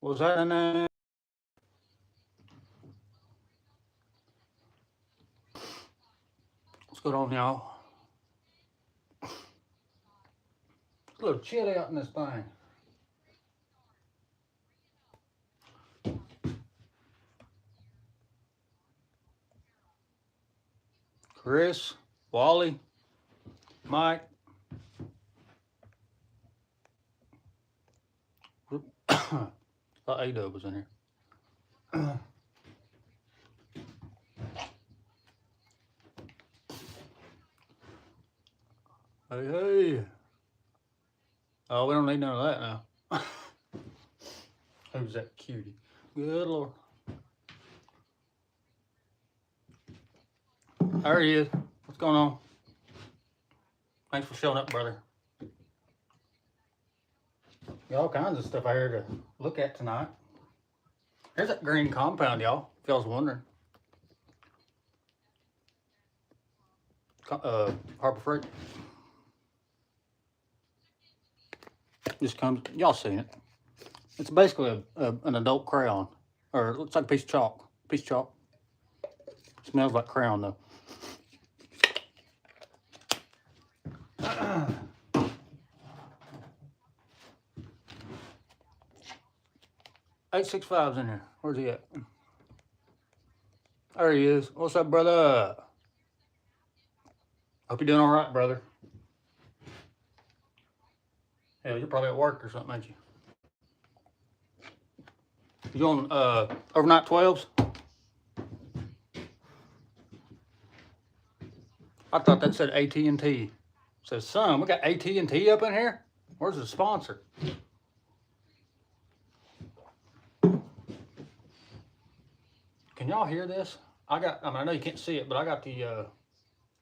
What was that in there? What's going on, y'all? It's a little chilly out in this thing. Chris, Wally, Mike. Thought A-Dub was in here. Hey, hey. Oh, we don't need none of that now. Who's that cutie? Good Lord. There he is. What's going on? Thanks for showing up, brother. Got all kinds of stuff out here to look at tonight. There's that green compound, y'all, if y'all was wondering. Harbor Freight. Just comes, y'all seen it. It's basically an adult crayon, or it looks like a piece of chalk. Smells like crayon though. $865's in here. Where's he at? There he is. What's up, brother? Hope you're doing all right, brother. Yeah, you're probably at work or something, ain't you? You on overnight 12s? I thought that said AT&T. Says, son, we got AT&T up in here? Where's the sponsor? Can y'all hear this? I know you can't see it, but I got the,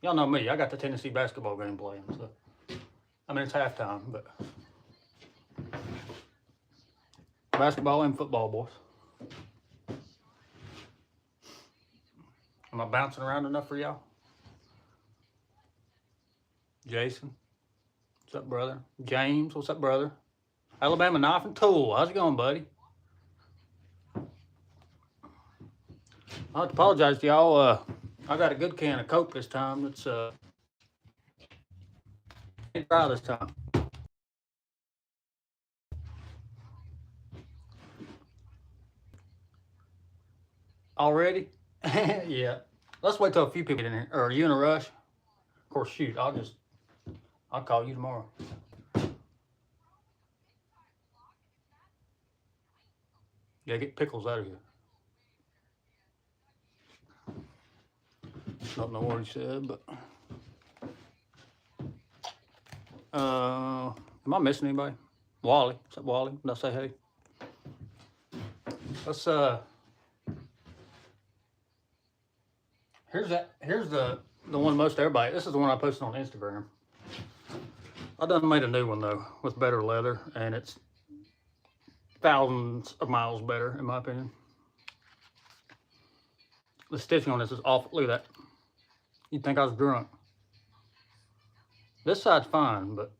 y'all know me, I got the Tennessee basketball game playing. So, I mean, it's halftime, but basketball and football, boys. Am I bouncing around enough for y'all? Jason, what's up, brother? James, what's up, brother? Alabama Knife and Tool, how's it going, buddy? I have to apologize to y'all. I got a good can of Coke this time. It's dry this time. Already? Yeah. Let's wait till a few people get in here. Or are you in a rush? Of course, shoot. I'll call you tomorrow. Yeah, get pickles out of here. Don't know what he said, but am I missing anybody? Wally. What's up, Wally? Did I say hey? Let's here's the one most everybody. This is the one I posted on Instagram. I done made a new one though with better leather, and it's thousands of miles better in my opinion. The stitching on this is awful. Look at that. You'd think I was drunk. This side's fine, but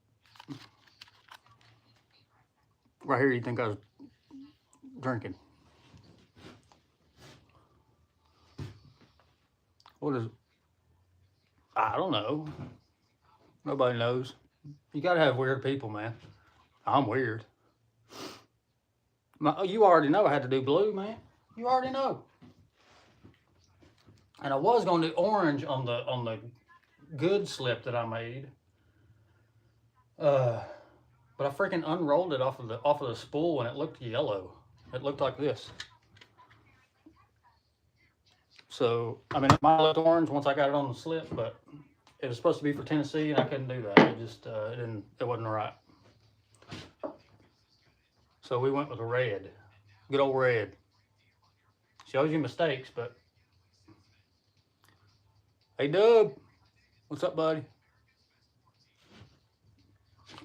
right here you think I was drinking. What is it? I don't know. Nobody knows. You gotta have weird people, man. I'm weird. You already know I had to do blue, man. You already know. And I was gonna do orange on the good slip that I made. But I freaking unrolled it off of the spool and it looked yellow. It looked like this. So I mean, it might look orange once I got it on the slip, but it was supposed to be for Tennessee, and I couldn't do that. It just it wasn't right. So we went with a red, good old red. Shows you mistakes, but hey, Doug, what's up, buddy?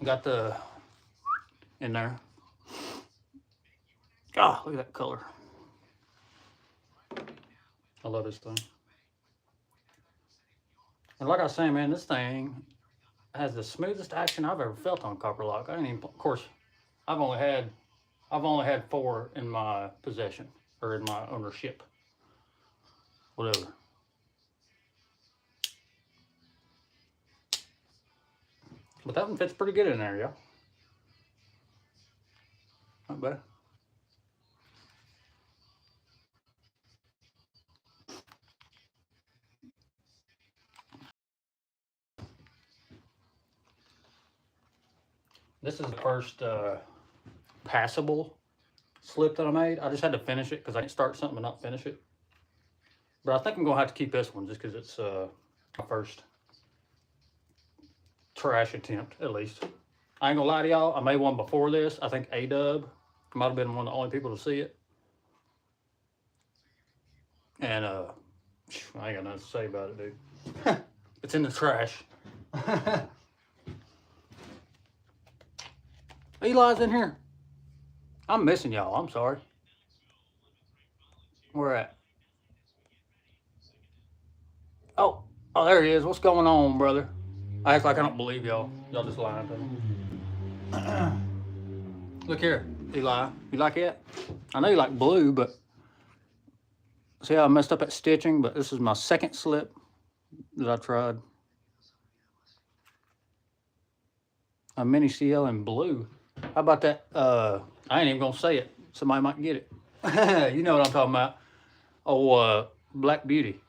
Got the in there. Ah, look at that color. I love this thing. And like I was saying, man, this thing has the smoothest action I've ever felt on copper lock. I ain't even, of course, I've only had, I've only had 4 in my possession or in my ownership, whatever. But that one fits pretty good in there, y'all. Not bad. This is the first passable slip that I made. I just had to finish it because I didn't start something and not finish it. But I think I'm going to have to keep this one just because it's my first trash attempt, at least. I ain't going to lie to y'all. I made one before this. I think A-Dub might have been one of the only people to see it. And I ain't got nothing to say about it, dude. It's in the trash. Eli's in here. I'm missing y'all. I'm sorry. Where at? Oh, there he is. What's going on, brother? I act like I don't believe y'all. Y'all just lying to me. Look here, Eli. You like it? I know you like blue, but see how I messed up at stitching? But this is my second slip that I tried. A mini CL in blue. How about that? I ain't even gonna say it. Somebody might get it. You know what I'm talking about. Oh, Black Beauty.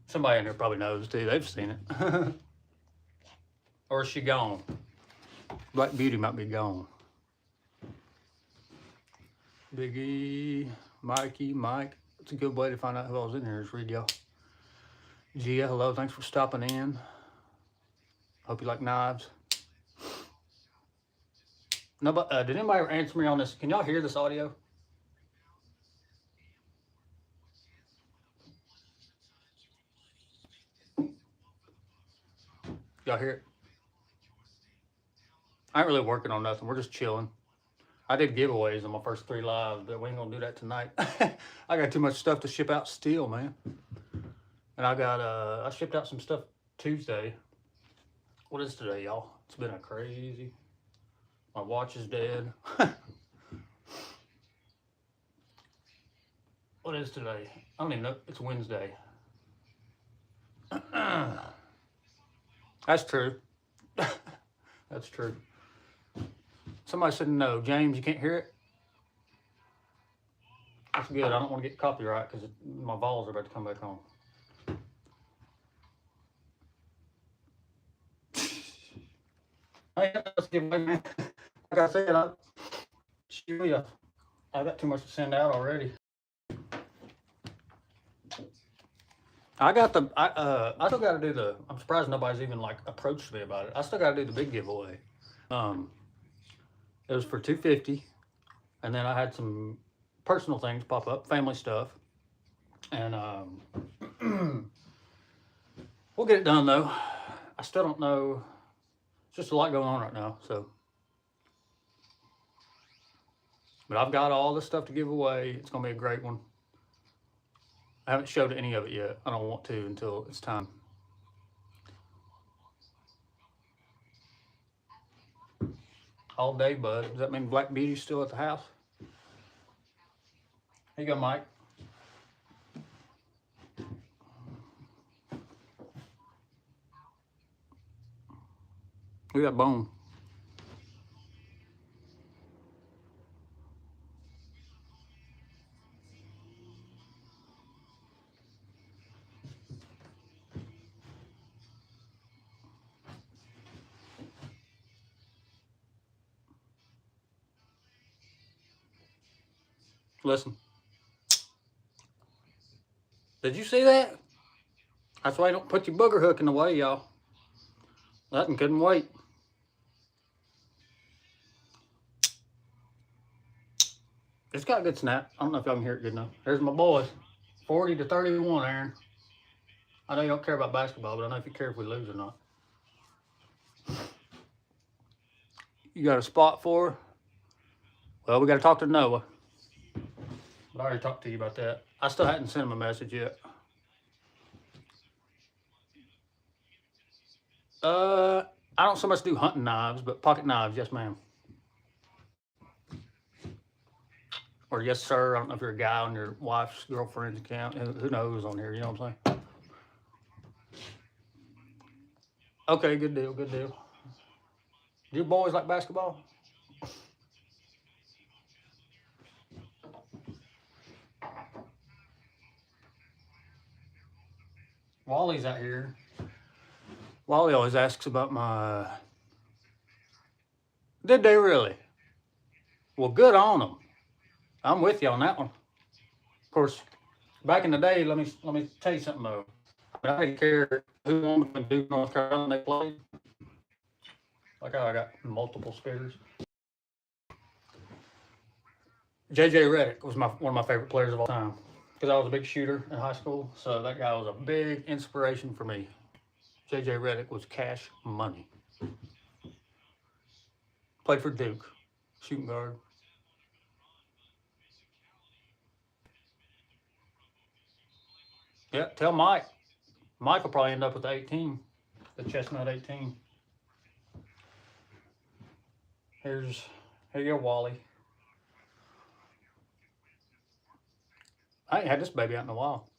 Somebody in here probably knows too. They've seen it. Or is she gone? Black Beauty might be gone. Biggie, Mikey, Mike. It's a good way to find out who I was in here is read y'all. Gia, hello. Thanks for stopping in. Hope you like knives. No, but did anybody ever answer me on this? Can y'all hear this audio? Y'all hear it? I ain't really working on nothing. We're just chilling. I did giveaways on my first 3 lives, but we ain't gonna do that tonight. I got too much stuff to ship out still, man. And I got I shipped out some stuff Tuesday. What is today, y'all? It's been a crazy. My watch is dead. What is today? I don't even know. It's Wednesday. That's true. That's true. Somebody said no. James, you can't hear it? That's good. I don't want to get copyright because my balls are about to come back on. Hey, let's give away, man. Like I said, I got too much to send out already. I still got to do the. I'm surprised nobody's even like approached me about it. I still got to do the big giveaway. It was for $250, and then I had some personal things pop up, family stuff, and we'll get it done though. I still don't know. It's just a lot going on right now, so. But I've got all this stuff to give away. It's gonna be a great one. I haven't showed any of it yet. I don't want to until it's time. All day, bud. Does that mean Black Beauty's still at the house? Here you go, Mike. We got bone. Listen. Did you see that? That's why you don't put your booger hook in the way, y'all. That one couldn't wait. It's got a good snap. I don't know if y'all can hear it good enough. There's my boys. 40-31, Aaron. I know you don't care about basketball, but I know if you care if we lose or not. You got a spot for her? Well, we got to talk to Noah. But I already talked to you about that. I still hadn't sent him a message yet. I don't so much do hunting knives, but pocket knives, yes, ma'am. or yes, sir. I don't know if you're a guy on your wife's girlfriend's account. Who knows on here? You know what I'm saying? Okay, good deal, good deal. Do your boys like basketball? Wally's out here. Wally always asks about my. Did they really? Well, good on them. I'm with you on that one. Of course, back in the day, let me tell you something though. I didn't care who won between Duke and North Carolina they played. Like how I got multiple spears. J.J. Redick was one of my favorite players of all time because I was a big shooter in high school. So that guy was a big inspiration for me. J.J. Redick was cash money. Played for Duke, shooting guard. Yeah, tell Mike. Mike will probably end up with the 18, the chestnut 18. Here you go, Wally. I ain't had this baby out in a while.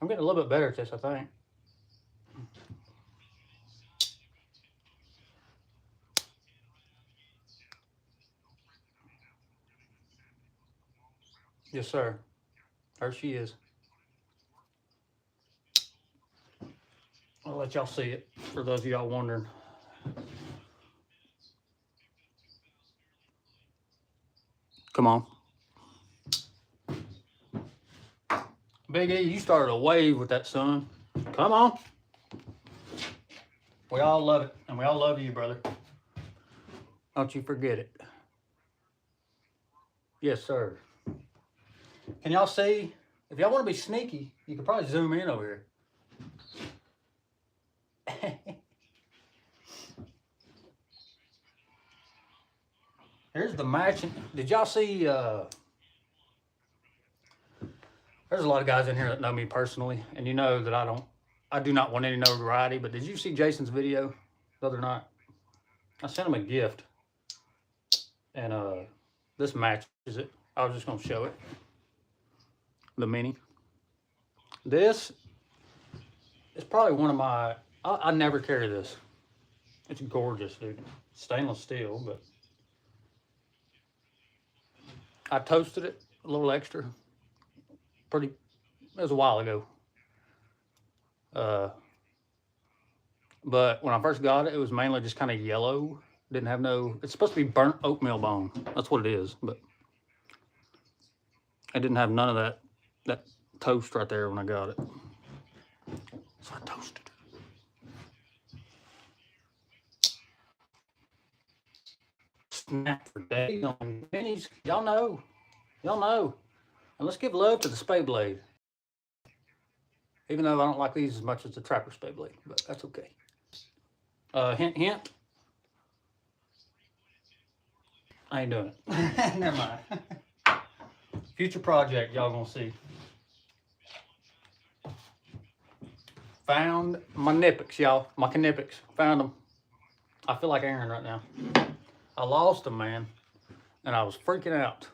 I'm getting a little bit better at this, I think. Yes, sir. There she is. I'll let y'all see it for those of y'all wondering. Come on. Big E, you started a wave with that, son. Come on. We all love it, and we all love you, brother. Don't you forget it. Yes, sir. Can y'all see? If y'all want to be sneaky, you could probably zoom in over here. Here's the matching. Did y'all see? There's a lot of guys in here that know me personally, and you know that I do not want any notoriety. But did you see Jason's video the other night? I sent him a gift, and this matches it. I was just gonna show it. The mini. This is probably one of my. I never carry this. It's gorgeous, dude. Stainless steel, but I toasted it a little extra. It was a while ago. But when I first got it, it was mainly just kind of yellow. Didn't have no. It's supposed to be burnt oatmeal bone. That's what it is, but I didn't have none of that toast right there when I got it. So I toasted it. Snap for days on minis. Y'all know. And let's give love to the Spade Blade. Even though I don't like these as much as the Trapper Spade Blade, but that's okay. Hint, hint. I ain't doing it. Never mind. Future project, y'all gonna see. Found my Knipex, y'all. My Knipex. Found them. I feel like Aaron right now. I lost them, man. And I was freaking out.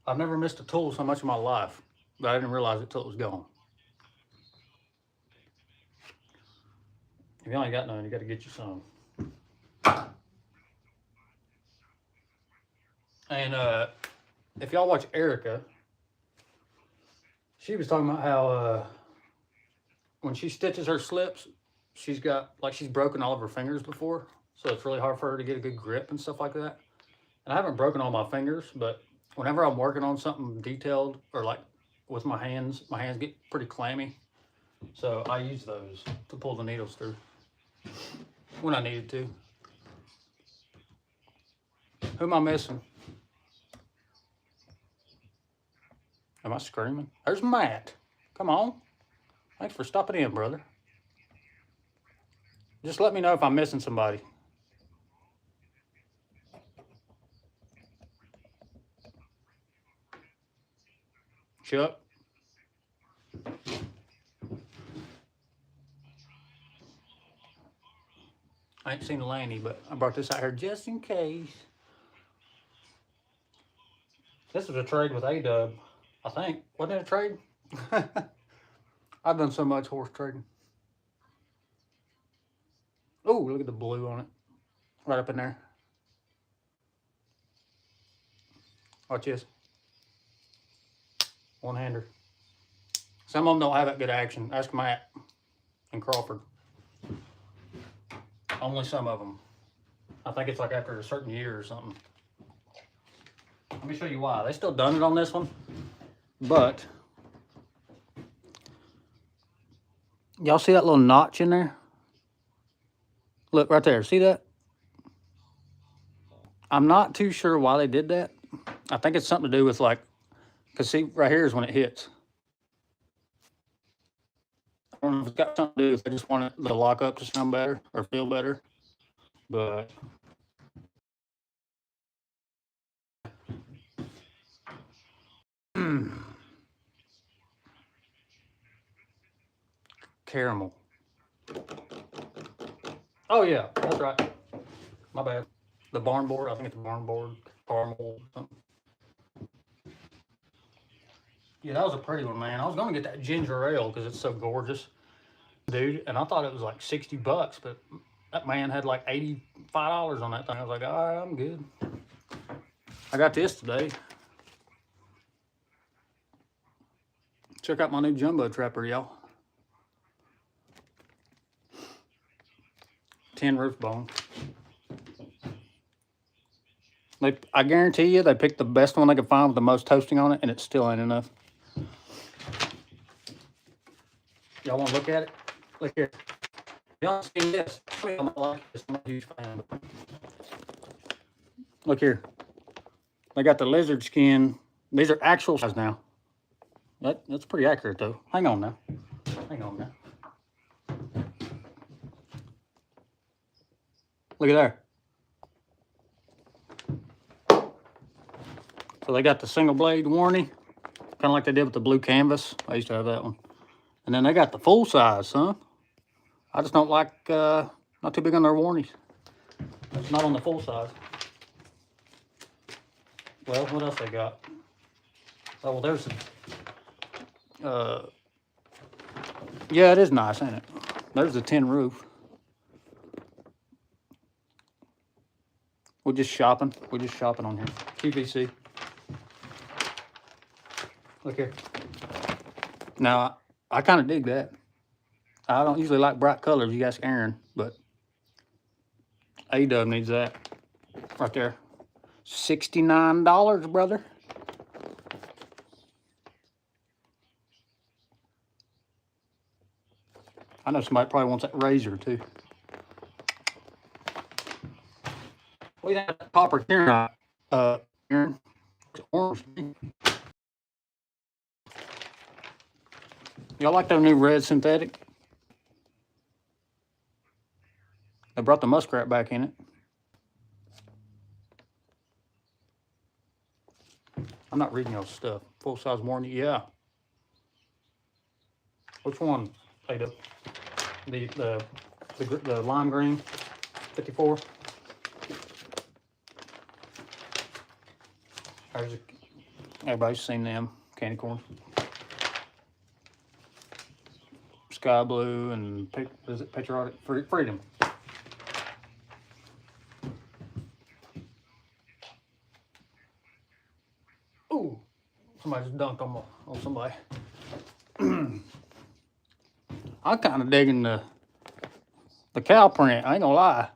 I've never missed a tool so much in my life, but I didn't realize it till it was gone. If you ain't got none, you got to get you some. And if y'all watch Erica, she was talking about how when she stitches her slips, she's broken all of her fingers before, so it's really hard for her to get a good grip and stuff like that. And I haven't broken all my fingers, but whenever I'm working on something detailed or like with my hands get pretty clammy. So I use those to pull the needles through when I needed to. Who am I missing? Am I screaming? There's Matt. Come on. Thanks for stopping in, brother. Just let me know if I'm missing somebody. Chuck. I ain't seen the Lanny, but I brought this out here just in case. This was a trade with A-Dub, I think. Wasn't it a trade? I've done so much horse trading. Oh, look at the blue on it. Right up in there. Watch this. One-hander. Some of them don't have that good action. Ask Matt and Crawford. Only some of them. I think it's like after a certain year or something. Let me show you why. They still done it on this one, but y'all see that little notch in there? Look right there. See that? I'm not too sure why they did that. I think it's something to do with like, because see, right here is when it hits. I don't know if it's got something to do if they just want the lock up to sound better or feel better, but caramel. Oh yeah, that's right. My bad. The barn board. I think it's the barn board. Caramel. Something. Yeah, that was a pretty one, man. I was gonna get that ginger ale because it's so gorgeous, dude. And I thought it was like $60, but that man had like $85 on that thing. I was like, all right, I'm good. I got this today. Check out my new jumbo trapper, y'all. 10 roof bone. I guarantee you they picked the best one they could find with the most toasting on it, and it still ain't enough. Y'all want to look at it? Look here. Y'all seen this? I'm not a huge fan. Look here. They got the lizard skin. These are actual size now. That's pretty accurate though. Hang on now. Hang on now. Look at there. So they got the single blade warranty, kind of like they did with the blue canvas. I used to have that one. And then they got the full size, son. I just don't like, not too big on their warranties. It's not on the full size. Well, what else they got? Oh, well, there's yeah, it is nice, ain't it? There's the tin roof. We're just shopping. We're just shopping on here. QVC. Look here. Now, I kind of dig that. I don't usually like bright colors. You ask Aaron, but A-Dub needs that right there. $69, brother. I know somebody probably wants that razor too. We have copper Aaron. Aaron, orange. Y'all like that new red synthetic? They brought the muskrat back in it. I'm not reading y'all stuff. Full size warranty, yeah. Which one? The lime green 54. Everybody's seen them candy corn. Sky blue and is it patriotic freedom? Ooh, somebody just dunked on somebody. I'm kind of digging the cow print. I ain't gonna lie.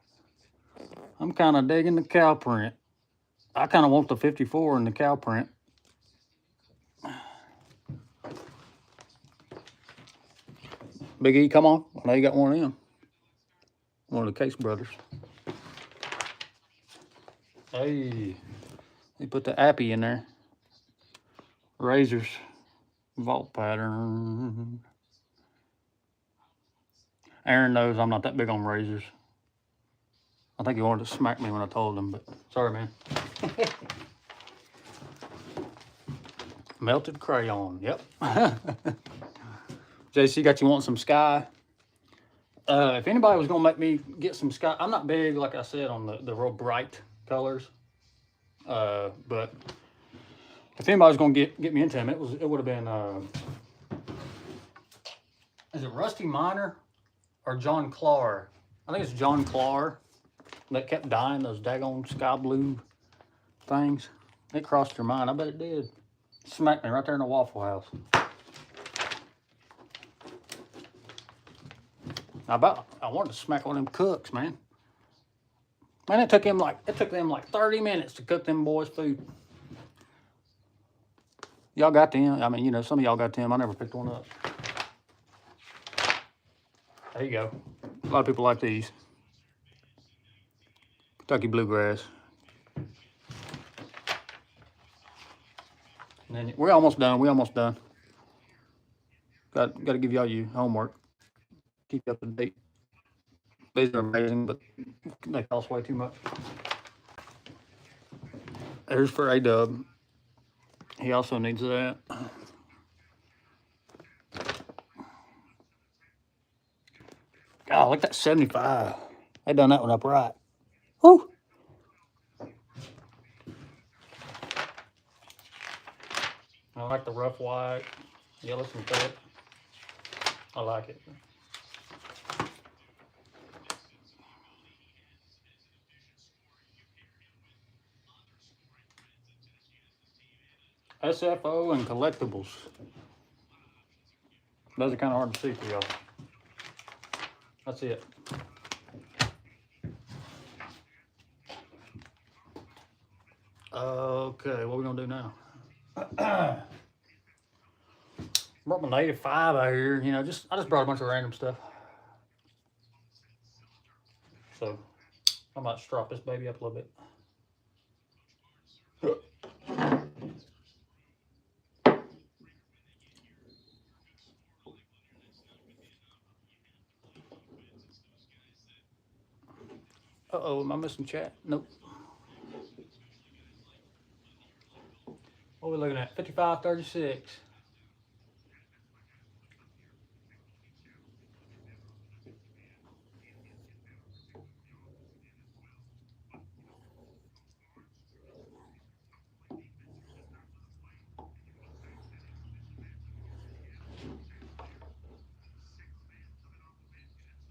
I'm kind of digging the cow print. I kind of want the 54 in the cow print. Big E, come on. I know you got one of them. One of the Case brothers. Hey, they put the Appy in there. Razors. Vault pattern. Aaron knows I'm not that big on razors. I think he wanted to smack me when I told him, but sorry, man. Melted crayon, yep. JC got you wanting some sky. If anybody was gonna make me get some sky, I'm not big, like I said, on the real bright colors. But if anybody was gonna get me into them, it would have been is it Rusty Miner or John Clark? I think it's John Clark that kept dying those daggone sky blue things. It crossed your mind. I bet it did. Smacked me right there in the Waffle House. I wanted to smack one of them cooks, man. Man, it took them like 30 minutes to cook them boys' food. Y'all got them. I mean, you know, some of y'all got them. I never picked one up. There you go. A lot of people like these. Kentucky Bluegrass. And then we're almost done. We're almost done. Got to give y'all your homework. Keep you up to date. These are amazing, but they cost way too much. There's for A-Dub. He also needs that. God, look at that 75. They done that one up right. Woo! I like the rough white, yellow synthetic. I like it. SFO and collectibles. Those are kind of hard to see for y'all. That's it. Okay, what are we gonna do now? Brought my native 5 out here. You know, I just brought a bunch of random stuff. So I might strop this baby up a little bit. Uh-oh, am I missing chat? Nope. What are we looking at? 55.36.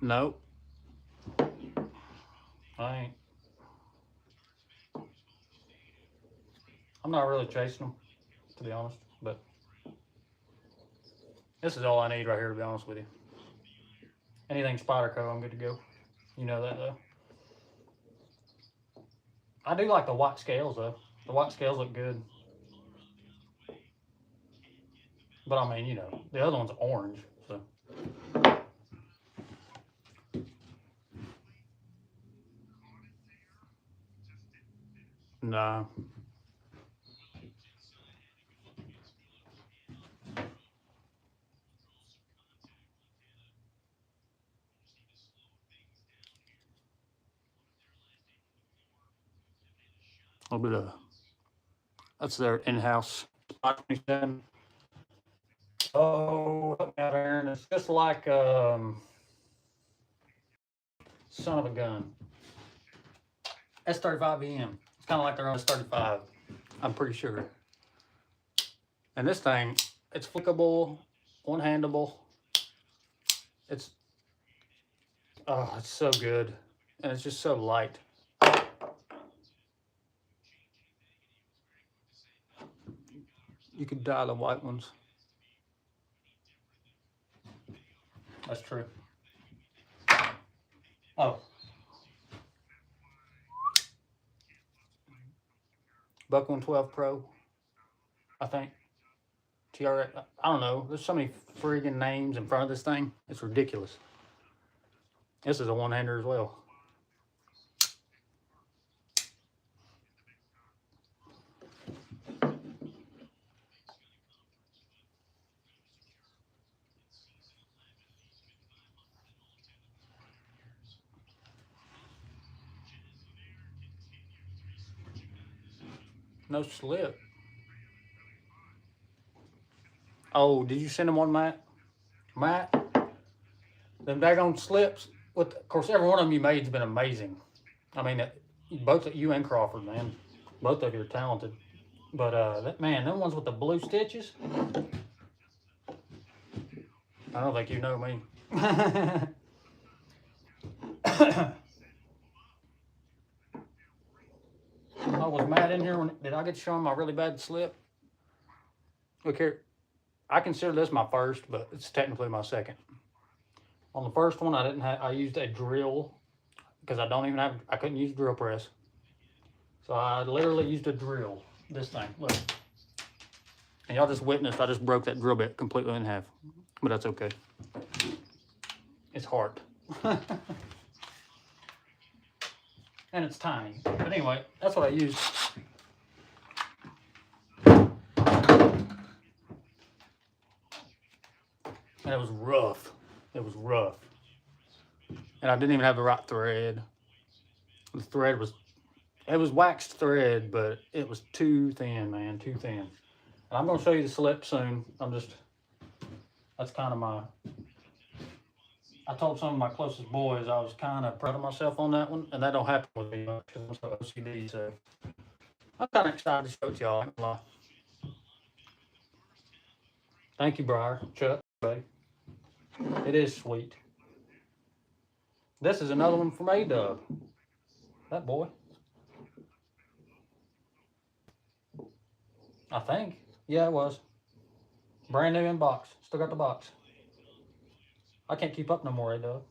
Nope. I ain't. I'm not really chasing them, to be honest, but this is all I need right here, to be honest with you. Anything Spyderco, I'm good to go. You know that, though. I do like the white scales, though. The white scales look good. But, I mean, you know, the other one's orange, so. Nah. A little bit of, that's their in-house 27. Oh, help me out there, and it's just like, son of a gun. S35EM. It's kind of like their own S35. I'm pretty sure. And this thing, it's flickable, one-handable. It's so good. And it's just so light. You could dye the white ones. That's true. Oh. Buck 112 Pro, I think. TRX, I don't know. There's so many friggin' names in front of this thing. It's ridiculous. This is a one-hander as well. No slip. Oh, did you send him one, Matt? Matt? Them daggone slips. With, of course, every one of them you made's been amazing. I mean, both you and Crawford, man. Both of you are talented. But, man, them ones with the blue stitches, I don't think you know me. I was mad in here when did I get to show him my really bad slip? Look here, I consider this my first, but it's technically my second. On the first one, I used a drill because I couldn't use a drill press. So I literally used a drill, this thing, look. And y'all just witnessed, I just broke that drill bit completely in half, but that's okay. It's hard. And it's tiny. But anyway, that's what I used. And it was rough. It was rough. And I didn't even have the right thread. The thread was, it was waxed thread, but it was too thin, man, too thin. And I'm going to show you the slip soon. That's kind of I told some of my closest boys I was kind of proud of myself on that one, and that don't happen with me much because I'm so OCD. So I'm kind of excited to show it to y'all. I ain't gonna lie. Thank you, Briar. Chuck, buddy. It is sweet. This is another one from A-Dub. That boy. I think. Yeah, it was. Brand new in box. Still got the box. I can't keep up no more, A-Dub.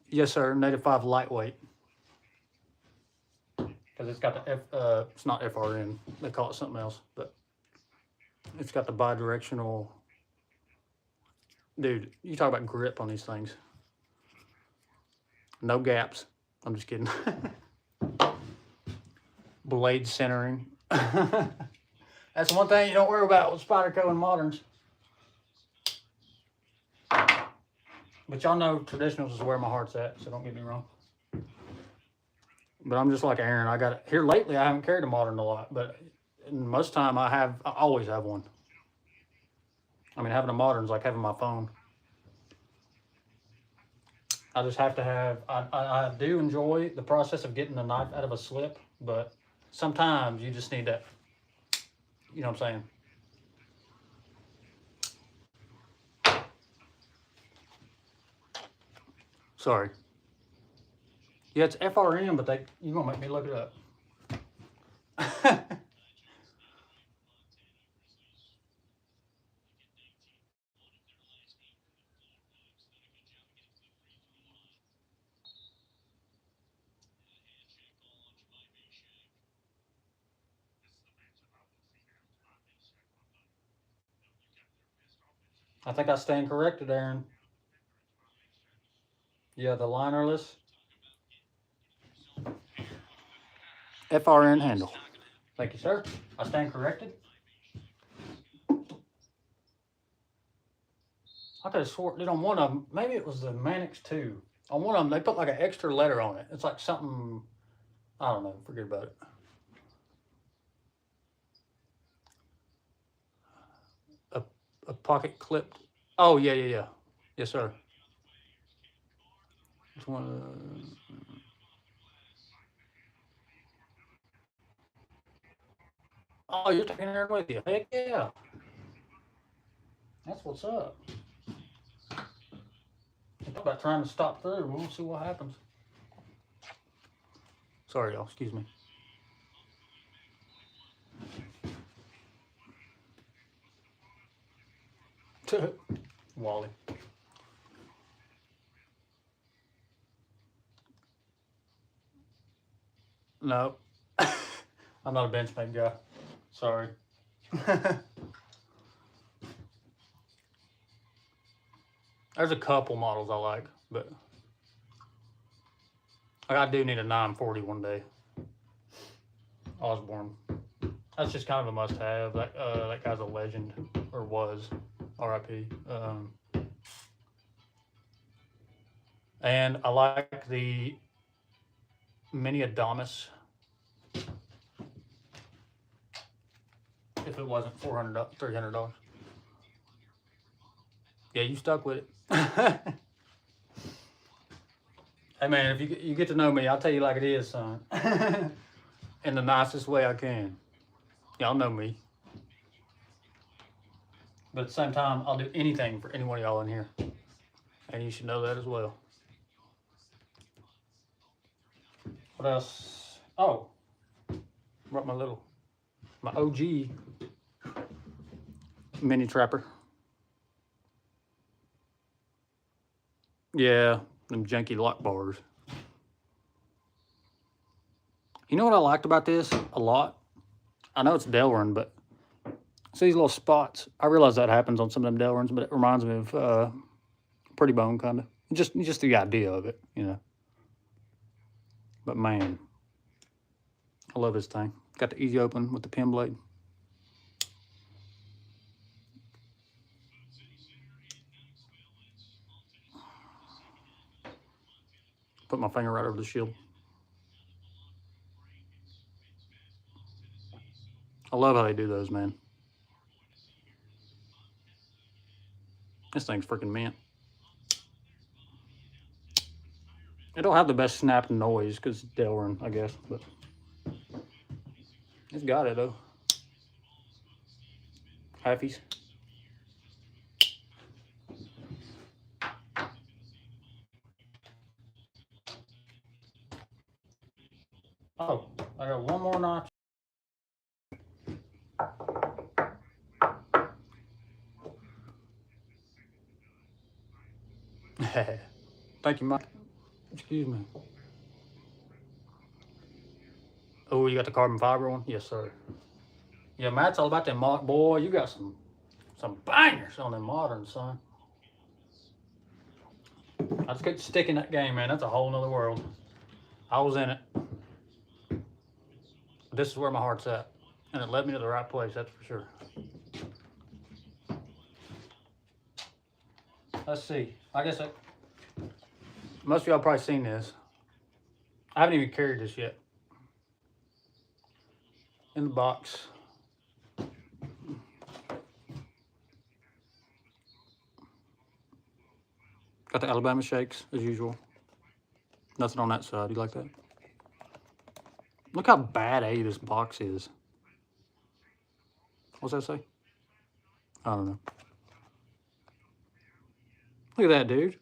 Yes, sir. Native 5 lightweight. Because it's got the it's not FRN. They call it something else, but it's got the bi-directional. Dude, you talk about grip on these things. No gaps. I'm just kidding. Blade centering. That's one thing you don't worry about with Spyderco and moderns. But y'all know traditionals is where my heart's at, so don't get me wrong. But I'm just like Aaron. I got here lately. I haven't carried a modern a lot, but most time I always have one. I mean, having a modern is like having my phone. I just have to have. I do enjoy the process of getting the knife out of a slip, but sometimes you just need that. You know what I'm saying? Sorry. Yeah, it's FRN, but you're gonna make me look it up. I think I stand corrected, Aaron. Yeah, the linerless. FRN handle. Thank you, sir. I stand corrected. I could have swore, dude, on one of them, maybe it was the Mannix 2. On one of them, they put like an extra letter on it. It's like something, I don't know, forget about it. A pocket clipped. Oh, yeah. Yes, sir. It's one Oh, you're taking Aaron with you. Heck yeah. That's what's up. I'm about trying to stop through. We'll see what happens. Sorry, y'all. Excuse me. Wally. No. I'm not a benchmade guy. Sorry. There's a couple models I like, but I do need a 940 one day. Osborne. That's just kind of a must-have. That guy's a legend, or was. R.I.P. And I like the Mini Adamas. if it wasn't $400, $300. Yeah, you stuck with it. Hey man, if you get to know me, I'll tell you like it is, son. In the nicest way I can. Y'all know me. But at the same time, I'll do anything for any one of y'all in here. And you should know that as well. What else? Oh, brought my OG mini trapper. Yeah, them janky lock bars. You know what I liked about this a lot? I know it's Delrin, but see these little spots? I realize that happens on some of them Delrins, but it reminds me of Pretty Bone, kind of. Just the idea of it, you know. But man, I love this thing. Got the easy open with the pin blade. Put my finger right over the shield. I love how they do those, man. This thing's freaking mint. It don't have the best snap noise because it's Delrin, I guess, but it's got it though. Halfies. Oh, I got one more notch. Thank you, Mike. Excuse me. Oh, you got the carbon fiber one? Yes, sir. Yeah, Matt's all about them. Boy, you got some bangers on them modern, son. I just couldn't stick in that game, man. That's a whole nother world. I was in it. This is where my heart's at. And it led me to the right place, that's for sure. Let's see. I guess most of y'all probably seen this. I haven't even carried this yet. In the box. Got the Alabama shakes, as usual. Nothing on that side. You like that? Look how bad this box is. What's that say? I don't know. Look at that, dude.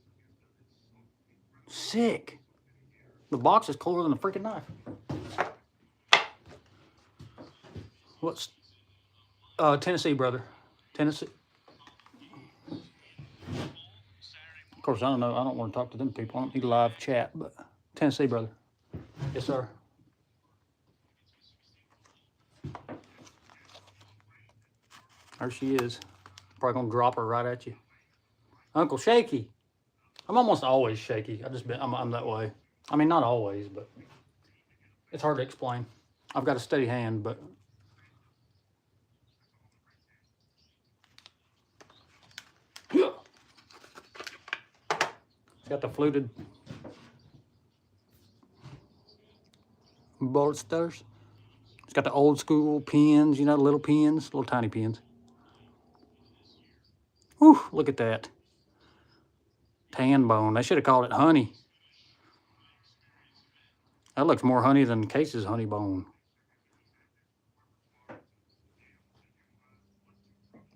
Sick. The box is cooler than a freaking knife. What's Tennessee, brother? Tennessee. Of course, I don't know. I don't want to talk to them people. I don't need live chat, but Tennessee, brother. Yes, sir. There she is. Probably gonna drop her right at you. Uncle Shaky. I'm almost always shaky. I'm that way. I mean, not always, but it's hard to explain. I've got a steady hand, but got the fluted bolsters. It's got the old school pins, you know, little pins, little tiny pins. Whew, look at that. Tan bone. They should have called it honey. That looks more honey than Case's honey bone.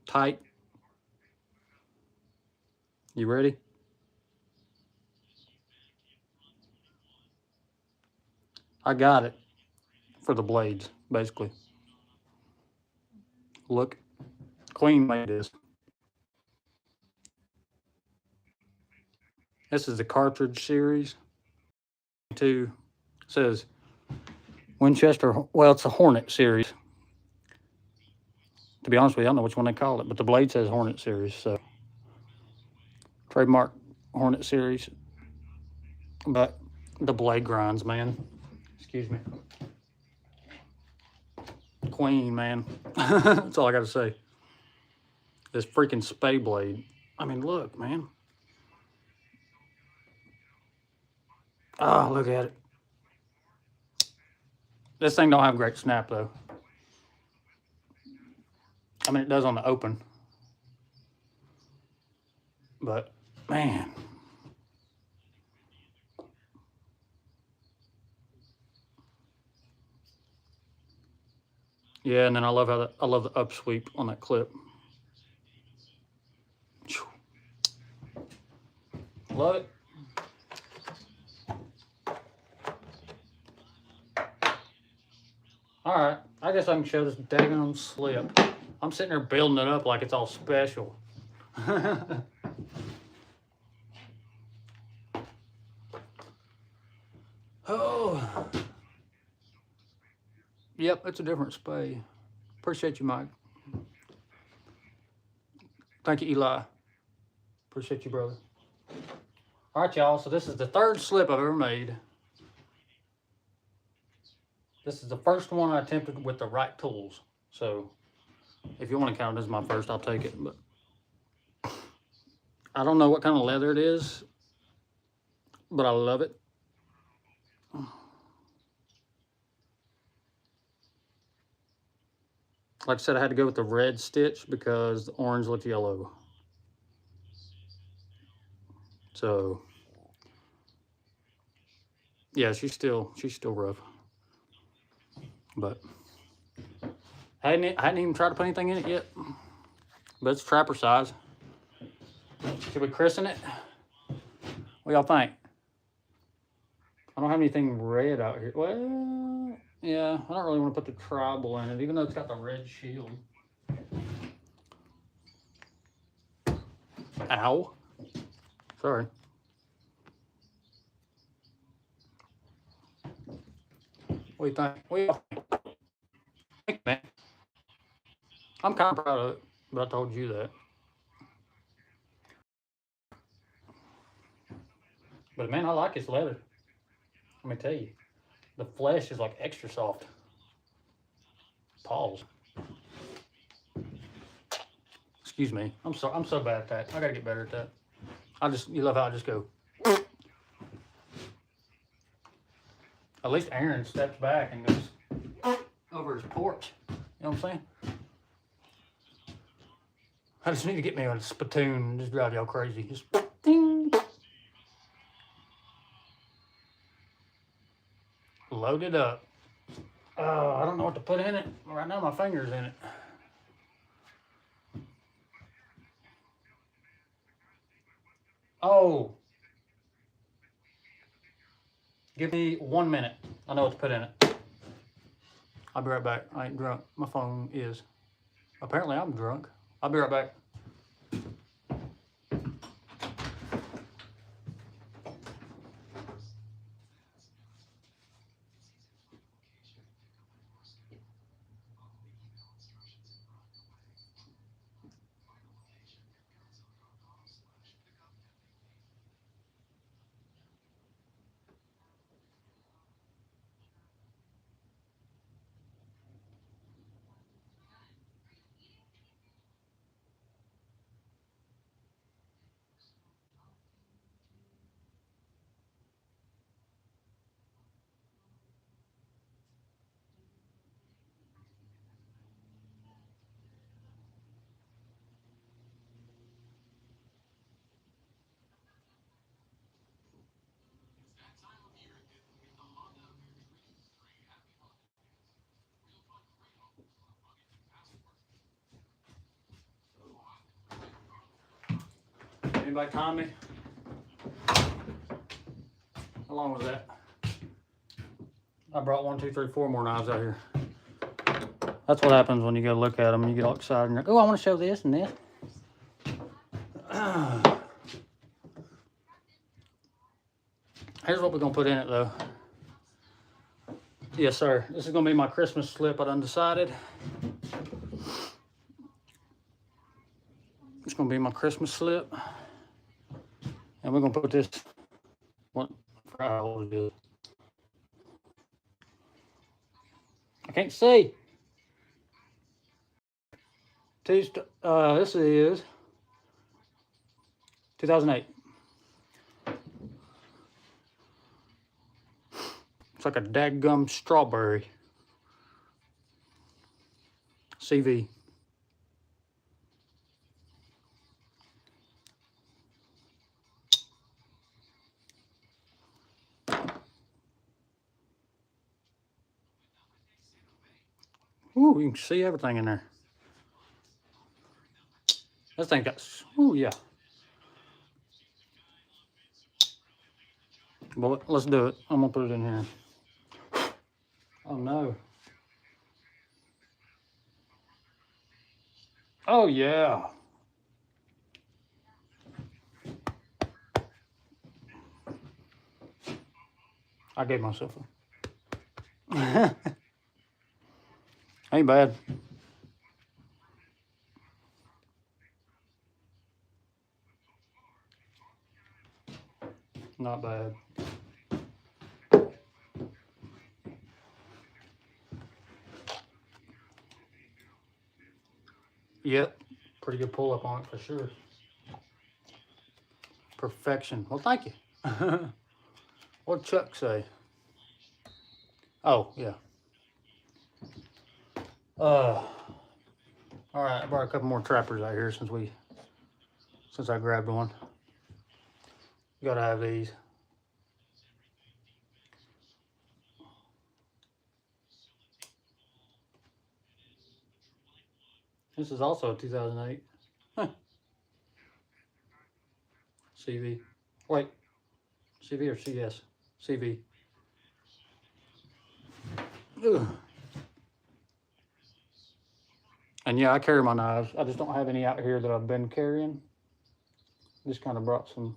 Tight. You ready? I got it for the blades, basically. Look, Queen made this. This is the cartridge series. It says Winchester, well, it's a Hornet series. To be honest with you, I don't know which one they call it, but the blade says Hornet series, so trademark Hornet series. But the blade grinds, man. Excuse me. Queen, man. That's all I got to say. This freaking spay blade. I mean, look, man. Oh, look at it. This thing don't have great snap, though. I mean, it does on the open. But, man. Yeah, and then I love how I love the upsweep on that clip. Love it. All right, I guess I can show this daggone slip. I'm sitting there building it up like it's all special. Oh. Yep, it's a different spay. Appreciate you, Mike. Thank you, Eli. Appreciate you, brother. All right, y'all. So this is the third slip I've ever made. This is the first one I attempted with the right tools. So if you want to count it as my first, I'll take it. But I don't know what kind of leather it is, but I love it. Like I said, I had to go with the red stitch because the orange looked yellow. So yeah, she's still rough. But I hadn't even tried to put anything in it yet. But it's trapper size. Should we christen it? What y'all think? I don't have anything red out here. Well, yeah, I don't really want to put the tribal in it, even though it's got the red shield. Ow. Sorry. What do you think? What do y'all think, man? I'm kind of proud of it, but I told you that. But man, I like this leather. Let me tell you, the flesh is like extra soft. Pause. Excuse me. I'm so bad at that. I gotta get better at that. You love how I just go. At least Aaron steps back and goes over his porch. You know what I'm saying? I just need to get me a spittoon and just drive y'all crazy. Just ding. Load it up. I don't know what to put in it. Right now my finger's in it. Oh. Give me 1 minute. I know what to put in it. I'll be right back. I ain't drunk. My phone is. Apparently I'm drunk. I'll be right back. Anybody time me? How long was that? I brought 1, 2, 3, 4 more knives out here. That's what happens when you go look at them. You get all excited and you're like, oh, I want to show this and this. Here's what we're going to put in it, though. Yes, sir. This is going to be my Christmas slip. I done decided. It's going to be my Christmas slip. And we're going to put this, what, how old it is. I can't see. This is 2008. It's like a dadgum strawberry. CV. Ooh, you can see everything in there. This thing got, ooh, yeah. Boy, let's do it. I'm gonna put it in here. Oh no. Oh yeah. I gave myself a. Ain't bad. Not bad. Yep. Pretty good pull up on it for sure. Perfection. Well, thank you. What'd Chuck say? Oh, yeah. All right, I brought a couple more trappers out here since I grabbed one. You gotta have these. This is also a 2008. Huh. CV. Wait. CV or CS? CV. Ugh. And yeah, I carry my knives. I just don't have any out here that I've been carrying. Just kind of brought some.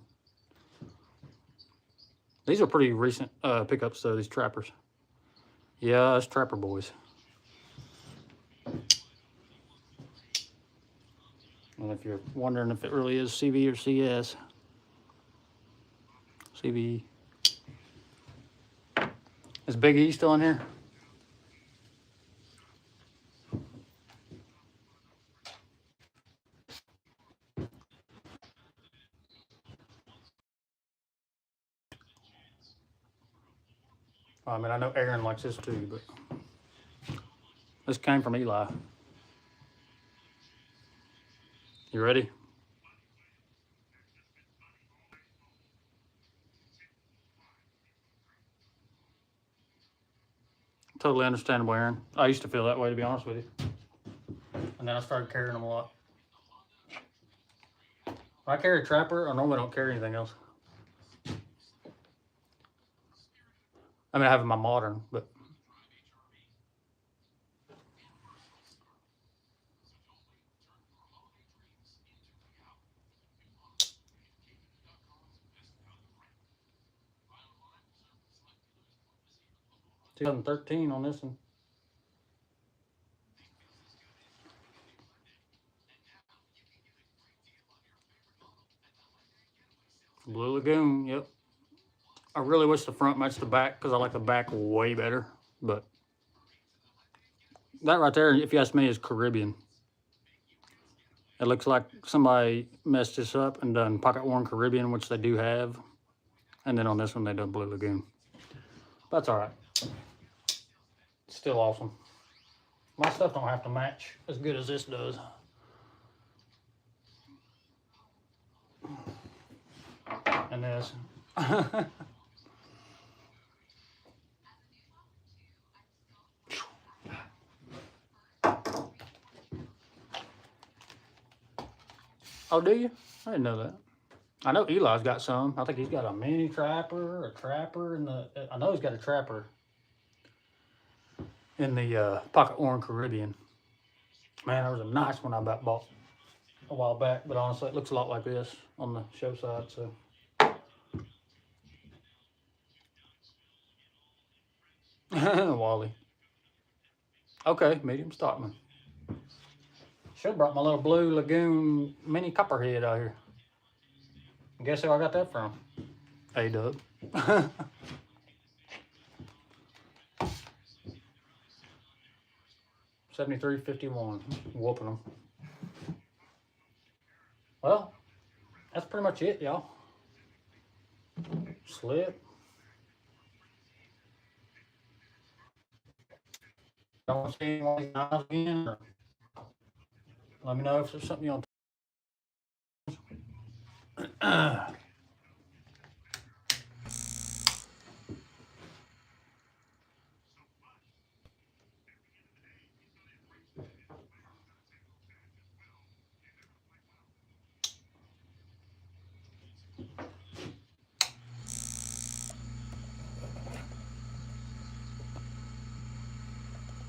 These are pretty recent pickups though, these trappers. Yeah, it's trapper boys. And if you're wondering if it really is CV or CS, CV. Is Big E still in here? I mean, I know Aaron likes this too, but this came from Eli. You ready? Totally understandable, Aaron. I used to feel that way, to be honest with you. And then I started carrying them a lot. When I carry a trapper, I normally don't carry anything else. I mean, I have my modern, but. 2013 on this one. Blue Lagoon, yep. I really wish the front matched the back because I like the back way better. But that right there, if you ask me, is Caribbean. It looks like somebody messed this up and done pocket worn Caribbean, which they do have. And then on this one, they done Blue Lagoon. But that's all right. Still awesome. My stuff don't have to match as good as this does. And this. Oh, do you? I didn't know that. I know Eli's got some. I think he's got a mini trapper, a trapper, and I know he's got a trapper in the pocket worn Caribbean. Man, there was a nice one I bought a while back, but honestly, it looks a lot like this on the show side. So, Wally. Okay, medium Stockman. Should have brought my little Blue Lagoon mini copperhead out here. Guess who I got that from? A-Dub. 73.51. Whooping them. Well, that's pretty much it, y'all. Slip. Don't want to see one of these knives again? Or let me know if there's something you want to.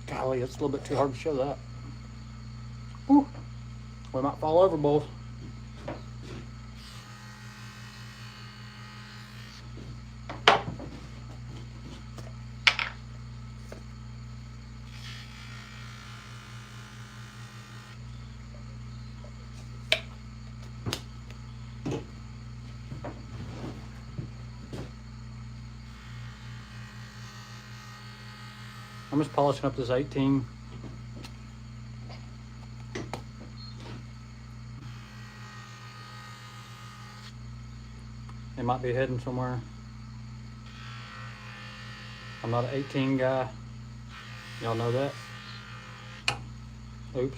Golly, it's a little bit too hard to show that. Whew. We might fall over, boys. I'm just polishing up this 18. It might be heading somewhere. I'm not an 18 guy. Y'all know that? Oops.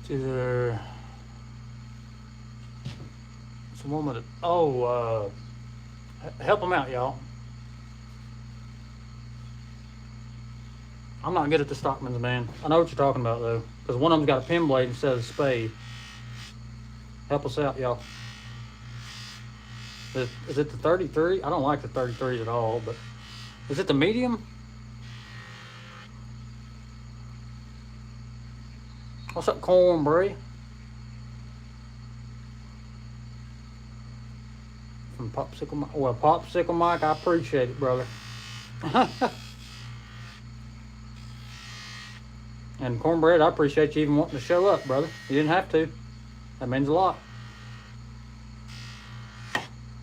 It's either it's a woman that, help them out, y'all. I'm not good at the Stockmans, man. I know what you're talking about, though, because one of them's got a pin blade instead of a spade. Help us out, y'all. Is it the 33? I don't like the 33s at all, but is it the medium? What's up, Cornbread? From Popsicle Mike. Well, Popsicle Mike, I appreciate it, brother. And Cornbread, I appreciate you even wanting to show up, brother. You didn't have to. That means a lot.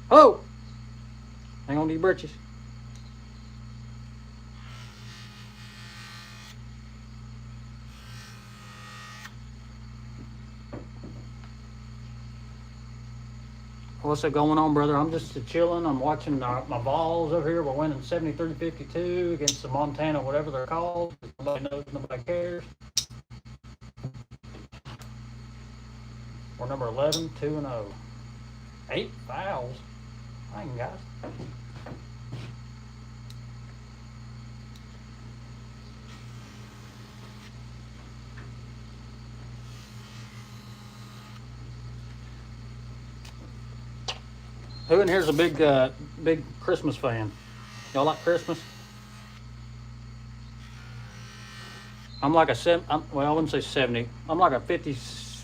Oh! Hang on to your britches. What's going on, brother? I'm just chilling. I'm watching my Vols over here. We're winning 73-52 against the Montana, whatever they're called. Nobody knows, nobody cares. We're number 11, 2-0. 8 fouls. Dang, guys. Who in here's a big Christmas fan? Y'all like Christmas? I'm like well, I wouldn't say 70. I'm like a 50s,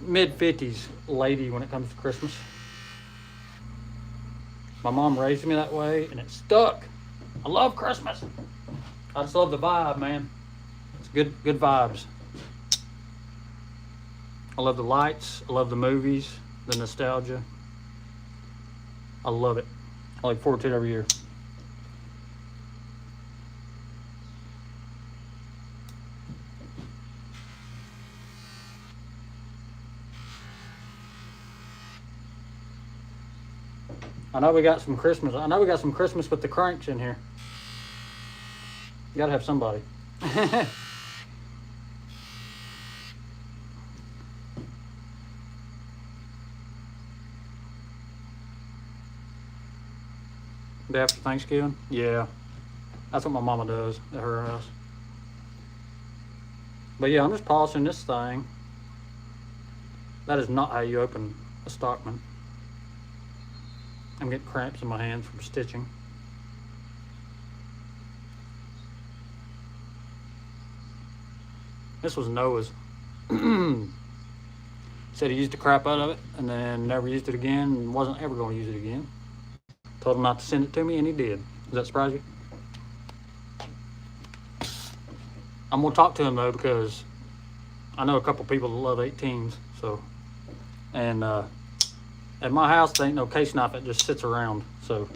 mid-50s lady when it comes to Christmas. My mom raised me that way, and it stuck. I love Christmas. I just love the vibe, man. It's good vibes. I love the lights. I love the movies, the nostalgia. I love it. I look forward to it every year. I know we got some Christmas. I know we got some Christmas with the cranks in here. You gotta have somebody. Day after Thanksgiving? Yeah. That's what my mama does at her house. But yeah, I'm just polishing this thing. That is not how you open a Stockman. I'm getting cramps in my hands from stitching. This was Noah's. Said he used the crap out of it and then never used it again and wasn't ever going to use it again. Told him not to send it to me, and he did. Does that surprise you? I'm going to talk to him, though, because I know a couple people that love 18s. So, and at my house, there ain't no case knife that just sits around. So,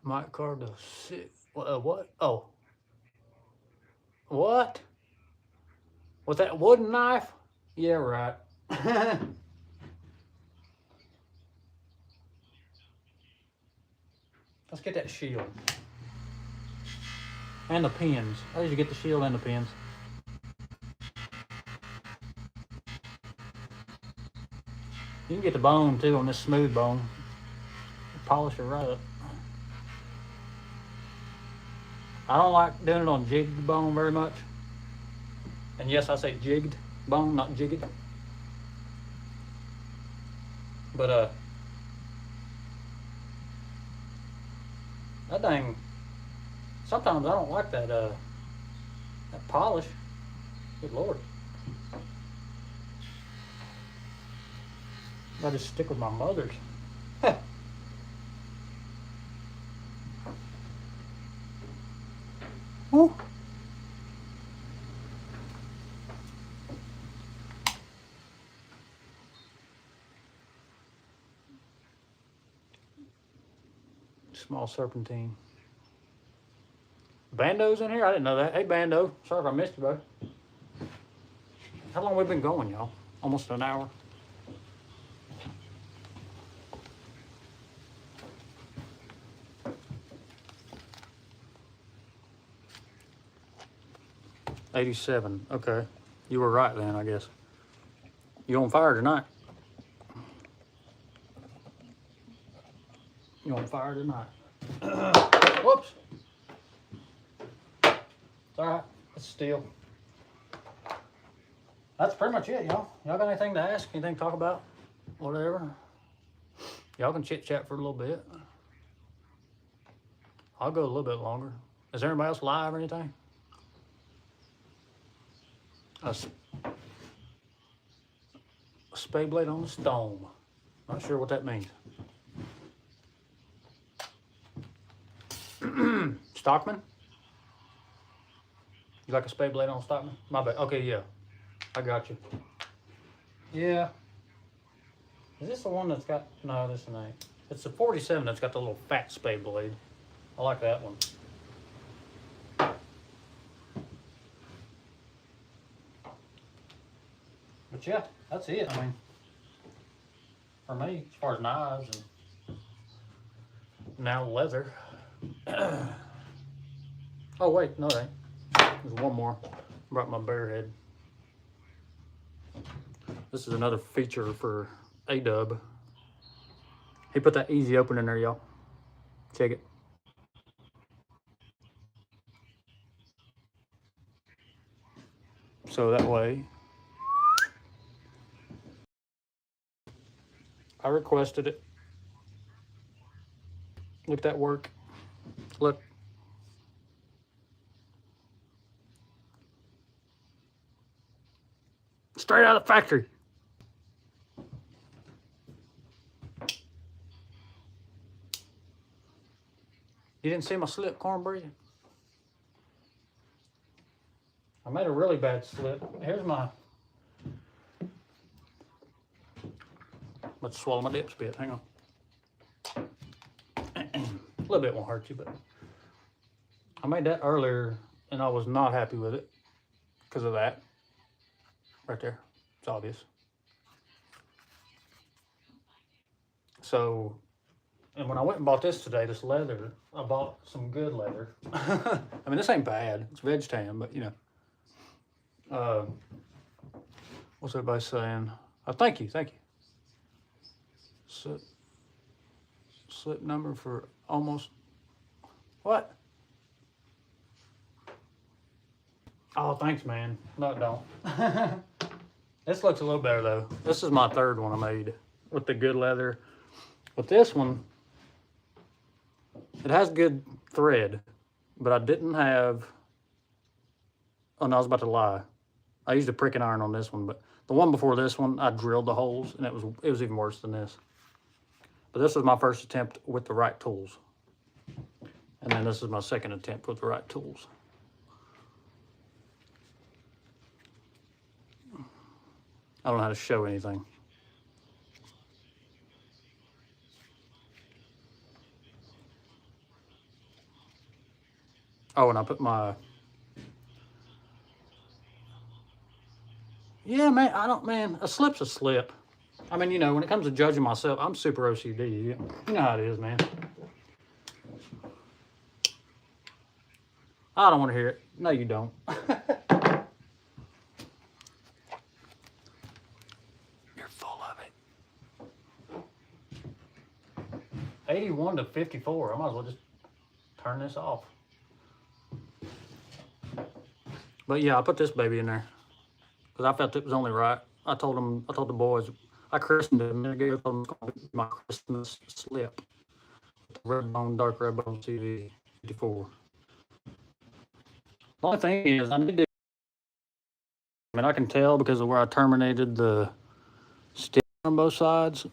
Mike card to sit. What? Oh. What? With that wooden knife? Yeah, right. Let's get that shield. And the pins. How did you get the shield and the pins? You can get the bone too on this smooth bone. Polish it right up. I don't like doing it on jigged bone very much. And yes, I say jigged bone, not jigged. But that dang. Sometimes I don't like that polish. Good Lord. I just stick with my mother's. Woo. Small serpentine. Bando's in here? I didn't know that. Hey, Bando. Sorry if I missed you, bro. How long we been going, y'all? Almost an hour. $87. Okay. You were right then, I guess. You on fire tonight? You on fire tonight? Whoops. It's all right. It's steel. That's pretty much it, y'all. Y'all got anything to ask? Anything to talk about? Whatever. Y'all can chit chat for a little bit. I'll go a little bit longer. Is there anybody else live or anything? A spade blade on the stone. Not sure what that means. Stockman? You like a spade blade on Stockman? My bad. Okay, yeah. I got you. Yeah. Is this the one that's got... No, this one ain't. It's the 47 that's got the little fat spade blade. I like that one. But yeah, that's it. I mean, for me, as far as knives and now leather. Oh wait, no, it ain't. There's one more. Brought my bear head. This is another feature for A-Dub. He put that easy open in there, y'all. Check it. So that way, I requested it. Look at that work. Look. Straight out of the factory. You didn't see my slip, cornbread? I made a really bad slip. Here's my... Let's swallow my dips a bit. Hang on. A little bit won't hurt you, but... I made that earlier, and I was not happy with it because of that. Right there. It's obvious. So... And when I went and bought this today, this leather, I bought some good leather. I mean, this ain't bad. It's veg tan, but, you know. What's everybody saying? Oh, thank you, thank you. Slip number for almost... What? Oh, thanks, man. No, it don't. This looks a little better, though. This is my third one I made with the good leather. With this one... It has good thread, but I didn't have... Oh, no, I was about to lie. I used a pricking iron on this one, but the one before this one, I drilled the holes, and it was even worse than this. But this was my first attempt with the right tools. And then this is my second attempt with the right tools. I don't know how to show anything. Oh, and I put my... Yeah, man, a slip's a slip. I mean, you know, when it comes to judging myself, I'm super OCD. You know how it is, man. I don't want to hear it. No, you don't. 81 to 54. I might as well just turn this off. But yeah, I put this baby in there because I felt it was only right. I told the boys, I christened it a minute ago. I told them it's going to be my Christmas slip. The red bone, dark red bone CV 54. The only thing is, I need to. I mean, I can tell because of where I terminated the stick on both sides,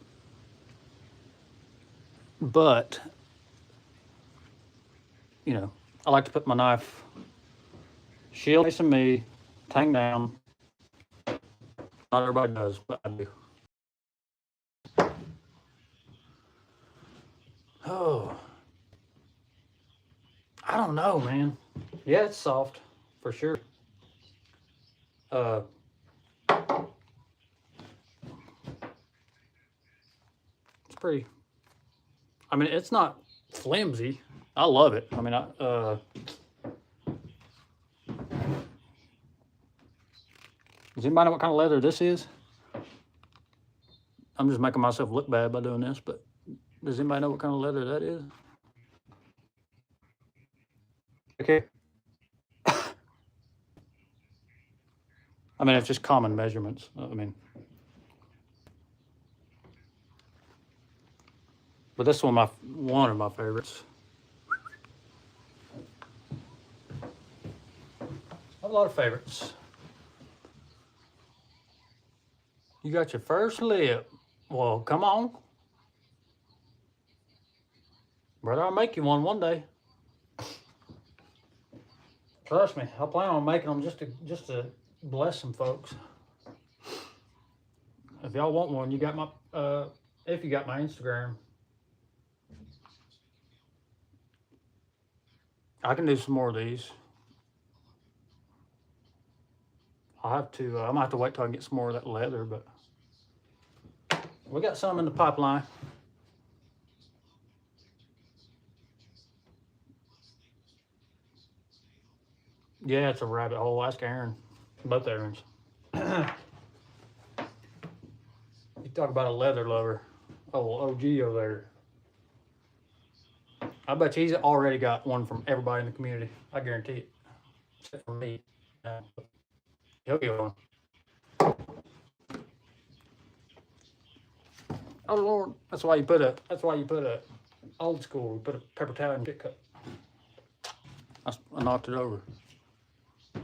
but you know, I like to put my knife shield facing me, tang down. Not everybody does, but I do. Oh, I don't know, man. Yeah, it's soft for sure. Uh, it's pretty. I mean, it's not flimsy. I love it. I mean, does anybody know what kind of leather this is? I'm just making myself look bad by doing this, but does anybody know what kind of leather that is? Okay. I mean, it's just common measurements. I mean, but this one, one of my favorites. I have a lot of favorites. You got your first lip. Well, come on, brother. I'll make you one day. Trust me. I plan on making them just to bless some folks. If y'all want one, you got my if you got my Instagram, I can do some more of these. I'll have to. I'm gonna have to wait till I get some more of that leather, but we got some in the pipeline. Yeah, it's a rabbit hole. Ask Aaron. Both Aarons. You talk about a leather lover. Oh, OG over there. I bet you he's already got one from everybody in the community. I guarantee it. Except for me. He'll get one. Oh Lord, that's why you put a old school. You put a paper towel in your cup. I knocked it over. I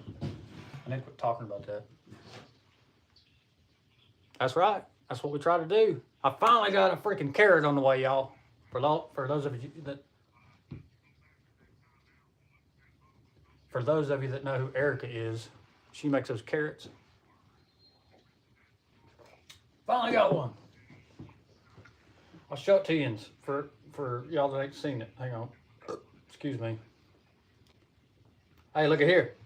need to quit talking about that. That's right. That's what we try to do. I finally got a freaking carrot on the way, y'all. For those of you that know who Erica is, she makes those carrots. Finally got one. I'll show it to you for y'all that ain't seen it. Hang on. Excuse me. Hey, look at here.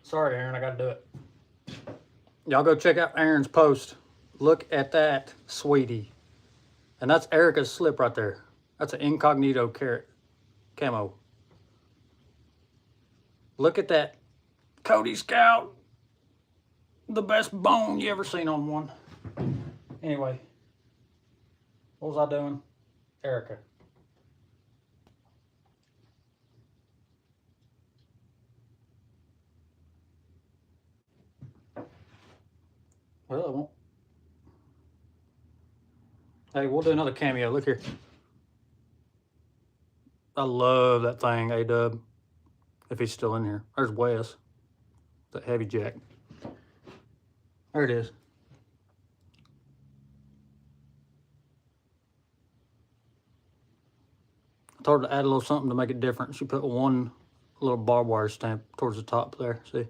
Sorry, Aaron, I gotta do it. Y'all go check out Aaron's post. Look at that, sweetie. And that's Erica's slip right there. That's an incognito carrot camo. Look at that. Cody Scout. The best bone you ever seen on one. Anyway. What was I doing? Erica. Well, I won't. Hey, we'll do another cameo. Look here. I love that thing, A-Dub. If he's still in here. There's Wes. That heavy jack. There it is. I told her to add a little something to make it different. She put one little barbed wire stamp towards the top there. See?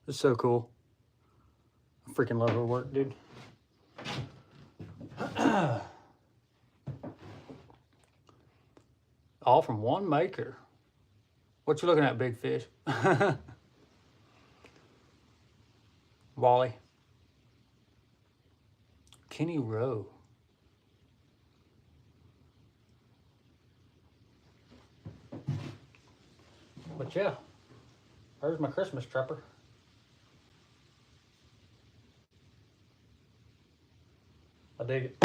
It's so cool. I freaking love her work, dude. All from one maker. What you looking at, big fish? Wally. Kenny Rowe. But yeah, there's my Christmas trapper. I dig it.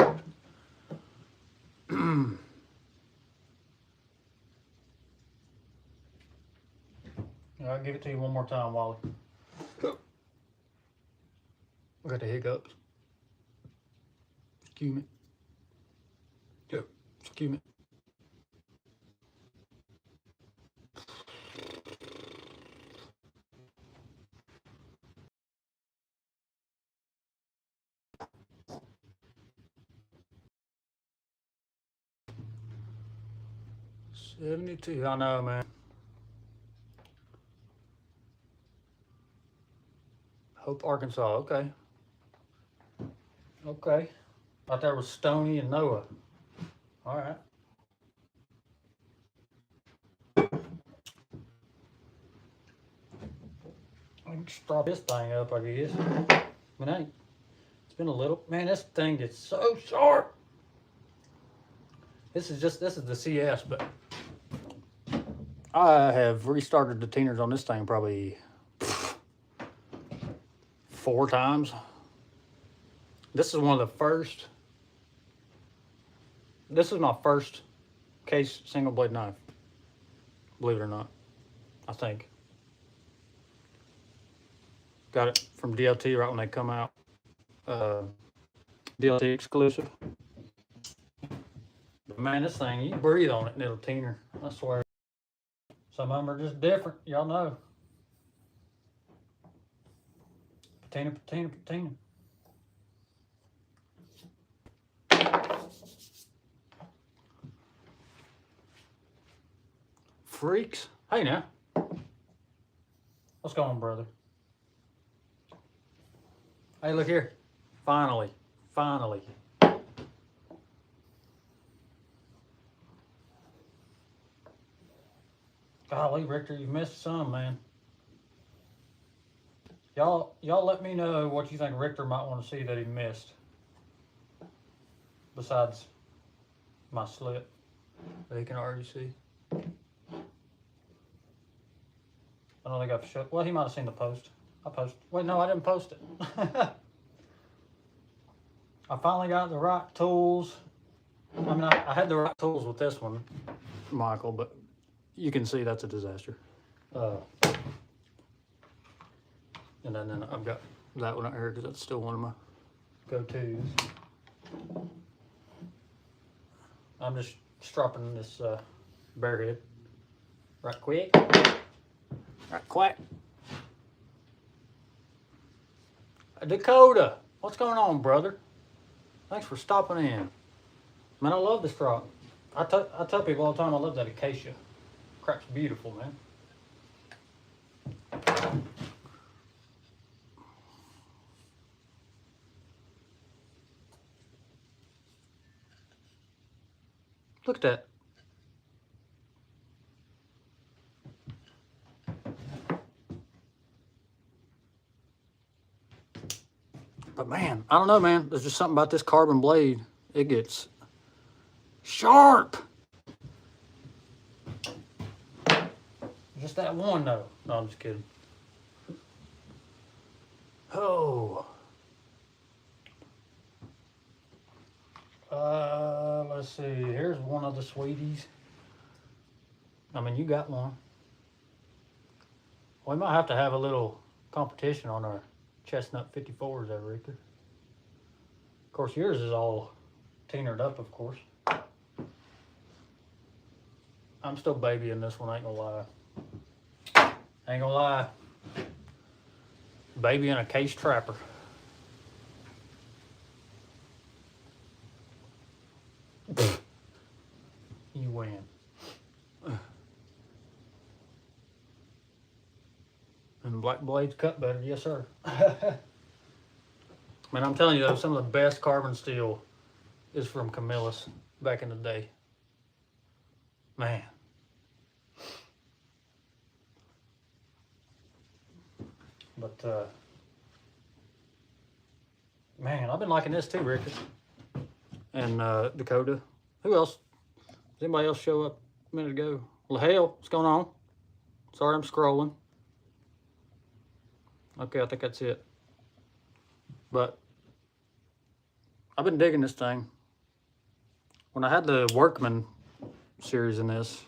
Yeah, I'll give it to you one more time, Wally. I got the hiccups. Excuse me. Yep. Excuse me. $72. I know, man. Hope, Arkansas. Okay. Okay. Thought there was Stony and Noah. All right. I can start this thing up, I guess. I mean, it's been a little. Man, this thing gets so sharp. This is the CS, but I have restarted the tieners on this thing probably 4 times. This is one of the first. This is my first case single blade knife. Believe it or not, I think. Got it from DLT right when they come out. DLT exclusive. But man, this thing, you breathe on it and it'll teener. I swear. Some of them are just different. Y'all know. Patina, patina, patina. Freaks. Hey now. What's going on, brother? Hey, look here. Finally. Finally. Golly, Richter, you missed some, man. Y'all let me know what you think Richter might want to see that he missed. Besides my slit that he can already see. I don't think I've showed. Well, he might have seen the post. I posted. Wait, no, I didn't post it. I finally got the right tools. I mean, I had the right tools with this one, Michael, but you can see that's a disaster. And then I've got that one out here because that's still one of my go-tos. I'm just stropping this bear head right quick. Right quick. Dakota, what's going on, brother? Thanks for stopping in. Man, I love this crop. I tell people all the time I love that acacia. Crap's beautiful, man. Look at that. But man, I don't know, man. There's just something about this carbon blade. It gets sharp. Just that one, though. No, I'm just kidding. Oh. Let's see. Here's one of the sweeties. I mean, you got one. We might have to have a little competition on our chestnut 54s there, Richter. Of course, yours is all teenered up, of course. I'm still babying this one, I ain't gonna lie. Ain't gonna lie. Babying a case trapper. You win. And black blades cut better, yes sir. Man, I'm telling you though, some of the best carbon steel is from Camillus back in the day. Man. But man, I've been liking this too, Ricky. And Dakota. Who else? Does anybody else show up a minute ago? Well, hell, what's going on? Sorry, I'm scrolling. Okay, I think that's it. But I've been digging this thing. When I had the Workman series in this,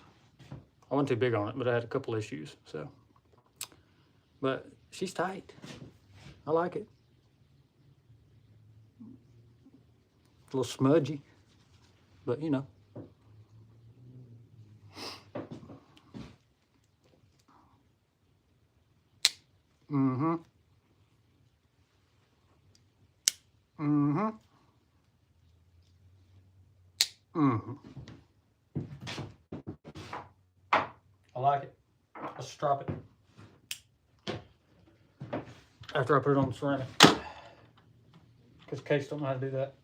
I wasn't too big on it, but I had a couple issues. So But she's tight. I like it. A little smudgy, but you know. Mm-hmm. Mm-hmm. Mm-hmm. I like it. Let's drop it. After I put it on the ceramic. Because Case don't know how to do that.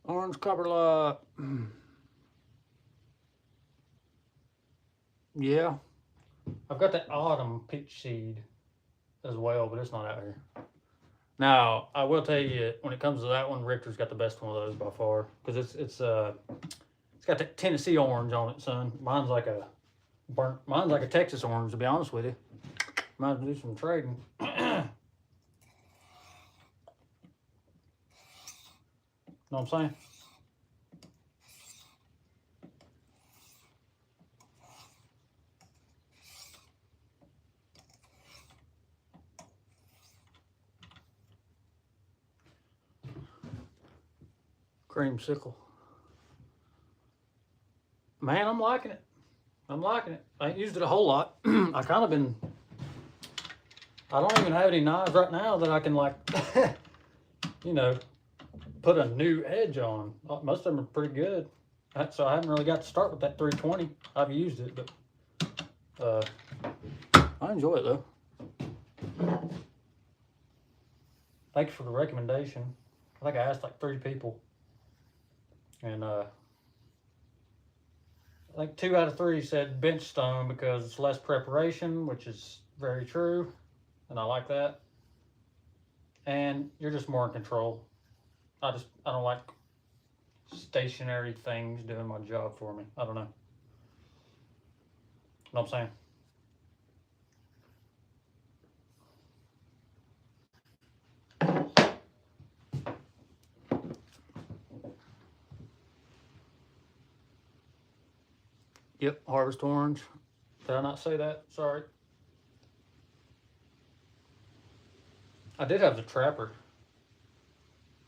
Orange copper lot. Yeah. I've got that autumn peach seed as well, but it's not out here. Now, I will tell you, when it comes to that one, Richter's got the best one of those by far. Because it's got that Tennessee orange on it, son. Mine's like a Texas orange, to be honest with you. Might do some trading. Know what I'm saying? Creamsicle. Man, I'm liking it. I'm liking it. I ain't used it a whole lot. I kind of been. I don't even have any knives right now that I can like, you know, put a new edge on. Most of them are pretty good. So I haven't really got to start with that 320. I've used it, but I enjoy it though. Thanks for the recommendation. I think I asked like 3 people. And I think 2 out of 3 said bench stone because it's less preparation, which is very true. And I like that. And you're just more in control. I don't like stationary things doing my job for me. I don't know. You know what I'm saying? Yep, harvest orange. Did I not say that? Sorry. I did have the trapper.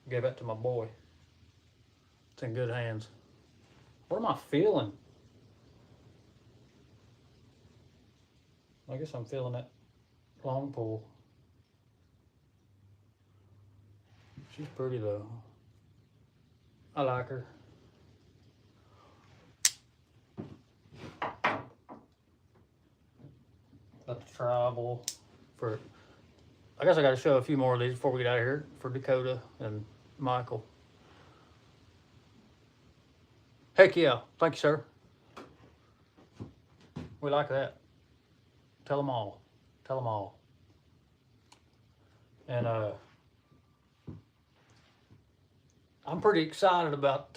Gave that to my boy. It's in good hands. What am I feeling? I guess I'm feeling that long pole. She's pretty though. I like her. Got the tribal for. I guess I got to show a few more of these before we get out of here for Dakota and Michael. Heck yeah. Thank you, sir. We like that. Tell them all. Tell them all. And I'm pretty excited about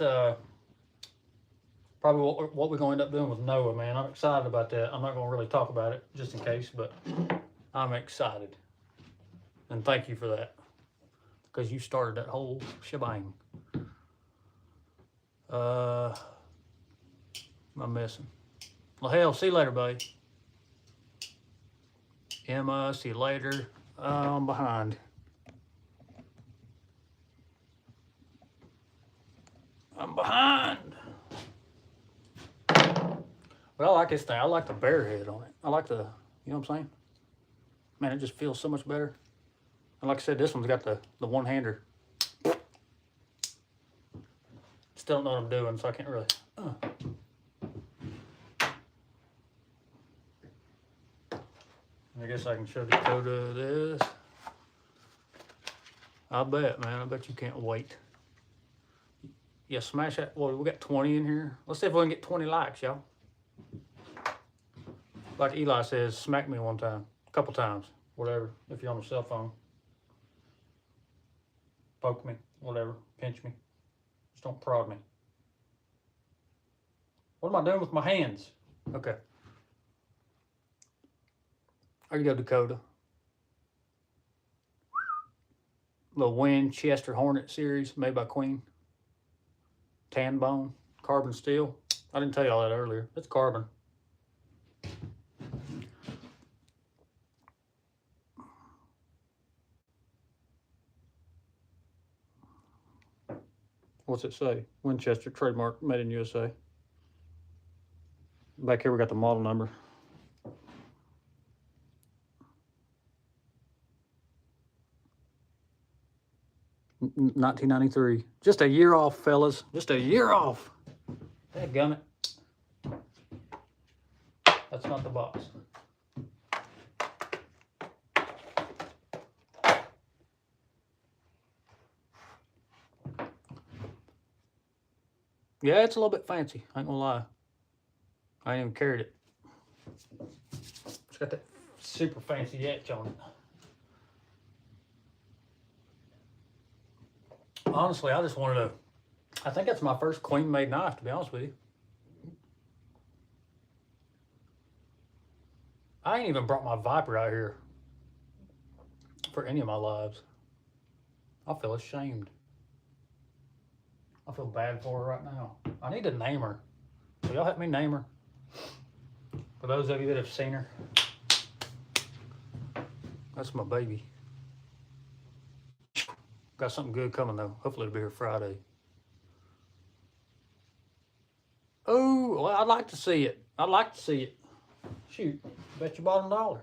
probably what we're going to end up doing with Noah, man. I'm excited about that. I'm not going to really talk about it just in case, but I'm excited. And thank you for that. Because you started that whole shebang. What am I missing? Well, hell, see you later, buddy. Emma, see you later. I'm behind. I'm behind. But I like this thing. I like the bear head on it. I like the, you know what I'm saying? Man, it just feels so much better. And like I said, this one's got the one-hander. Still don't know what I'm doing, so I can't really. I guess I can show Dakota this. I bet, man. I bet you can't wait. Yeah, smash that. Well, we got 20 in here. Let's see if we can get 20 likes, y'all. Like Eli says, smack me one time. A couple times. Whatever. If you're on your cell phone. Poke me. Whatever. Pinch me. Just don't prod me. What am I doing with my hands? Okay. There you go, Dakota. Little Winchester Hornet series made by Queen. tan bone, carbon steel. I didn't tell you all that earlier. It's carbon. What's it say? Winchester, trademark, made in USA. Back here we got the model number. 1993. Just a year off, fellas. Just a year off. Dadgummit. That's not the box. Yeah, it's a little bit fancy. I ain't gonna lie. I ain't even carried it. It's got that super fancy etch on it. Honestly, I just wanted to, I think that's my first queen made knife, to be honest with you. I ain't even brought my Viper out here for any of my lives. I feel ashamed. I feel bad for her right now. I need to name her. So y'all help me name her. For those of you that have seen her. That's my baby. Got something good coming though. Hopefully it'll be here Friday. Oh, well, I'd like to see it. I'd like to see it. Shoot, bet you bottom dollar.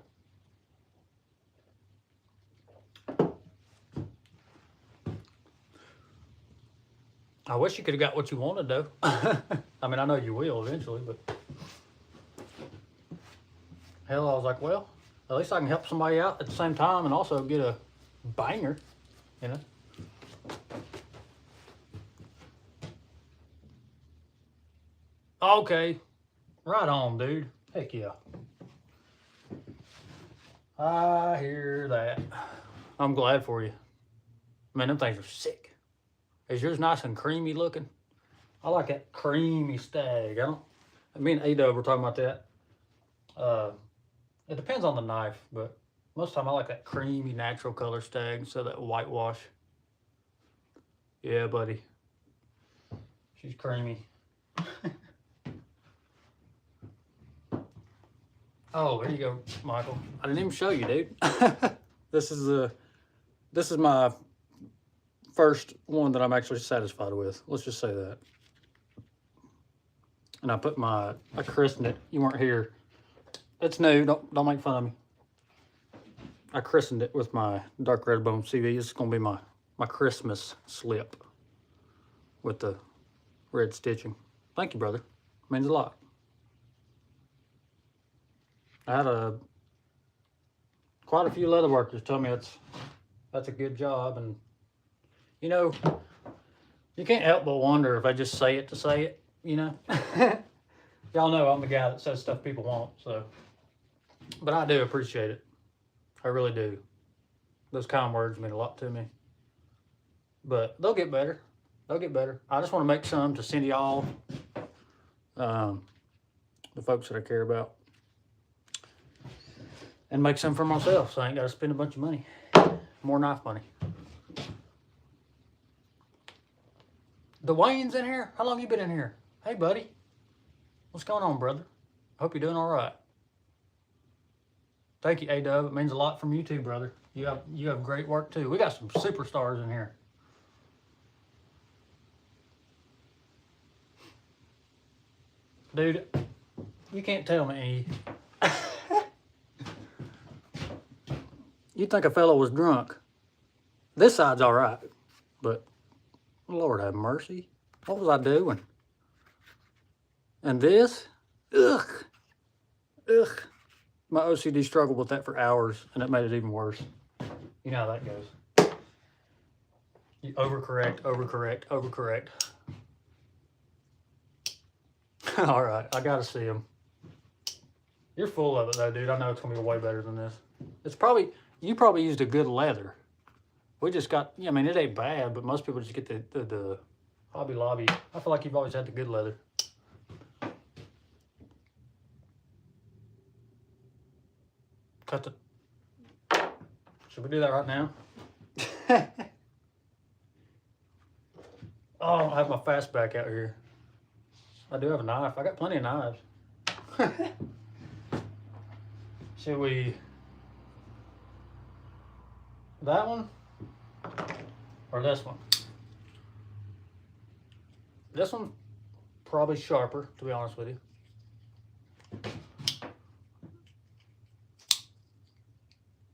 I wish you could have got what you wanted though. I mean, I know you will eventually, but hell, I was like, well, at least I can help somebody out at the same time and also get a banger, you know? Okay, right on, dude. Heck yeah. I hear that. I'm glad for you. Man, them things are sick. Is yours nice and creamy looking? I like that creamy stag. Me and A-Dub were talking about that. It depends on the knife, but most of the time I like that creamy natural color stag instead of that whitewash. Yeah, buddy. She's creamy. Oh, there you go, Michael. I didn't even show you, dude. This is my first one that I'm actually satisfied with. Let's just say that. And I christened it. You weren't here. It's new. Don't make fun of me. I christened it with my dark red bone CV. It's gonna be my Christmas slip with the red stitching. Thank you, brother. Means a lot. I had quite a few leather workers tell me that's a good job, and you know, you can't help but wonder if I just say it to say it, you know. Y'all know I'm the guy that says stuff people want, so. But I do appreciate it. I really do. Those kind words mean a lot to me. But they'll get better. They'll get better. I just want to make some to send y'all, the folks that I care about. And make some for myself, so I ain't got to spend a bunch of money. More knife money. Dwayne's in here? How long you been in here? Hey, buddy. What's going on, brother? Hope you're doing all right. Thank you, A-Dub. It means a lot from you too, brother. You have great work too. We got some superstars in here. Dude, you can't tell me. You'd think a fellow was drunk. This side's all right, but Lord have mercy. What was I doing? And this? Ugh. Ugh. My OCD struggled with that for hours, and it made it even worse. You know how that goes. You overcorrect, overcorrect, overcorrect. All right, I gotta see them. You're full of it though, dude. I know it's gonna be way better than this. You probably used a good leather. We just got, I mean, it ain't bad, but most people just get the Hobby Lobby. I feel like you've always had the good leather. Cut the, should we do that right now? Oh, I don't have my fastback out here. I do have a knife. I got plenty of knives. Should we... that one? Or this one? This one's probably sharper, to be honest with you.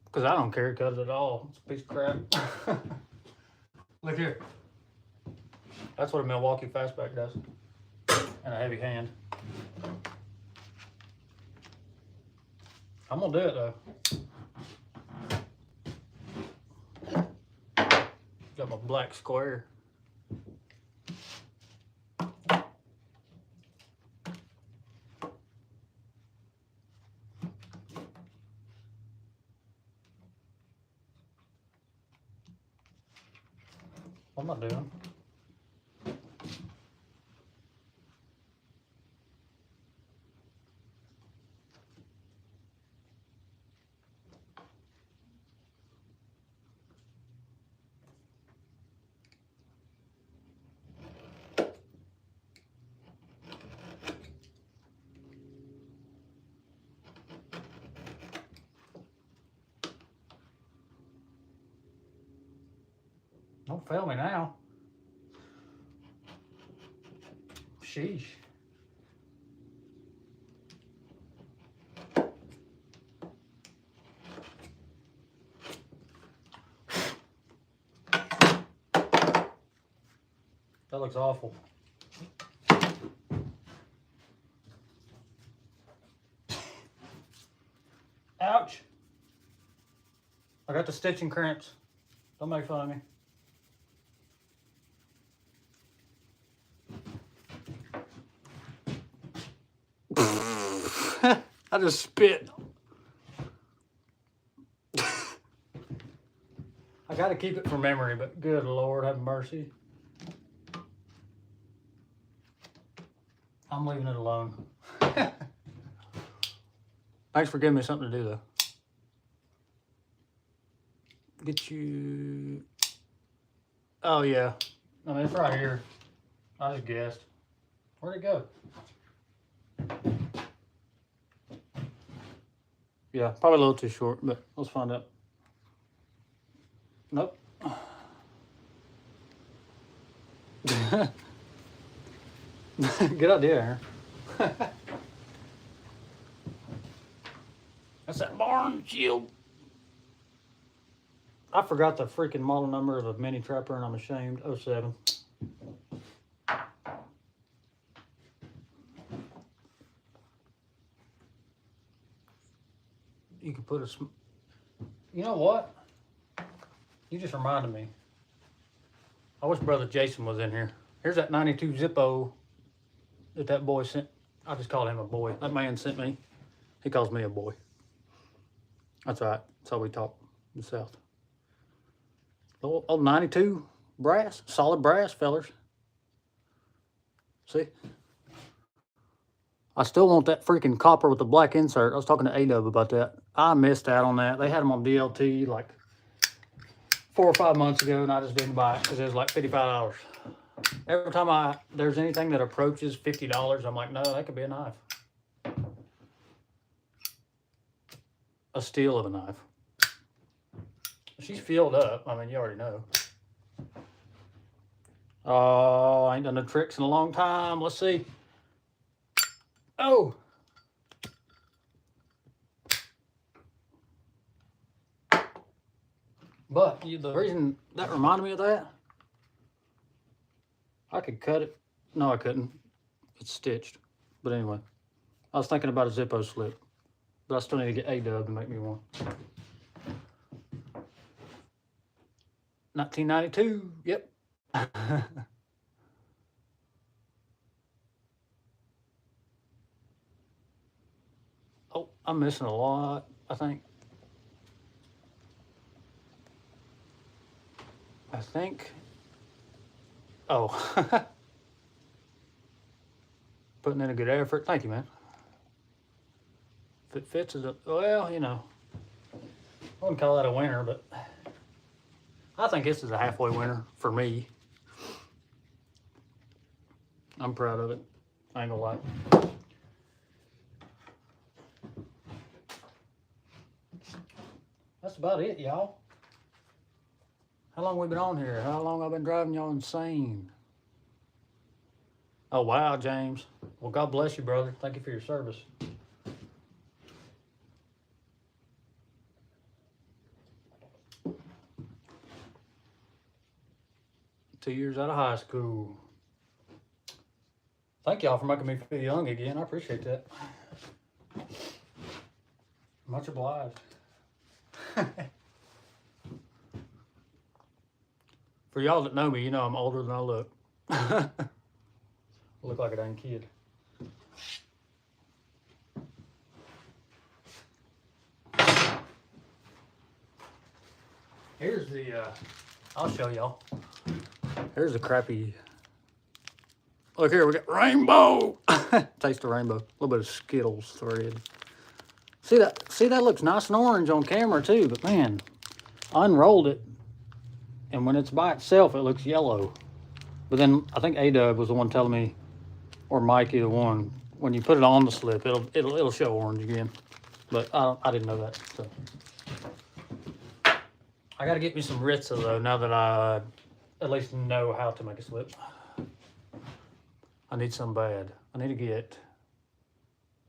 Because I don't care, cut it at all. It's a piece of crap. Look here. That's what a Milwaukee fastback does. And a heavy hand. I'm gonna do it though. Got my black square. What am I doing? Don't fail me now. Sheesh. That looks awful. Ouch. I got the stitching cramps. Don't make fun of me. I just spit. I got to keep it for memory, but good Lord have mercy. I'm leaving it alone. Thanks for giving me something to do, though. Get you... oh, yeah. I mean, it's right here. I just guessed. Where'd it go? Yeah, probably a little too short, but let's find out. Nope. Good idea, Aaron. That's that barn shield. I forgot the freaking model number of a mini trapper and I'm ashamed. 07. You could put a... you know what? You just reminded me. I wish Brother Jason was in here. Here's that 92 Zippo that boy sent. I just call him a boy. That man sent me. He calls me a boy. That's all right. That's how we talk in the South. Old 92 brass. Solid brass, fellers. See? I still want that freaking copper with the black insert. I was talking to A-Dub about that. I missed out on that. They had them on DLT like 4 or 5 months ago, and I just didn't buy it because it was like $55. Every time there's anything that approaches $50, I'm like, no, that could be a knife. A steal of a knife. She's filled up. I mean, you already know. Oh, I ain't done no tricks in a long time. Let's see. Oh. But the reason that reminded me of that, I could cut it. No, I couldn't. It's stitched. But anyway, I was thinking about a Zippo slip. But I still need to get A-Dub to make me one. 1992. Yep. Oh, I'm missing a lot, I think. Oh. Putting in a good effort. Thank you, man. If it fits, well, you know. I wouldn't call that a winner, but I think this is a halfway winner for me. I'm proud of it. I ain't gonna lie. That's about it, y'all. How long we been on here? How long I've been driving y'all insane? Oh, wow, James. Well, God bless you, brother. Thank you for your service. Two years out of high school. Thank y'all for making me feel young again. I appreciate that. Much obliged. For y'all that know me, you know I'm older than I look. I look like a dang kid. Here's the, I'll show y'all. Here's the crappy. Look here, we got rainbow. Taste the rainbow. A little bit of Skittles thread. See that? See, that looks nice and orange on camera too, but man, I unrolled it, and when it's by itself, it looks yellow. But then I think A-Dub was the one telling me, or Mikey the one, when you put it on the slip, it'll show orange again. But I didn't know that. So I got to get me some Ritza though. Now that I at least know how to make a slip, I need some bad. I need to get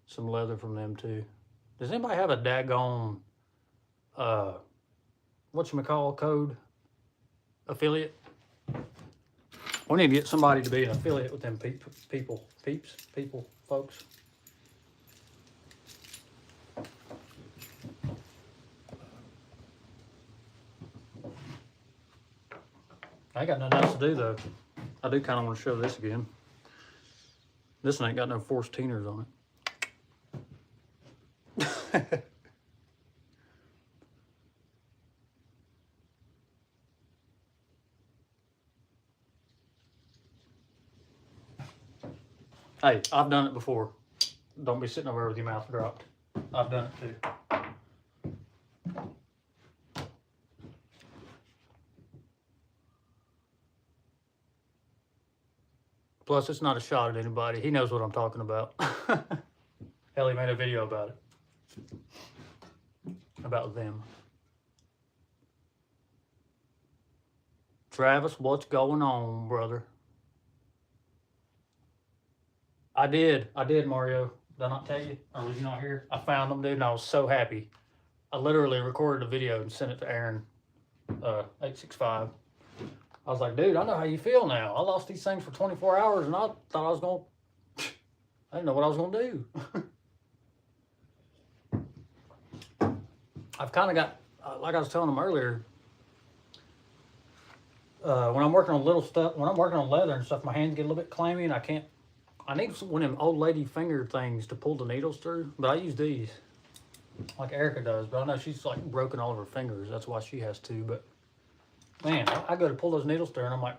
some leather from them too. Does anybody have a daggone whatchamacall code affiliate? We need to get somebody to be an affiliate with them folks. I ain't got nothing else to do though. I do kind of want to show this again. This one ain't got no forced teeners on it. Hey, I've done it before. Don't be sitting over there with your mouth dropped. I've done it too. Plus, it's not a shot at anybody. He knows what I'm talking about. Hell, he made a video about it. About them. Travis, what's going on, brother? I did, Mario. Did I not tell you? Or was you not here? I found them, dude, and I was so happy. I literally recorded a video and sent it to Aaron, 865. I was like, dude, I know how you feel now. I lost these things for 24 hours, and I thought I was going to... I didn't know what I was going to do. I've kind of got, like I was telling them earlier, when I'm working on little stuff, when I'm working on leather and stuff, my hands get a little bit clammy, and I need one of them old lady finger things to pull the needles through, but I use these, like Erica does, but I know she's like broken all of her fingers. That's why she has to, but man, I go to pull those needles through, and I'm like...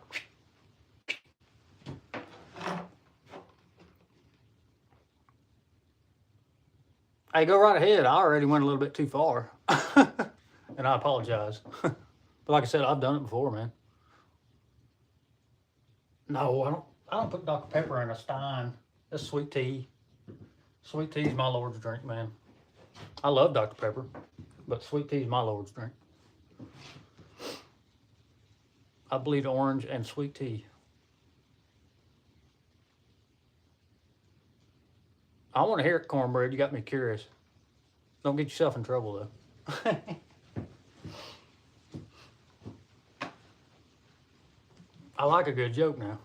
Hey, go right ahead. I already went a little bit too far. And I apologize. But like I said, I've done it before, man. No, I don't put Dr. Pepper in a stein. That's sweet tea. Sweet tea is my Lord's drink, man. I love Dr. Pepper, but sweet tea is my Lord's drink. I bleed orange and sweet tea. I want to hear it, Cornbread. You got me curious. Don't get yourself in trouble, though. I like a good joke now.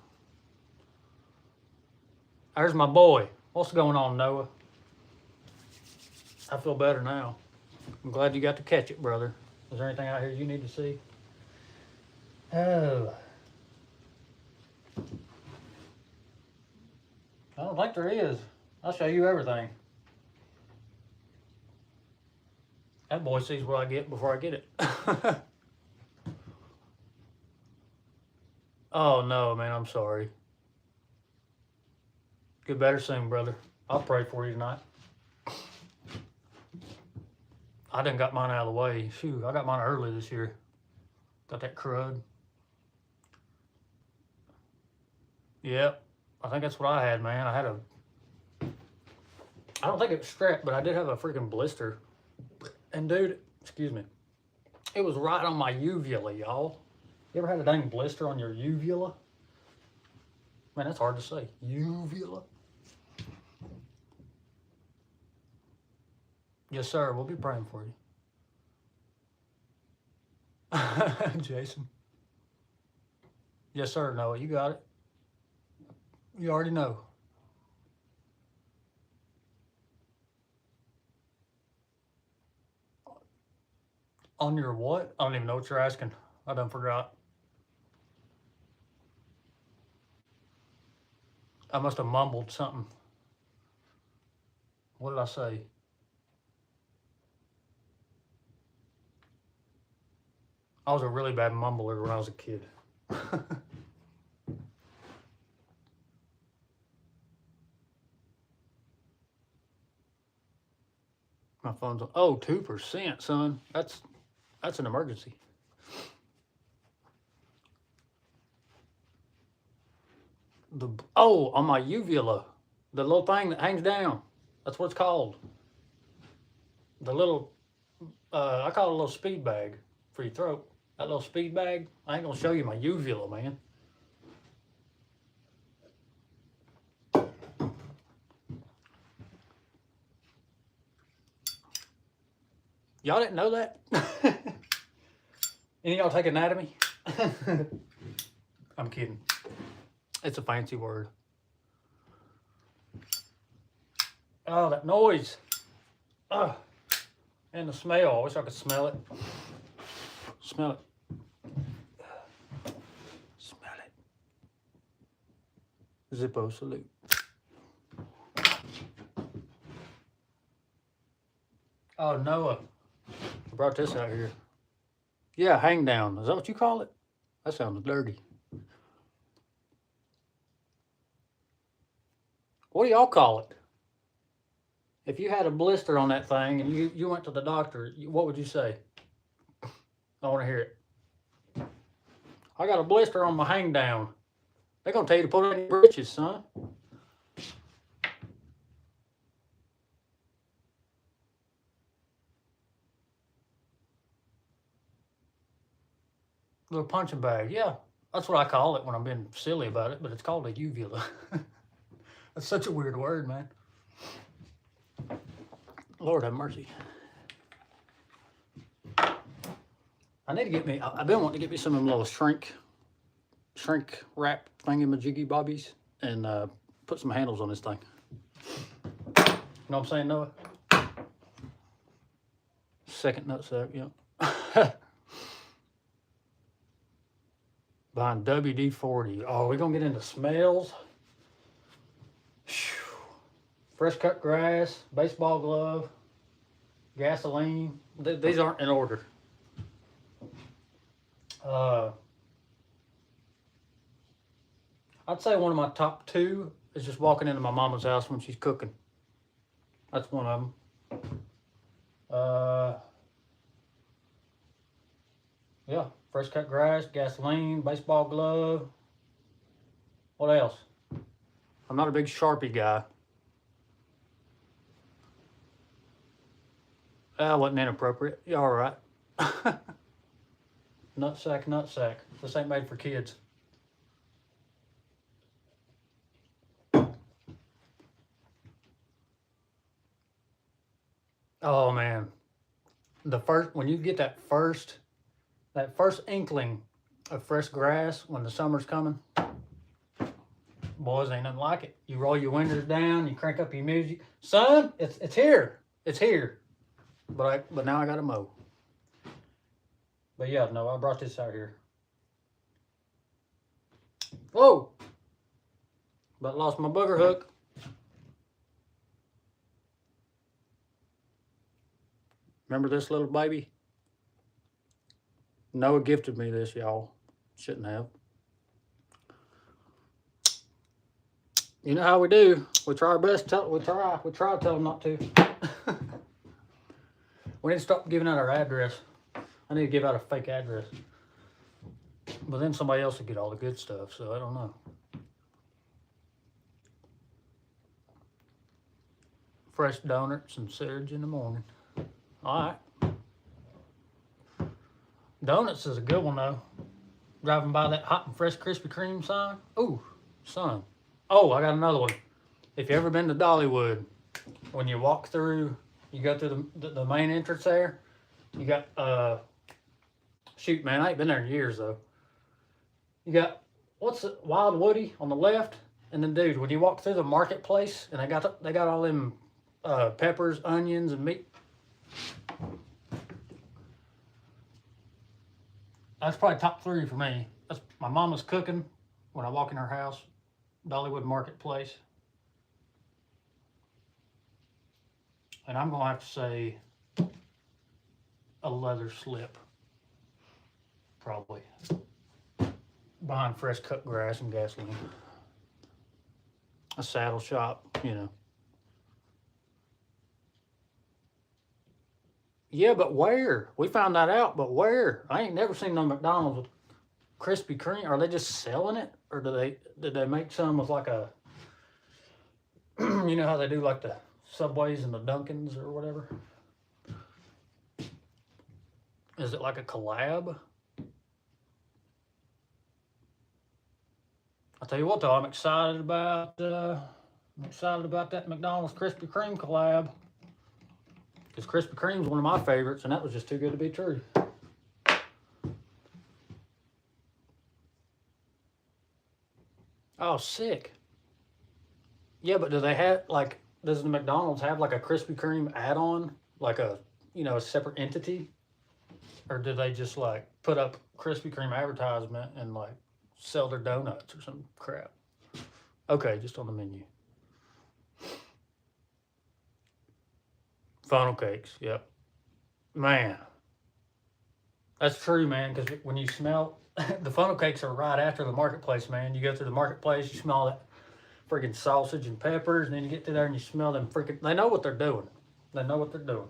There's my boy. What's going on, Noah? I feel better now. I'm glad you got to catch it, brother. Is there anything out here you need to see? Oh. I don't think there is. I'll show you everything. That boy sees what I get before I get it. Oh, no, man, I'm sorry. Get better soon, brother. I'll pray for you tonight. I done got mine out of the way. Shoot, I got mine early this year. Got that crud. Yep. I think that's what I had, man. I had a, I don't think it was strep, but I did have a freaking blister. And dude, excuse me, it was right on my uvula, y'all. You ever had a dang blister on your uvula? Man, that's hard to say. Uvula. Yes, sir. We'll be praying for you. Jason. Yes, sir. Noah, you got it. You already know. On your what? I don't even know what you're asking. I done forgot. I must have mumbled something. What did I say? I was a really bad mumbler when I was a kid. My phone's on. Oh, 2%, son. That's an emergency. On my uvula, the little thing that hangs down. That's what it's called. The little, I call it a little speed bag for your throat. That little speed bag. I ain't gonna show you my uvula, man. Y'all didn't know that? Any of y'all take anatomy? I'm kidding. It's a fancy word. Oh, that noise. Oh, and the smell. I wish I could smell it. Smell it. Smell it. Zippo salute. Oh, Noah. I brought this out here. Yeah, hang down. Is that what you call it? That sounds dirty. What do y'all call it? If you had a blister on that thing and you went to the doctor, what would you say? I want to hear it. I got a blister on my hang down. They're going to tell you to put it in your britches, son. Little punching bag. Yeah, that's what I call it when I'm being silly about it, but it's called a uvula. That's such a weird word, man. Lord have mercy. I need to get me, I've been wanting to get me some of them little shrink wrap thingy-majiggy bobbies and put some handles on this thing. You know what I'm saying, Noah? Second nutsack, yeah. Behind WD-40. Oh, we're going to get into smells. Fresh cut grass, baseball glove, gasoline. These aren't in order. I'd say one of my top two is just walking into my mama's house when she's cooking. That's one of them. Yeah, fresh cut grass, gasoline, baseball glove. What else? I'm not a big Sharpie guy. That wasn't inappropriate. You all right? Nutsack, nutsack. This ain't made for kids. Oh man, when you get that first inkling of fresh grass when the summer's coming, boys, ain't nothing like it. You roll your windows down, you crank up your music, son. It's here. It's here. But now I gotta mow. But yeah, no, I brought this out here. Whoa! But lost my booger hook. Remember this little baby? Noah gifted me this, y'all. Shouldn't have. You know how we do. We try our best. We try to tell them not to. We need to stop giving out our address. I need to give out a fake address. But then somebody else will get all the good stuff, so I don't know. fresh donuts and surge in the morning. All right. Donuts is a good one, though. Driving by that hot and fresh Krispy Kreme sign. Ooh, son. Oh, I got another one. If you ever been to Dollywood, when you walk through, you go through the main entrance there, you got, shoot, man, I ain't been there in years, though. You got, what's it, Wild Woody on the left, and then, dude, when you walk through the marketplace, and they got all them peppers, onions, and meat. That's probably top 3 for me. That's my mama's cooking when I walk in her house, Dollywood Marketplace. And I'm gonna have to say a leather slip, probably, behind fresh cut grass and gasoline. A saddle shop, you know. Yeah, but where? We found that out, but where? I ain't never seen no McDonald's with Krispy Kreme. Are they just selling it, or did they make some with like a, you know how they do like the Subways and the Dunkins or whatever? Is it like a collab? I'll tell you what, though, I'm excited about that McDonald's Krispy Kreme collab. Because Krispy Kreme's one of my favorites, and that was just too good to be true. Oh, sick. Yeah, but do they have, like, does the McDonald's have, like, a Krispy Kreme add-on? Like a, you know, a separate entity? Or do they just, like, put up Krispy Kreme advertisement and, like, sell their donuts or some crap? Okay, just on the menu. Funnel cakes, yep. Man, that's true, man, because when you smell, the funnel cakes are right after the marketplace, man. You go through the marketplace, you smell that freaking sausage and peppers, and then you get through there and you smell them freaking, they know what they're doing. They know what they're doing.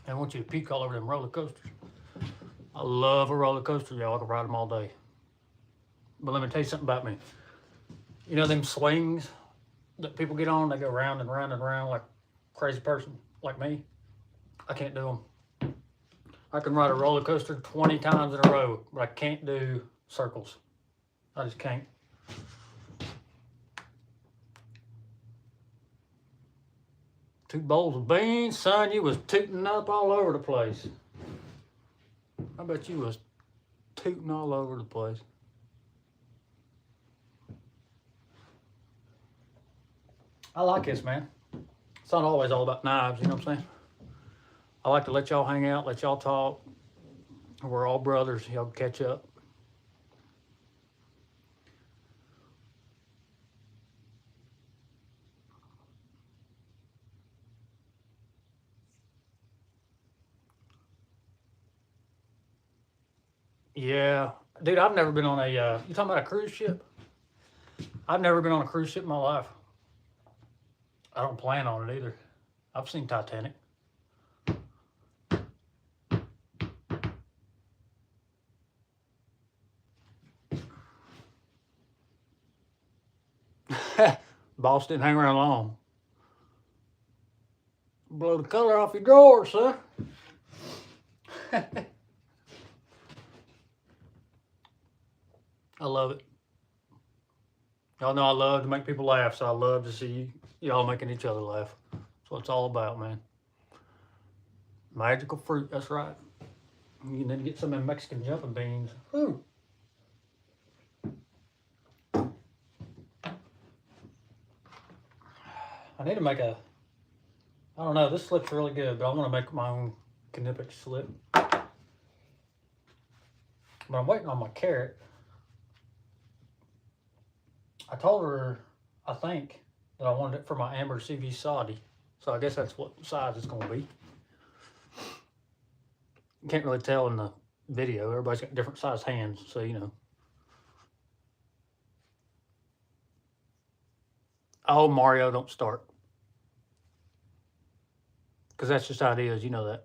I want you to peek all over them roller coasters. I love a roller coaster, y'all. I can ride them all day. But let me tell you something about me. You know them swings that people get on? They go round and round and round like a crazy person like me? I can't do them. I can ride a roller coaster 20 times in a row, but I can't do circles. I just can't. Two bowls of beans, son, you was tooting up all over the place. I bet you was tooting all over the place. I like this, man. It's not always all about knives, you know what I'm saying? I like to let y'all hang out, let y'all talk. We're all brothers, y'all catch up. Yeah, dude, I've never been on a, you talking about a cruise ship? I've never been on a cruise ship in my life. I don't plan on it either. I've seen Titanic. Boss didn't hang around long. Blow the color off your drawers, son. I love it. Y'all know I love to make people laugh, so I love to see y'all making each other laugh. That's what it's all about, man. Magical fruit, that's right. You need to get some of them Mexican jumping beans. Whew. I need to make a, I don't know, this slip's really good, but I want to make my own Knippich slip. But I'm waiting on my carrot. I told her, I think, that I wanted it for my Amber CV Saudi. So I guess that's what size it's going to be. You can't really tell in the video. Everybody's got different size hands, so you know. Oh, Mario, don't start. Because that's just how it is, you know that.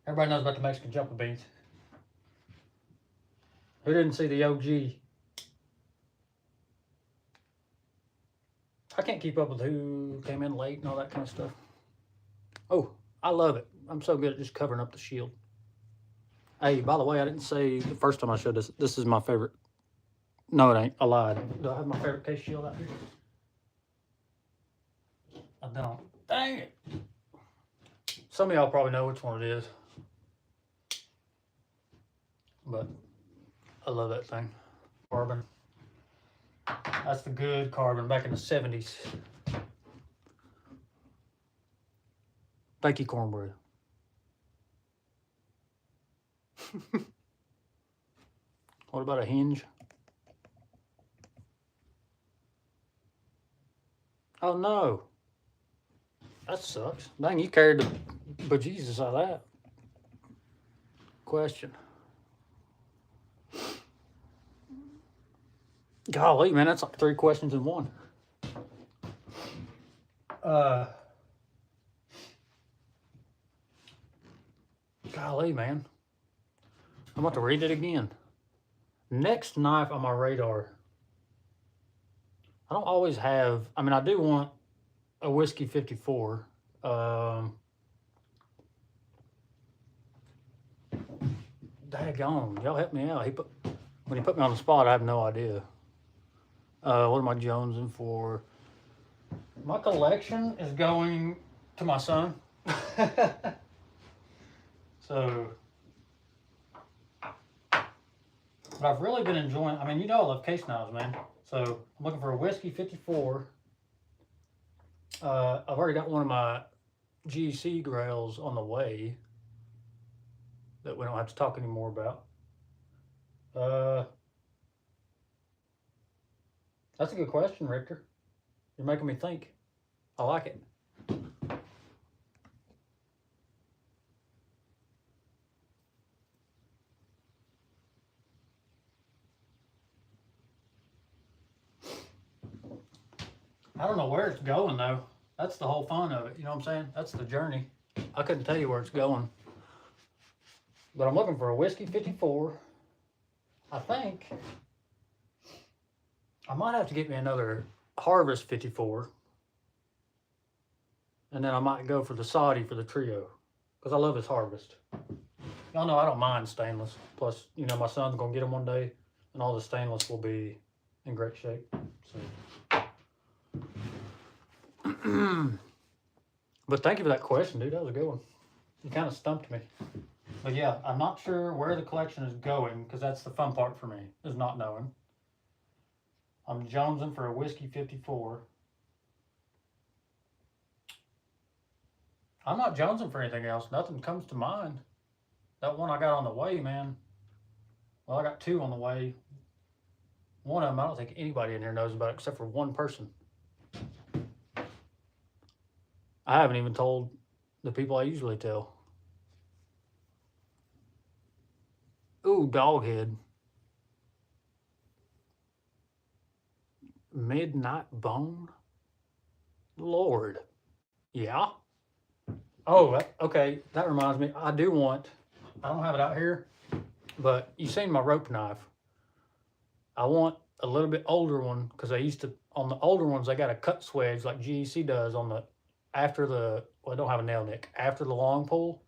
Everybody knows about the Mexican jumping beans. Who didn't see the OG? I can't keep up with who came in late and all that kind of stuff. Oh, I love it. I'm so good at just covering up the shield. Hey, by the way, I didn't say the first time I showed this. This is my favorite. No, it ain't. I lied. Do I have my favorite case shield out here? I don't. Dang it. Some of y'all probably know which one it is. But I love that thing. Carbon. That's the good carbon back in the 70s. Thank you, cornbread. What about a hinge? Oh no. That sucks. Dang, you carried the bejesus out of that. Question. Golly, man, that's like 3 questions in one. Golly, man. I'm about to read it again. Next knife on my radar. I don't always have, I mean, I do want a whiskey 54. Daggone, y'all help me out. When he put me on the spot, I have no idea. What am I jonesing for? My collection is going to my son. So, but I've really been enjoying, I mean, you know I love case knives, man. So I'm looking for a whiskey 54. I've already got one of my GC grails on the way that we don't have to talk anymore about. That's a good question, Richter. You're making me think. I like it. I don't know where it's going though. That's the whole fun of it. You know what I'm saying? That's the journey. I couldn't tell you where it's going. But I'm looking for a whiskey 54. I think I might have to get me another Harvest 54. And then I might go for the Saudi for the trio. Because I love his Harvest. Y'all know I don't mind stainless. Plus, you know, my son's going to get them one day. And all the stainless will be in great shape. So. But thank you for that question, dude. That was a good one. You kind of stumped me. But yeah, I'm not sure where the collection is going because that's the fun part for me, is not knowing. I'm jonesing for a whiskey 54. I'm not jonesing for anything else. Nothing comes to mind. That one I got on the way, man. Well, I got 2 on the way. One of them I don't think anybody in here knows about except for one person. I haven't even told the people I usually tell. Ooh, Doghead. Midnight Bone? Lord. Yeah? Oh, okay. That reminds me. I don't have it out here, but you've seen my rope knife. I want a little bit older one because on the older ones, I got a cut swedge like GEC does well, I don't have a nail nick. After the long pull,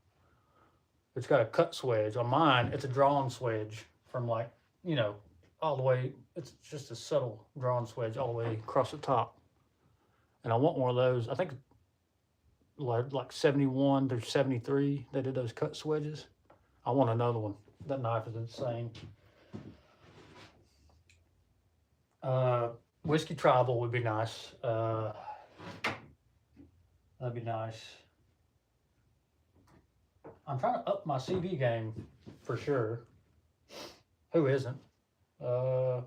it's got a cut swedge. On mine, it's a drawn swedge from all the way, it's just a subtle drawn swedge all the way across the top. And I want one of those. I think like 71 through 73, they did those cut swedges. I want another one. That knife is insane. Whiskey Tribal would be nice. That'd be nice. I'm trying to up my CV game for sure. Who isn't? But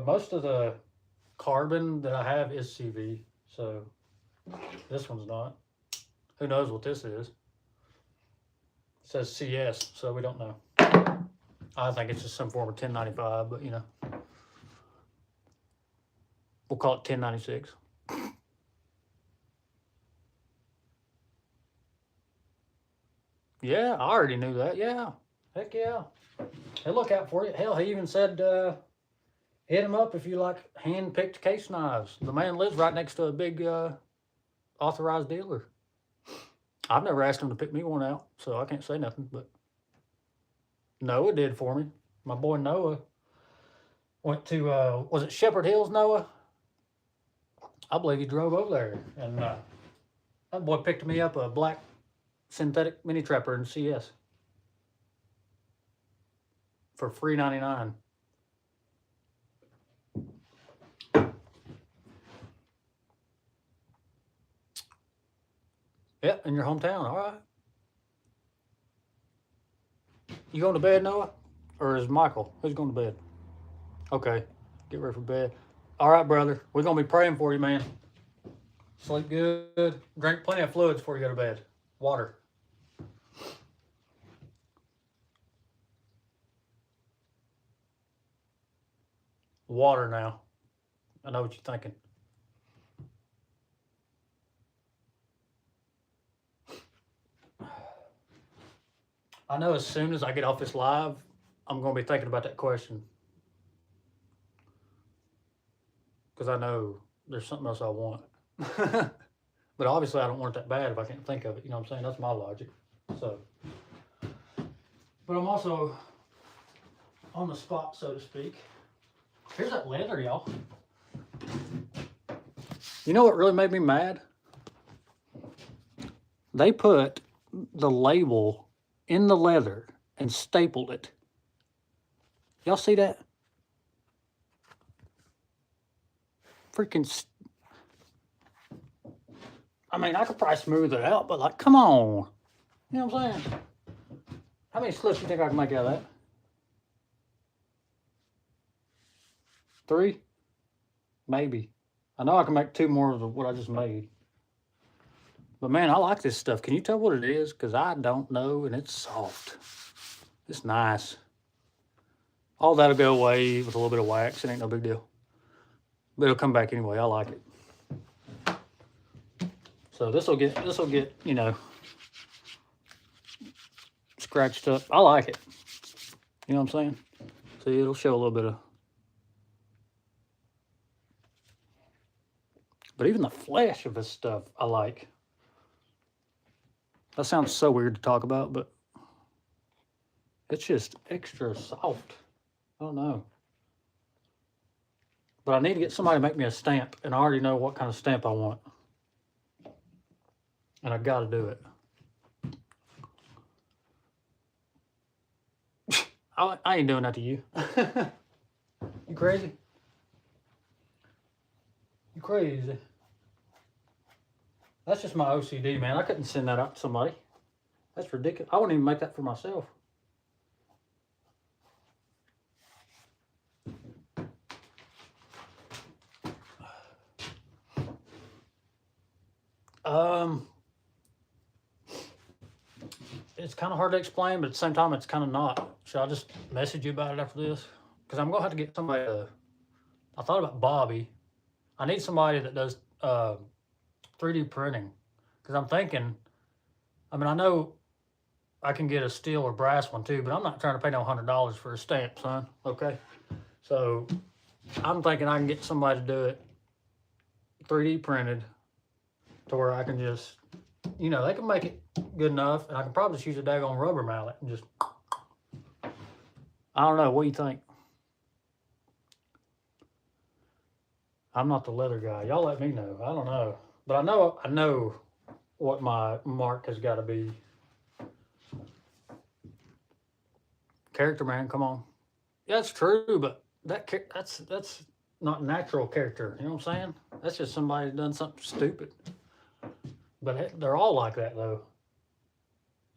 most of the carbon that I have is CV, so this one's not. Who knows what this is? It says CS, so we don't know. I think it's just some form of 1095, but you know. We'll call it 1096. Yeah, I already knew that. Yeah. Heck yeah. Hey, look out for you. Hell, he even said Hit him up if you like hand-picked case knives. The man lives right next to a big authorized dealer. I've never asked him to pick me one out, so I can't say nothing, but Noah did for me. My boy Noah went to, was it Shepherd Hills, Noah? I believe he drove over there, and that boy picked me up a black synthetic mini trapper in CS for $3.99. Yeah, in your hometown. All right. You going to bed, Noah? Or is Michael? Who's going to bed? Okay. Get ready for bed. All right, brother. We're going to be praying for you, man. Sleep good. Drink plenty of fluids before you go to bed. Water. Water now. I know what you're thinking. I know as soon as I get off this live, I'm going to be thinking about that question. Because I know there's something else I want. But obviously I don't want it that bad if I can't think of it. You know what I'm saying? That's my logic. So, but I'm also on the spot, so to speak. Here's that leather, y'all. You know what really made me mad? They put the label in the leather and stapled it. Y'all see that? Freaking. I mean, I could probably smooth it out, but like, come on. You know what I'm saying? How many slips do you think I can make out of that? 3? Maybe. I know I can make 2 more of what I just made. But man, I like this stuff. Can you tell what it is? Because I don't know, and it's soft. It's nice. All that'll go away with a little bit of wax. It ain't no big deal. But it'll come back anyway. I like it. So this will get, you know, scratched up. I like it. You know what I'm saying? See, it'll show a little bit of. But even the flesh of this stuff, I like. That sounds so weird to talk about, but it's just extra soft. I don't know. But I need to get somebody to make me a stamp, and I already know what kind of stamp I want. And I got to do it. I ain't doing that to you. You crazy? You crazy? That's just my OCD, man. I couldn't send that out to somebody. That's ridiculous. I wouldn't even make that for myself. It's kind of hard to explain, but at the same time, it's kind of not. Should I just message you about it after this? Because I'm going to have to get somebody to... I thought about Bobby. I need somebody that does 3D printing. Because I'm thinking... I mean, I know I can get a steel or brass one too, but I'm not trying to pay no $100 for a stamp, son. Okay? So, I'm thinking I can get somebody to do it 3D printed to where I can just... You know, they can make it good enough, and I can probably just use a daggone rubber mallet and just... I don't know. What do you think? I'm not the leather guy. Y'all let me know. I don't know. But I know what my mark has got to be. Character, man, come on. Yeah, that's true, but that's not natural character. You know what I'm saying? That's just somebody done something stupid. But they're all like that, though.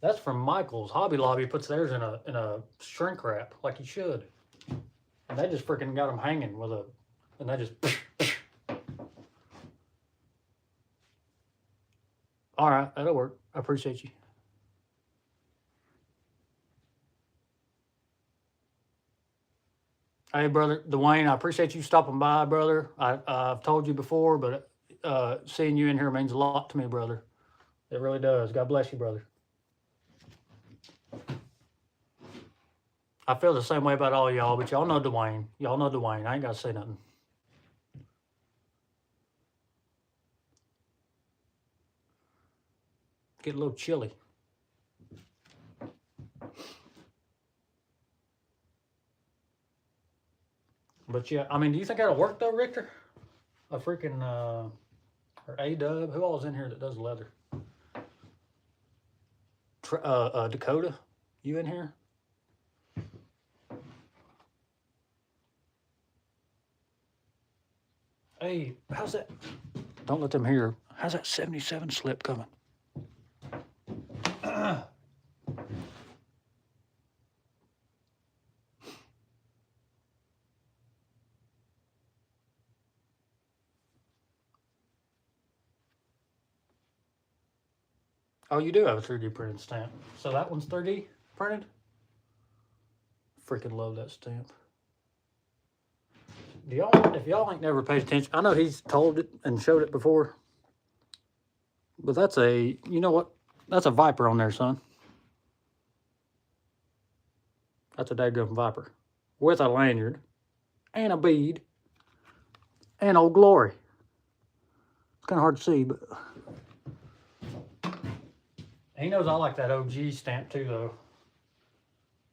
That's from Michael's. Hobby Lobby puts theirs in a shrink wrap, like you should. And they just freaking got them hanging with a, and they just. All right, that'll work. I appreciate you. Hey, brother Dwayne, I appreciate you stopping by, brother. I've told you before, but seeing you in here means a lot to me, brother. It really does. God bless you, brother. I feel the same way about all y'all, but y'all know Dwayne. Y'all know Dwayne. I ain't got to say nothing. Get a little chilly. But yeah, I mean, do you think that'll work though, Richter? A freaking, or A-Dub? Who all's in here that does leather? Dakota? You in here? Hey, how's that? Don't let them hear. How's that 77 slip coming? Oh, you do have a 3D printed stamp. So that one's 3D printed? Freaking love that stamp. Do y'all, if y'all ain't never paid attention, I know he's told it and showed it before, but that's a, you know what? That's a Viper on there, son. That's a daggum Viper with a lanyard and a bead and Old Glory. It's kind of hard to see, but he knows I like that OG stamp too, though.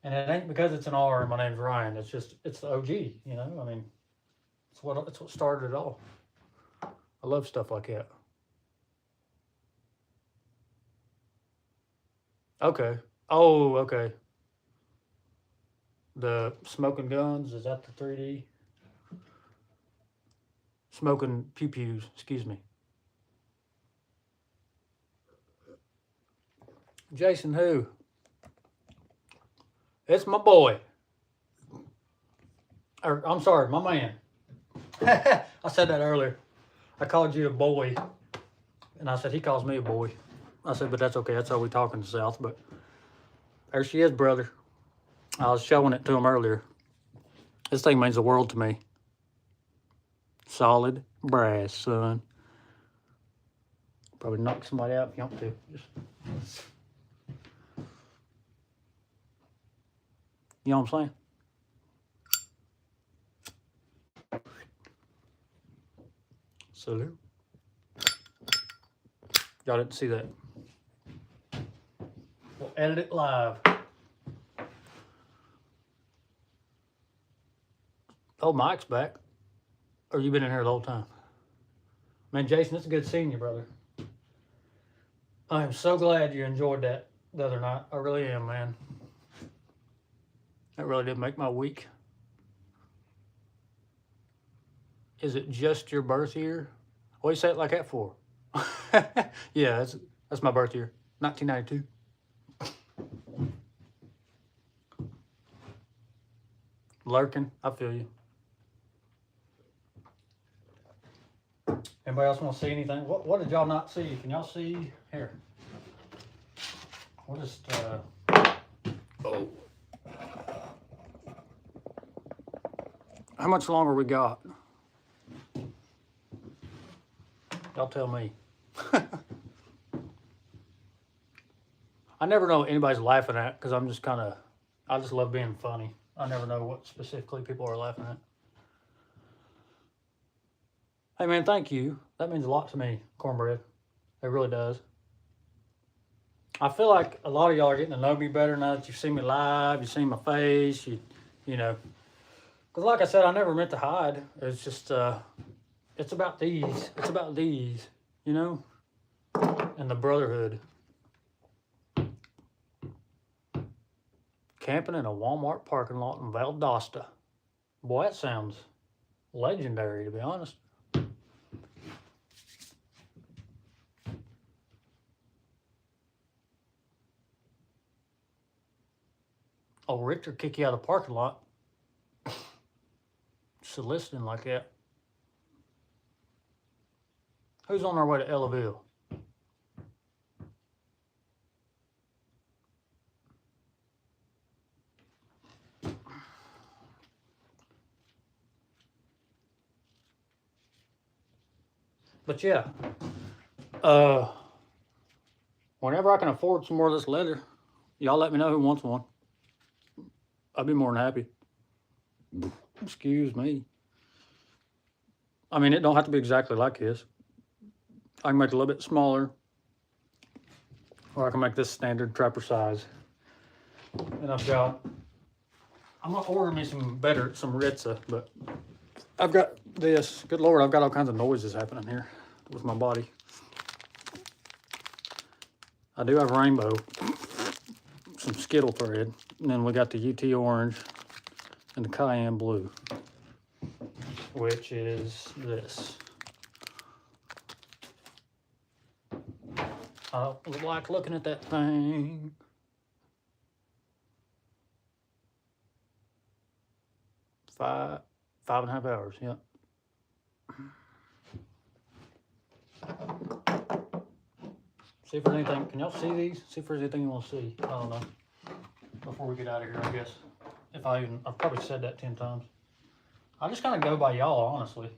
And it ain't because it's an R and my name's Ryan. It's just, it's the OG, you know? I mean, it's what started it all. I love stuff like that. Okay. Oh, okay. The Smoking Guns, is that the 3D? Smoking Pew-Pews, excuse me. Jason who? It's my boy. Or, I'm sorry, my man. I said that earlier. I called you a boy. And I said, he calls me a boy. I said, but that's okay. That's how we talk in the South. But there she is, brother. I was showing it to him earlier. This thing means the world to me. Solid brass, son. Probably knock somebody out if you want to. Just... You know what I'm saying? Salute. Y'all didn't see that. We'll edit it live. Oh, Mike's back. Or you been in here the whole time? Man, Jason, it's good seeing you, brother. I am so glad you enjoyed that the other night. I really am, man. That really did make my week. Is it just your birth year? What do you say it like that for? Yeah, that's my birth year, 1992. Lurking, I feel you. Anybody else want to see anything? What did y'all not see? Can y'all see? Here. We'll just, oh. How much longer we got? Y'all tell me. I never know what anybody's laughing at because I'm just kind of, I just love being funny. I never know what specifically people are laughing at. Hey man, thank you. That means a lot to me, Cornbread. It really does. I feel like a lot of y'all are getting to know me better now that you've seen me live, you've seen my face, you know. Because like I said, I never meant to hide. It's just, it's about these. It's about these, you know, and the brotherhood. Camping in a Walmart parking lot in Valdosta. Boy, that sounds legendary, to be honest. Oh, Richter kick you out of the parking lot. Soliciting like that. Who's on their way to Ellaville? But yeah, whenever I can afford some more of this leather, y'all let me know who wants one. I'd be more than happy. Excuse me. I mean, it don't have to be exactly like this. I can make it a little bit smaller, or I can make this standard trapper size. And I'm gonna order me some Ritza, but I've got this. Good Lord, I've got all kinds of noises happening here with my body. I do have rainbow, some Skittle thread, and then we got the UT orange and the cayenne blue, which is this. I don't like looking at that thing. Five and a half hours, yeah. See if there's anything. Can y'all see these? See if there's anything you want to see. I don't know. Before we get out of here, I guess. I've probably said that 10 times. I just kind of go by y'all, honestly.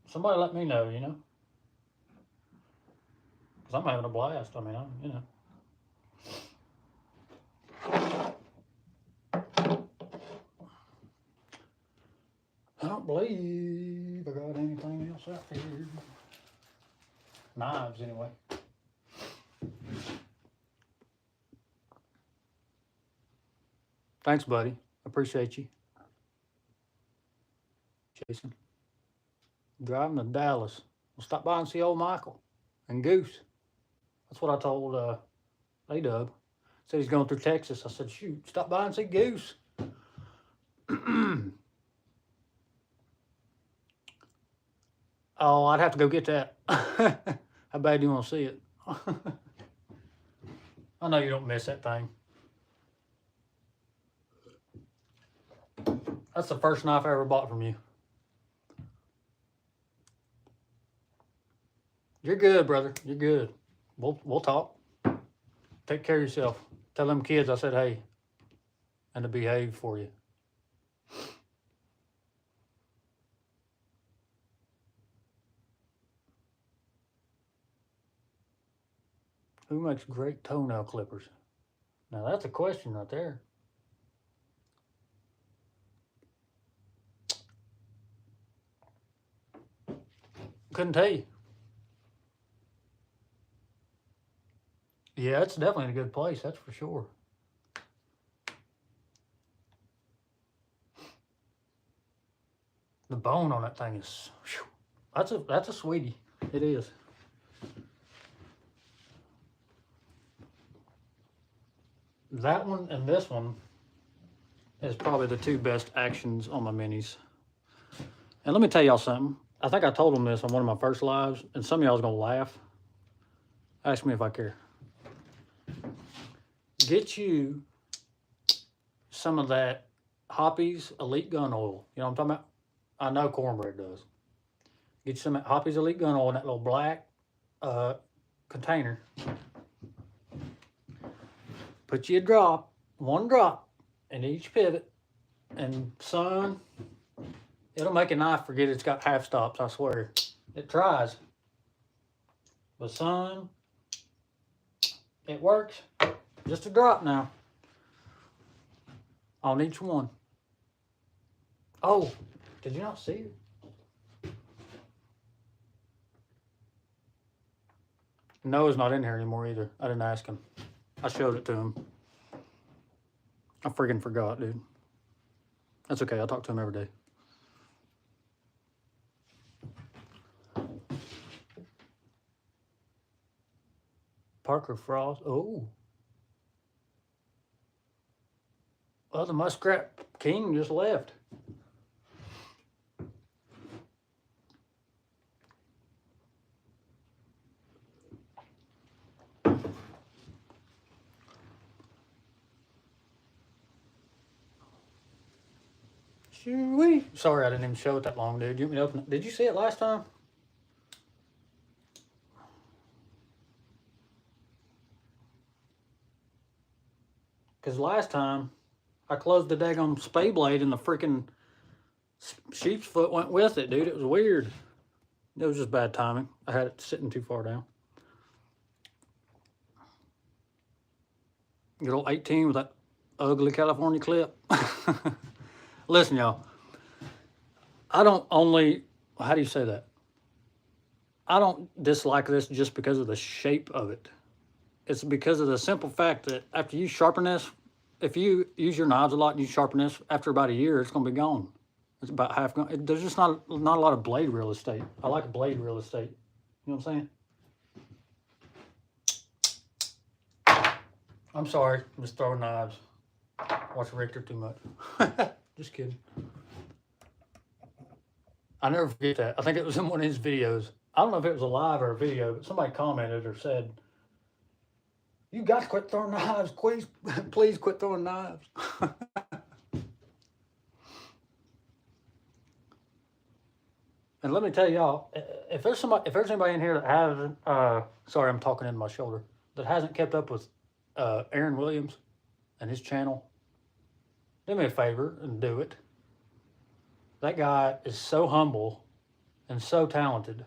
Somebody let me know, you know? Because I'm having a blast. I mean, you know. I don't believe I got anything else out here. Knives, anyway. Thanks, buddy. Appreciate you. Jason. Driving to Dallas. We'll stop by and see old Michael and Goose. That's what I told A-Dub. Said he's going through Texas. I said, shoot, stop by and see Goose. Oh, I'd have to go get that. How bad do you want to see it? I know you don't miss that thing. That's the first knife I ever bought from you. You're good, brother. You're good. We'll talk. Take care of yourself. Tell them kids I said hey, and to behave for you. Who makes great toenail clippers? Now that's a question right there. Couldn't tell you. Yeah, it's definitely a good place, that's for sure. The bone on that thing is, whew, that's a sweetie. It is. That one and this one is probably the two best actions on my minis. And let me tell y'all something. I think I told them this on one of my first lives, and some of y'all's gonna laugh. Ask me if I care. Get you some of that Hoppy's Elite Gun Oil. You know what I'm talking about? I know Cornbread does. Get you some of Hoppy's Elite Gun Oil in that little black container. Put you a drop, one drop in each pivot, and son, it'll make a knife forget it's got half stops, I swear. It tries. But son, it works. Just a drop now. On each one. Oh, did you not see it? Noah's not in here anymore either. I didn't ask him. I showed it to him. I freaking forgot, dude. That's okay. I'll talk to him every day. Parker Frost. Oh. Well, the Muskrat King just left. Shoo-wee. Sorry, I didn't even show it that long, dude. You want me to open it? Did you see it last time? Because last time, I closed the daggone spay blade and the freaking sheep's foot went with it, dude. It was weird. It was just bad timing. I had it sitting too far down. Good old 18 with that ugly California clip. Listen, y'all. I don't only, how do you say that? I don't dislike this just because of the shape of it. It's because of the simple fact that after you sharpen this, if you use your knives a lot and you sharpen this, after about a year, it's going to be gone. It's about half gone. There's just not a lot of blade real estate. I like blade real estate. You know what I'm saying? I'm sorry. I'm just throwing knives. Watch Richter too much. Just kidding. I never forget that. I think it was in one of his videos. I don't know if it was a live or a video, but somebody commented or said, "You got to quit throwing knives. Please, please quit throwing knives." And let me tell y'all, if there's anybody in here that hasn't, sorry, I'm talking in my shoulder, that hasn't kept up with Aaron Williams and his channel, do me a favor and do it. That guy is so humble and so talented.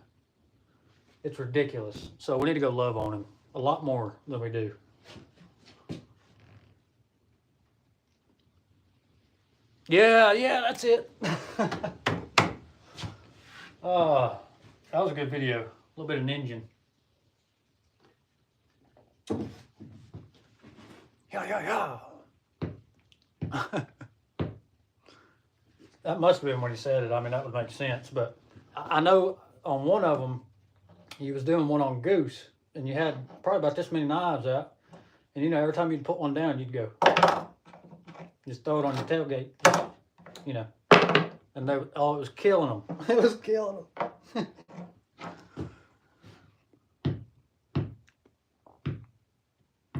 It's ridiculous. So we need to go love on him a lot more than we do. Yeah, that's it. That was a good video. A little bit of ninja. Yeah. That must have been when he said it. I mean, that would make sense. But I know on one of them, he was doing one on goose, and you had probably about this many knives out. And, you know, every time you'd put one down, you'd go, just throw it on your tailgate, you know. And they, oh, it was killing them. It was killing them.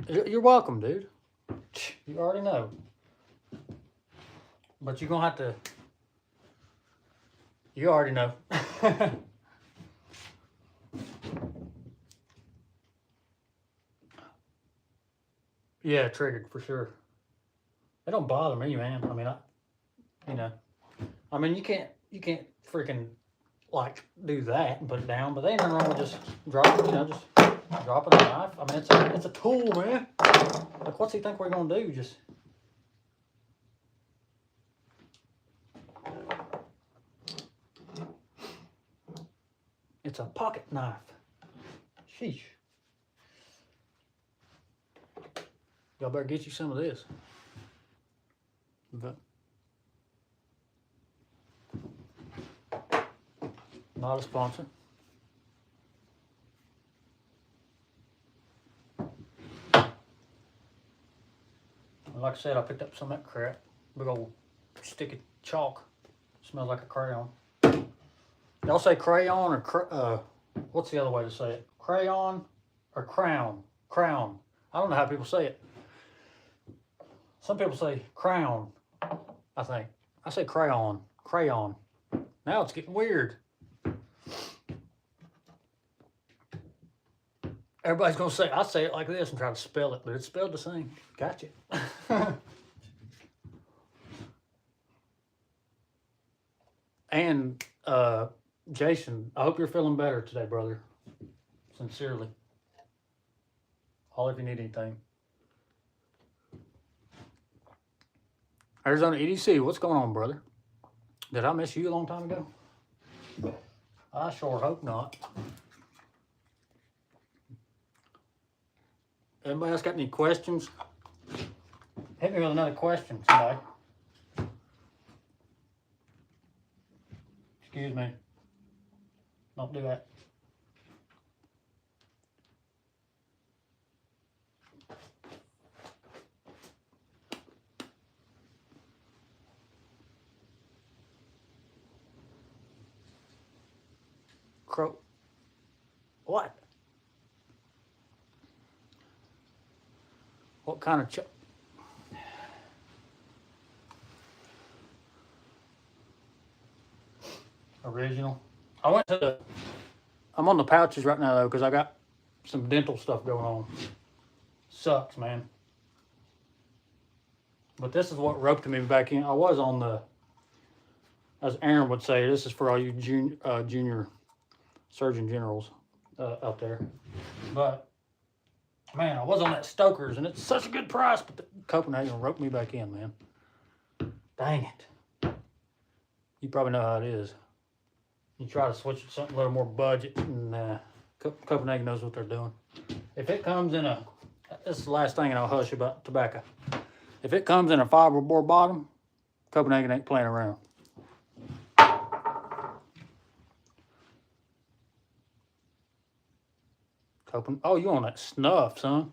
You're welcome, dude. You already know. But you're going to have to, you already know. Yeah, triggered for sure. It don't bother me, man. I mean, you know, I mean, you can't freaking like do that and put it down, but they ain't nothing wrong with just dropping, you know, just dropping a knife. I mean, it's a tool, man. Like, what's he think we're gonna do? Just it's a pocket knife. Sheesh. Y'all better get you some of this. But not a sponsor. Like I said, I picked up some of that crap. Big old sticky chalk. Smells like a crayon. Y'all say crayon or what's the other way to say it? Crayon or crown? Crown. I don't know how people say it. Some people say crown, I think. I say crayon. Crayon. Now it's getting weird. Everybody's going to say, I say it like this and try to spell it, but it's spelled the same. Gotcha. And Jason, I hope you're feeling better today, brother. Sincerely. All if you need anything. Arizona EDC, what's going on, brother? Did I miss you a long time ago? I sure hope not. Anybody else got any questions? Hit me with another question today. Excuse me. Don't do that. Crow. What? What kind of original? I went to the, I'm on the pouches right now though, because I got some dental stuff going on. Sucks, man. But this is what roped me back in. I was on the, as Aaron would say, this is for all you junior surgeon generals out there. But man, I was on that Stoker's and it's such a good price, but Copenhagen roped me back in, man. Dang it. You probably know how it is. You try to switch to something a little more budget, and Copenhagen knows what they're doing. If it comes in a, this is the last thing, and I'll hush about tobacco. If it comes in a fiberboard bottom, Copenhagen ain't playing around. Oh, you on that snuff, son?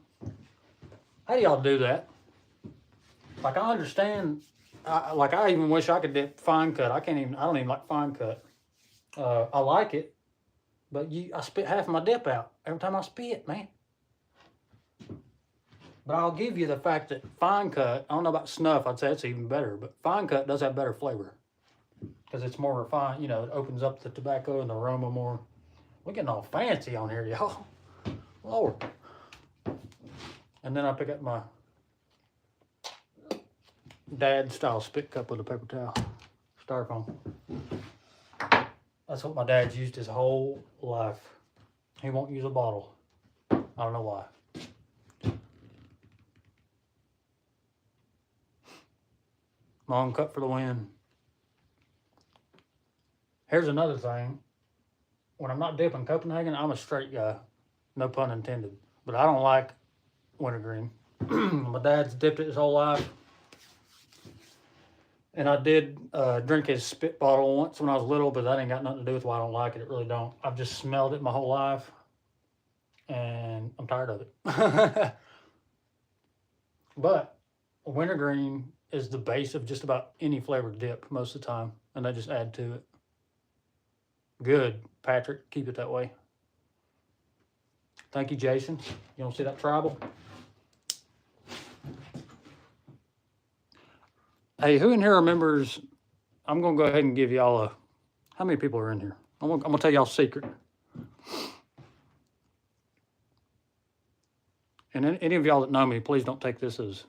How do y'all do that? Like, I understand. I even wish I could dip fine cut. I don't even like fine cut. I like it, but I spit half of my dip out every time I spit, man. But I'll give you the fact that fine cut, I don't know about snuff, I'd say it's even better, but fine cut does have better flavor. Because it's more refined, it opens up the tobacco and the aroma more. We're getting all fancy on here, y'all. Lord. And then I pick up my dad style spit cup with a paper towel, styrofoam. That's what my dad's used his whole life. He won't use a bottle. I don't know why. Long cut for the win. Here's another thing. When I'm not dipping Copenhagen, I'm a straight guy. No pun intended. But I don't like wintergreen. My dad's dipped it his whole life. And I did drink his spit bottle once when I was little, but that ain't got nothing to do with why I don't like it. It really don't. I've just smelled it my whole life. And I'm tired of it. But wintergreen is the base of just about any flavored dip most of the time. And I just add to it. Good, Patrick. Keep it that way. Thank you, Jason. You don't see that tribal? Hey, who in here remembers? I'm going to go ahead and give y'all a... How many people are in here? I'm going to tell y'all a secret. And any of y'all that know me, please don't take this as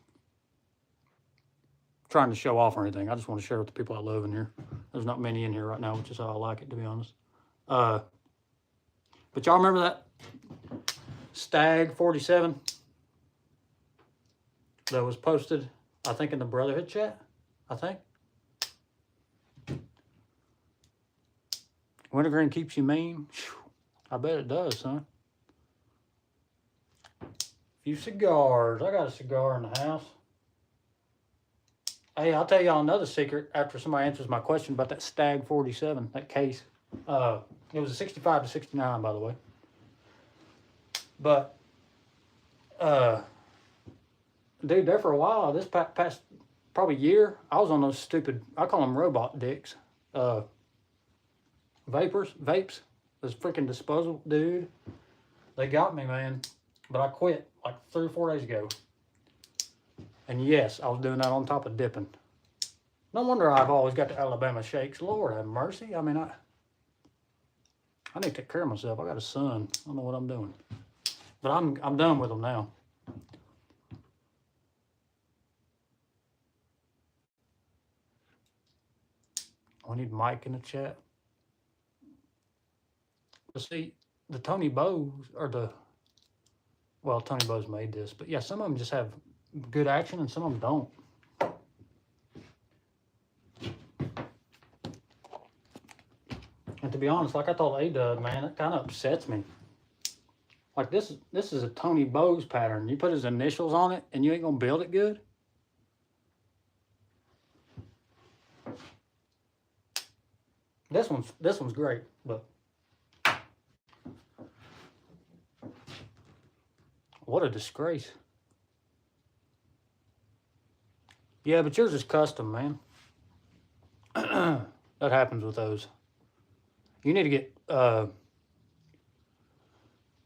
trying to show off or anything. I just want to share with the people I love in here. There's not many in here right now, which is how I like it, to be honest. But y'all remember that Stag 47 that was posted, I think, in the Brotherhood chat? I think. Wintergreen keeps you mean? I bet it does, son. A few cigars. I got a cigar in the house. Hey, I'll tell y'all another secret after somebody answers my question about that Stag 47, that case. It was a 65 to 69, by the way. But, dude, there for a while, this past probably year, I was on those stupid, I call them robot dicks. Vapes, those freaking disposable, dude. They got me, man. But I quit like 3 or 4 days ago. And yes, I was doing that on top of dipping. No wonder I've always got the Alabama shakes. Lord have mercy. I mean, I need to take care of myself. I got a son. I don't know what I'm doing. But I'm done with them now. We need Mike in the chat. But see, the Tony Bows well, Tony Bows made this, but yeah, some of them just have good action and some of them don't. And to be honest, like I told A-Dub, man, it kind of upsets me. Like this is a Tony Bows pattern. You put his initials on it and you ain't gonna build it good. This one's great, but what a disgrace. Yeah, but yours is custom, man. That happens with those. You need to get,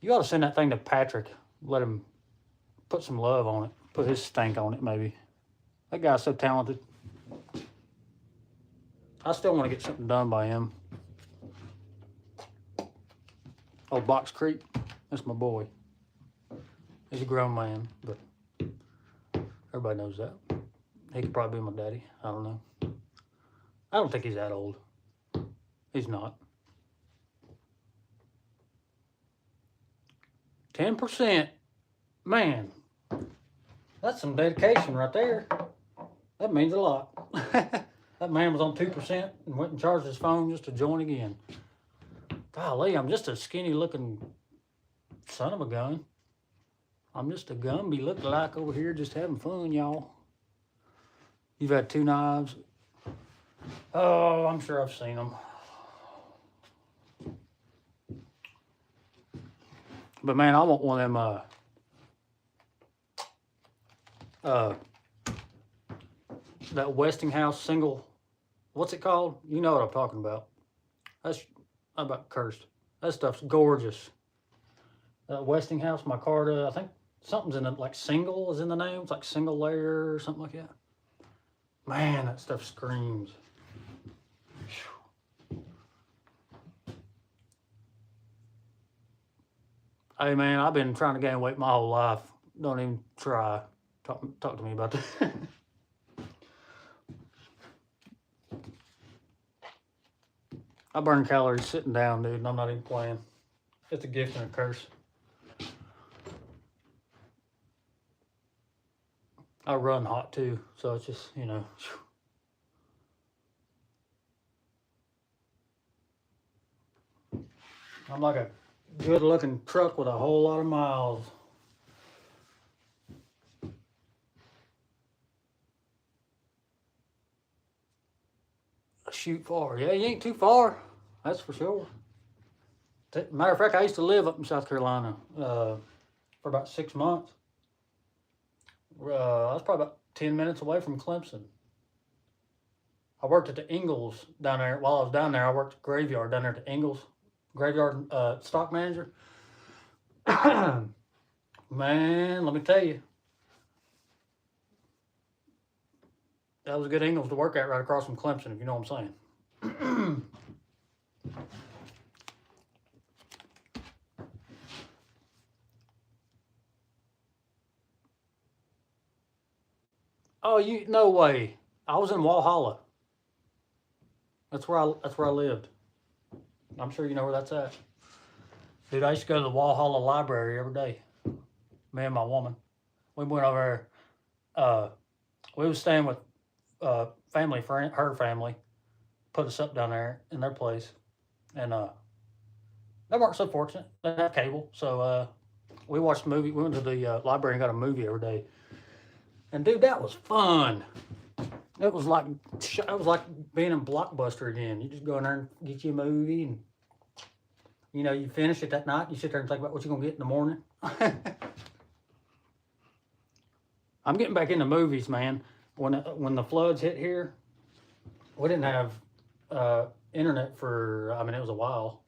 you ought to send that thing to Patrick. Let him put some love on it. Put his stank on it, maybe. That guy's so talented. I still want to get something done by him. Oh, Box Creek, that's my boy. He's a grown man, but everybody knows that. He could probably be my daddy. I don't know. I don't think he's that old. He's not. 10%. Man, That's some dedication right there. That means a lot. That man was on 2% and went and charged his phone just to join again. Golly, I'm just a skinny looking son of a gun. I'm just a Gumby look-alike over here just having fun, y'all. You've had 2 knives. Oh, I'm sure I've seen them. But man, I want one of them, that Westinghouse single, what's it called? You know what I'm talking about. I'm about cursed. That stuff's gorgeous. Westinghouse, micarta, I think something's in it, like single is in the name. It's like single layer or something like that. Man, that stuff screams. Hey man, I've been trying to gain weight my whole life. Don't even try. Talk to me about that. I burn calories sitting down, dude, and I'm not even playing. It's a gift and a curse. I run hot too, so it's just, you know. I'm like a good looking truck with a whole lot of miles. Shoot far. Yeah, you ain't too far. That's for sure. Matter of fact, I used to live up in South Carolina for about 6 months. I was probably about 10 minutes away from Clemson. I worked at the Ingalls down there. While I was down there, I worked graveyard down there at the Ingalls. Graveyard stock manager. Man, let me tell you. That was a good Ingalls to work at right across from Clemson, if you know what I'm saying. Oh, no way. I was in Walhalla. That's where I lived. I'm sure you know where that's at. Dude, I used to go to the Walhalla Library every day. Me and my woman. We went over there. We was staying with family, friend, her family. Put us up down there in their place. And they weren't so fortunate. They didn't have cable. So we watched a movie. We went to the library and got a movie every day. And dude, that was fun. It was like being in Blockbuster again. You just go in there and get you a movie, and you know, you finish it that night. You sit there and think about what you're gonna get in the morning. I'm getting back into movies, man. When the floods hit here, we didn't have internet for. I mean, it was a while.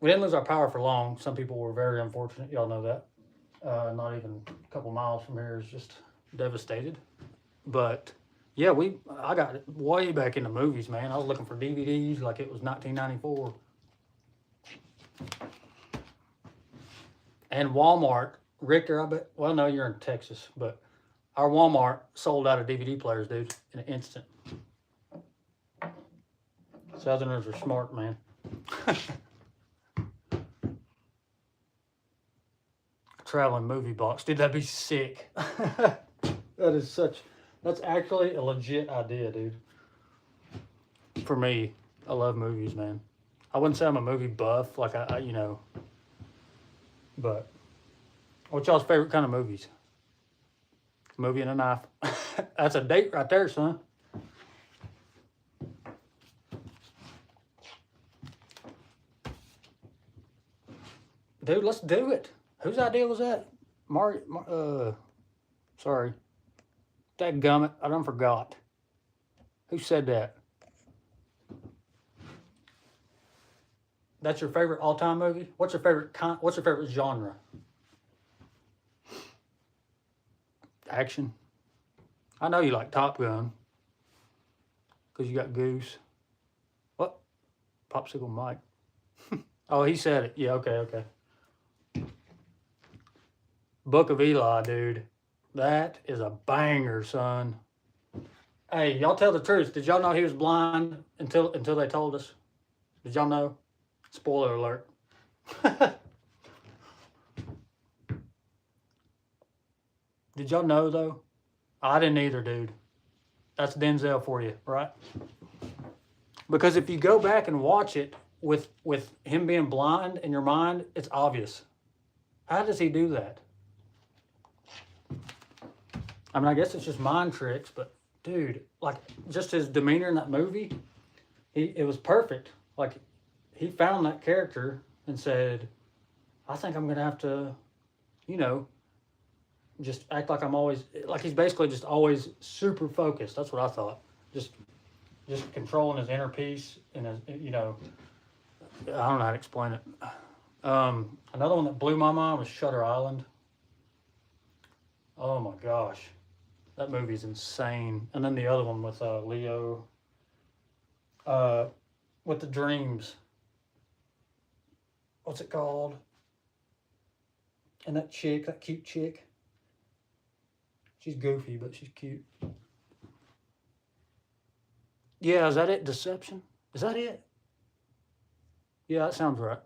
We didn't lose our power for long. Some people were very unfortunate. Y'all know that. Not even a couple miles from here is just devastated. But yeah, I got way back into movies, man. I was looking for DVDs like it was 1994. And Walmart, Richter, I bet, well, no, you're in Texas, but our Walmart sold out of DVD players, dude, in an instant. Southerners are smart, man. Traveling movie box, dude, that'd be sick. That's actually a legit idea, dude. For me, I love movies, man. I wouldn't say I'm a movie buff, like I you know, but what's y'all's favorite kind of movies? Movie and a knife. That's a date right there, son. Dude, let's do it. Whose idea was that? Sorry. Dadgummit, I done forgot. Who said that? That's your favorite all-time movie? What's your favorite genre? Action. I know you like Top Gun. Because you got Goose. What? Popsicle Mike. Oh, he said it. Yeah, okay. Book of Eli, dude. That is a banger, son. Hey, y'all tell the truth. Did y'all know he was blind until they told us? Did y'all know? Spoiler alert. Did y'all know though? I didn't either, dude. That's Denzel for you, right? Because if you go back and watch it with him being blind in your mind, it's obvious. How does he do that? I mean, I guess it's just mind tricks, but dude, like just his demeanor in that movie, it was perfect. Like he found that character and said, I think I'm gonna have to, you know, just act like I'm always like he's basically just always super focused. That's what I thought. Just just controlling his inner peace and his, you know, I don't know how to explain it. Another one that blew my mind was Shutter Island. Oh my gosh, that movie's insane. And then the other one with Leo, uh, with the dreams. What's it called? And that chick, that cute chick. She's goofy, but she's cute. Yeah, is that it? Deception? Is that it? Yeah, that sounds right.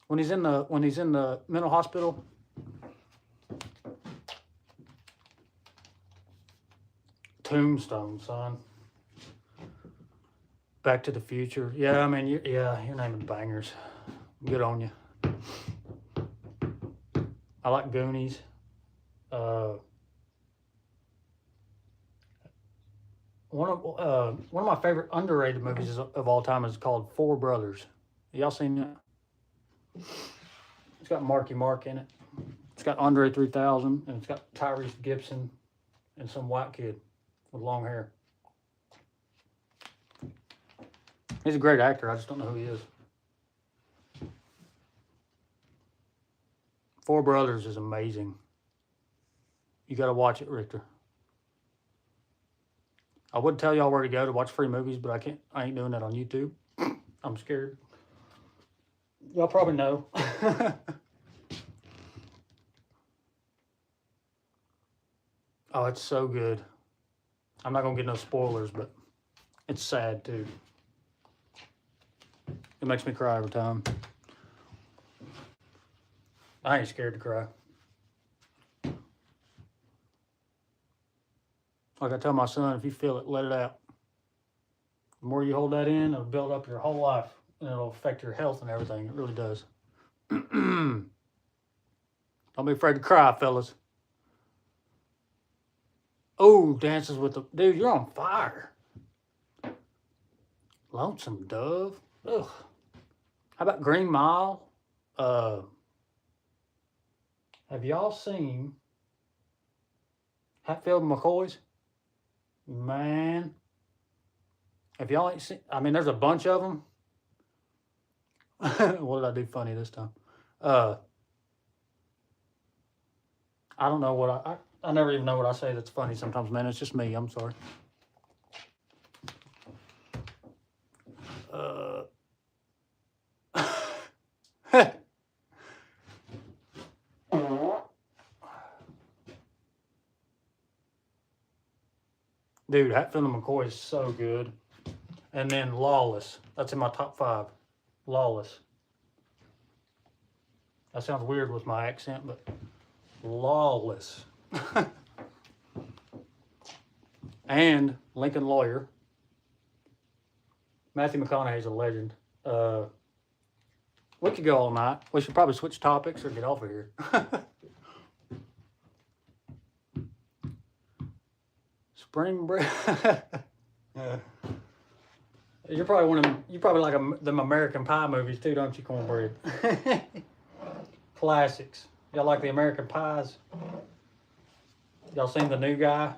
When he's in the mental hospital. Tombstone, son. Back to the Future. Yeah, I mean, you're naming bangers. Good on you. I like Goonies. One of my favorite underrated movies of all time is called Four Brothers. Y'all seen that? It's got Marky Mark in it. It's got Andre 3000, and it's got Tyrese Gibson and some white kid with long hair. He's a great actor. I just don't know who he is. Four Brothers is amazing. You got to watch it, Richter. I would tell y'all where to go to watch free movies, but I can't. I ain't doing that on YouTube. I'm scared. Y'all probably know. Oh, it's so good. I'm not gonna get no spoilers, but it's sad too. It makes me cry every time. I ain't scared to cry. Like I tell my son, if you feel it, let it out. The more you hold that in, it'll build up your whole life, and it'll affect your health and everything. It really does. Don't be afraid to cry, fellas. Oh, Dances with the... Dude, you're on fire. Lonesome Dove. Ugh. How about Green Mile? Have y'all seen Hatfield and McCoy's? Man. If y'all ain't seen... I mean, there's a bunch of them. What did I do funny this time? I don't know what I never even know what I say that's funny sometimes, man. It's just me. I'm sorry. Dude, Hatfield and McCoy is so good. And then Lawless. That's in my top 5. Lawless. That sounds weird with my accent, but Lawless. And Lincoln Lawyer. Matthew McConaughey's a legend. We could go all night. We should probably switch topics or get off of here. Spring break. You're probably one of them, you probably like them American Pie movies too, don't you, Cornbread? Classics. Y'all like the American Pies? Y'all seen The New Guy?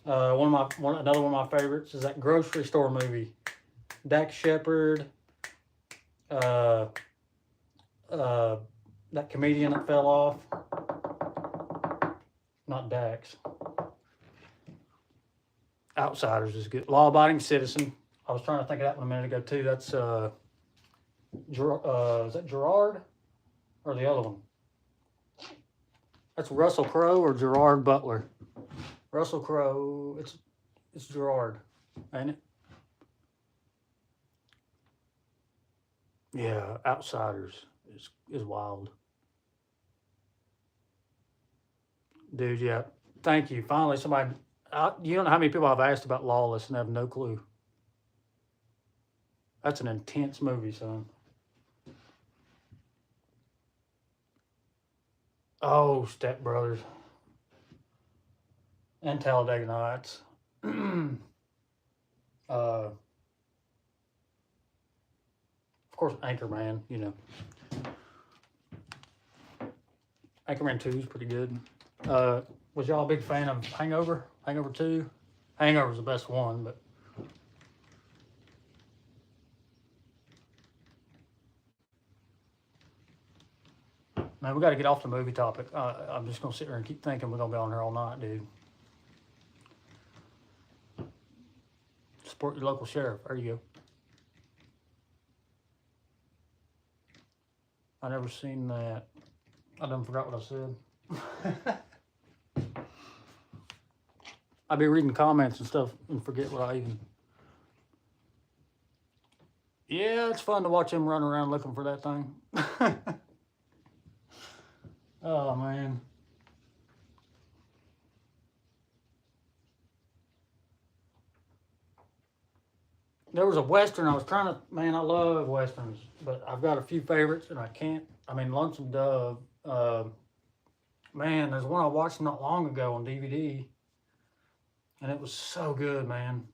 Another one of my favorites is that grocery store movie. Dax Shepard. That comedian that fell off. Not Dax. Outsiders is good. Law Abiding Citizen. I was trying to think of that one a minute ago too. That's is that Gerard or the other one? That's Russell Crowe or Gerard Butler. Russell Crowe. It's Gerard, ain't it? Yeah, Outsiders is wild. Dude, yeah. Thank you. Finally, somebody. You don't know how many people I've asked about Lawless and have no clue. That's an intense movie, son. Oh, Step Brothers and Talladega Nights. Of course, Anchorman. You know, Anchorman 2 is pretty good. Was y'all a big fan of Hangover? Hangover 2? Hangover's the best one, but man, we got to get off the movie topic. I'm just gonna sit here and keep thinking we're gonna be on here all night, dude. Support your local sheriff. There you go. I never seen that. I done forgot what I said. I'd be reading comments and stuff and forget what I even. Yeah, it's fun to watch him run around looking for that thing. Oh, man. There was a Western I was trying to, man, I love Westerns, but I've got a few favorites and I can't. I mean, Lonesome Dove. Man, there's one I watched not long ago on DVD, and it was so good, man.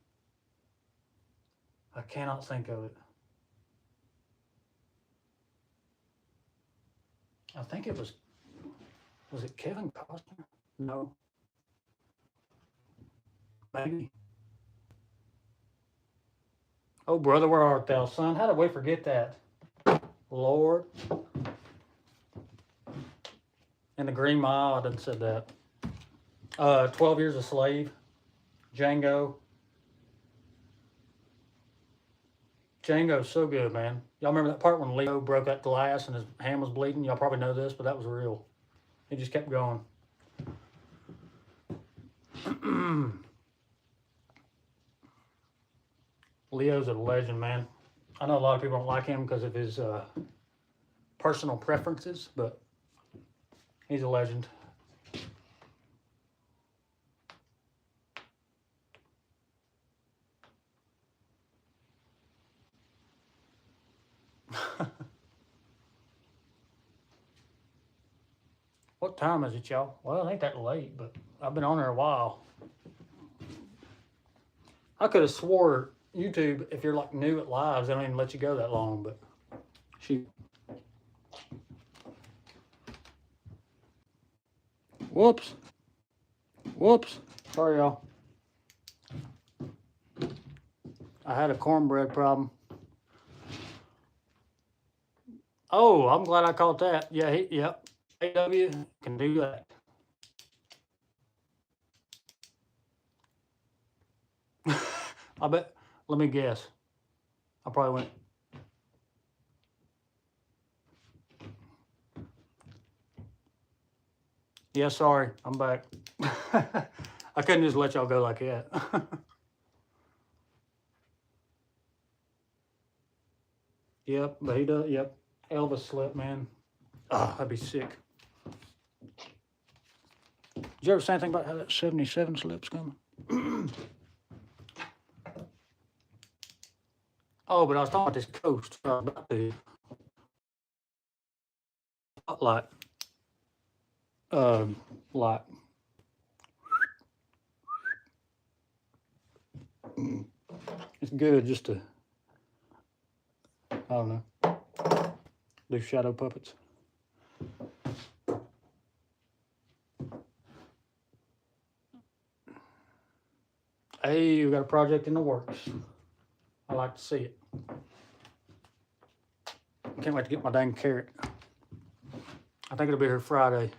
I cannot think of it. I think it was it Kevin Costner? No. Maybe. Oh, brother, where art thou, son? How did we forget that? Lord. And the Green Mile, I didn't say that. 12 Years a Slave. Django. Django's so good, man. Y'all remember that part when Leo broke that glass and his hand was bleeding? Y'all probably know this, but that was real. He just kept going. Leo's a legend, man. I know a lot of people don't like him because of his personal preferences, but he's a legend. What time is it, y'all? Well, it ain't that late, but I've been on there a while. I could have swore YouTube, if you're like new at lives, they don't even let you go that long, but shoot. Whoops. Whoops. Sorry, y'all. I had a cornbread problem. Oh, I'm glad I caught that. Yeah, yep. AW can do that. I bet. Let me guess. I probably went. Yeah, sorry. I'm back. I couldn't just let y'all go like that. Yep, but he does. Yep. Elvis slip, man. Oh, I'd be sick. Did you ever say anything about how that 77 slip's coming? Oh, but I was talking about this coast. About the spotlight. Light. It's good just to, I don't know, do shadow puppets. Hey, we got a project in the works. I like to see it. I can't wait to get my dang carrot. I think it'll be here Friday.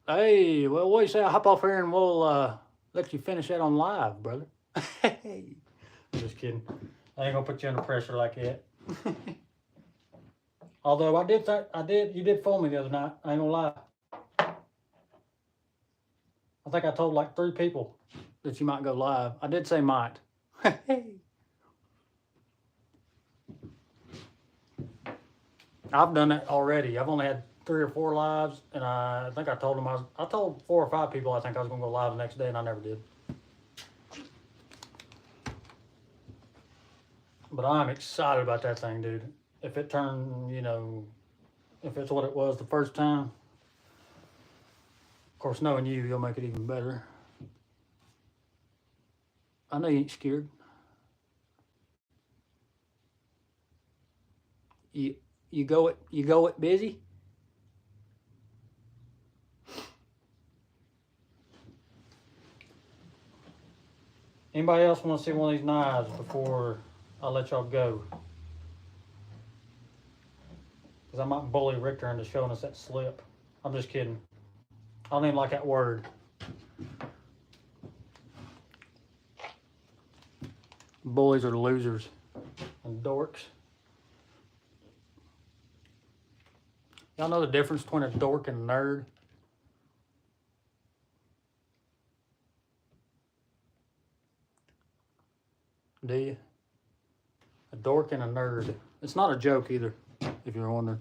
Hey, well, what do you say I hop off here and we'll let you finish that on live, brother? Hey, I'm just kidding. I ain't gonna put you under pressure like that. Although you did fool me the other night. I ain't gonna lie. I think I told like 3 people that you might go live. I did say might. I've done that already. I've only had 3 or 4 lives, and I think I told them I told 4 or 5 people I think I was gonna go live the next day, and I never did. But I'm excited about that thing, dude. If it turned, you know, if it's what it was the first time, of course, knowing you, you'll make it even better. I know you ain't scared. You go it busy. Anybody else want to see one of these knives before I let y'all go? Because I might bully Richter into showing us that slip. I'm just kidding. I don't even like that word. Bullies are losers and dorks. Y'all know the difference between a dork and a nerd? Do you? A dork and a nerd. It's not a joke either, if you're wondering.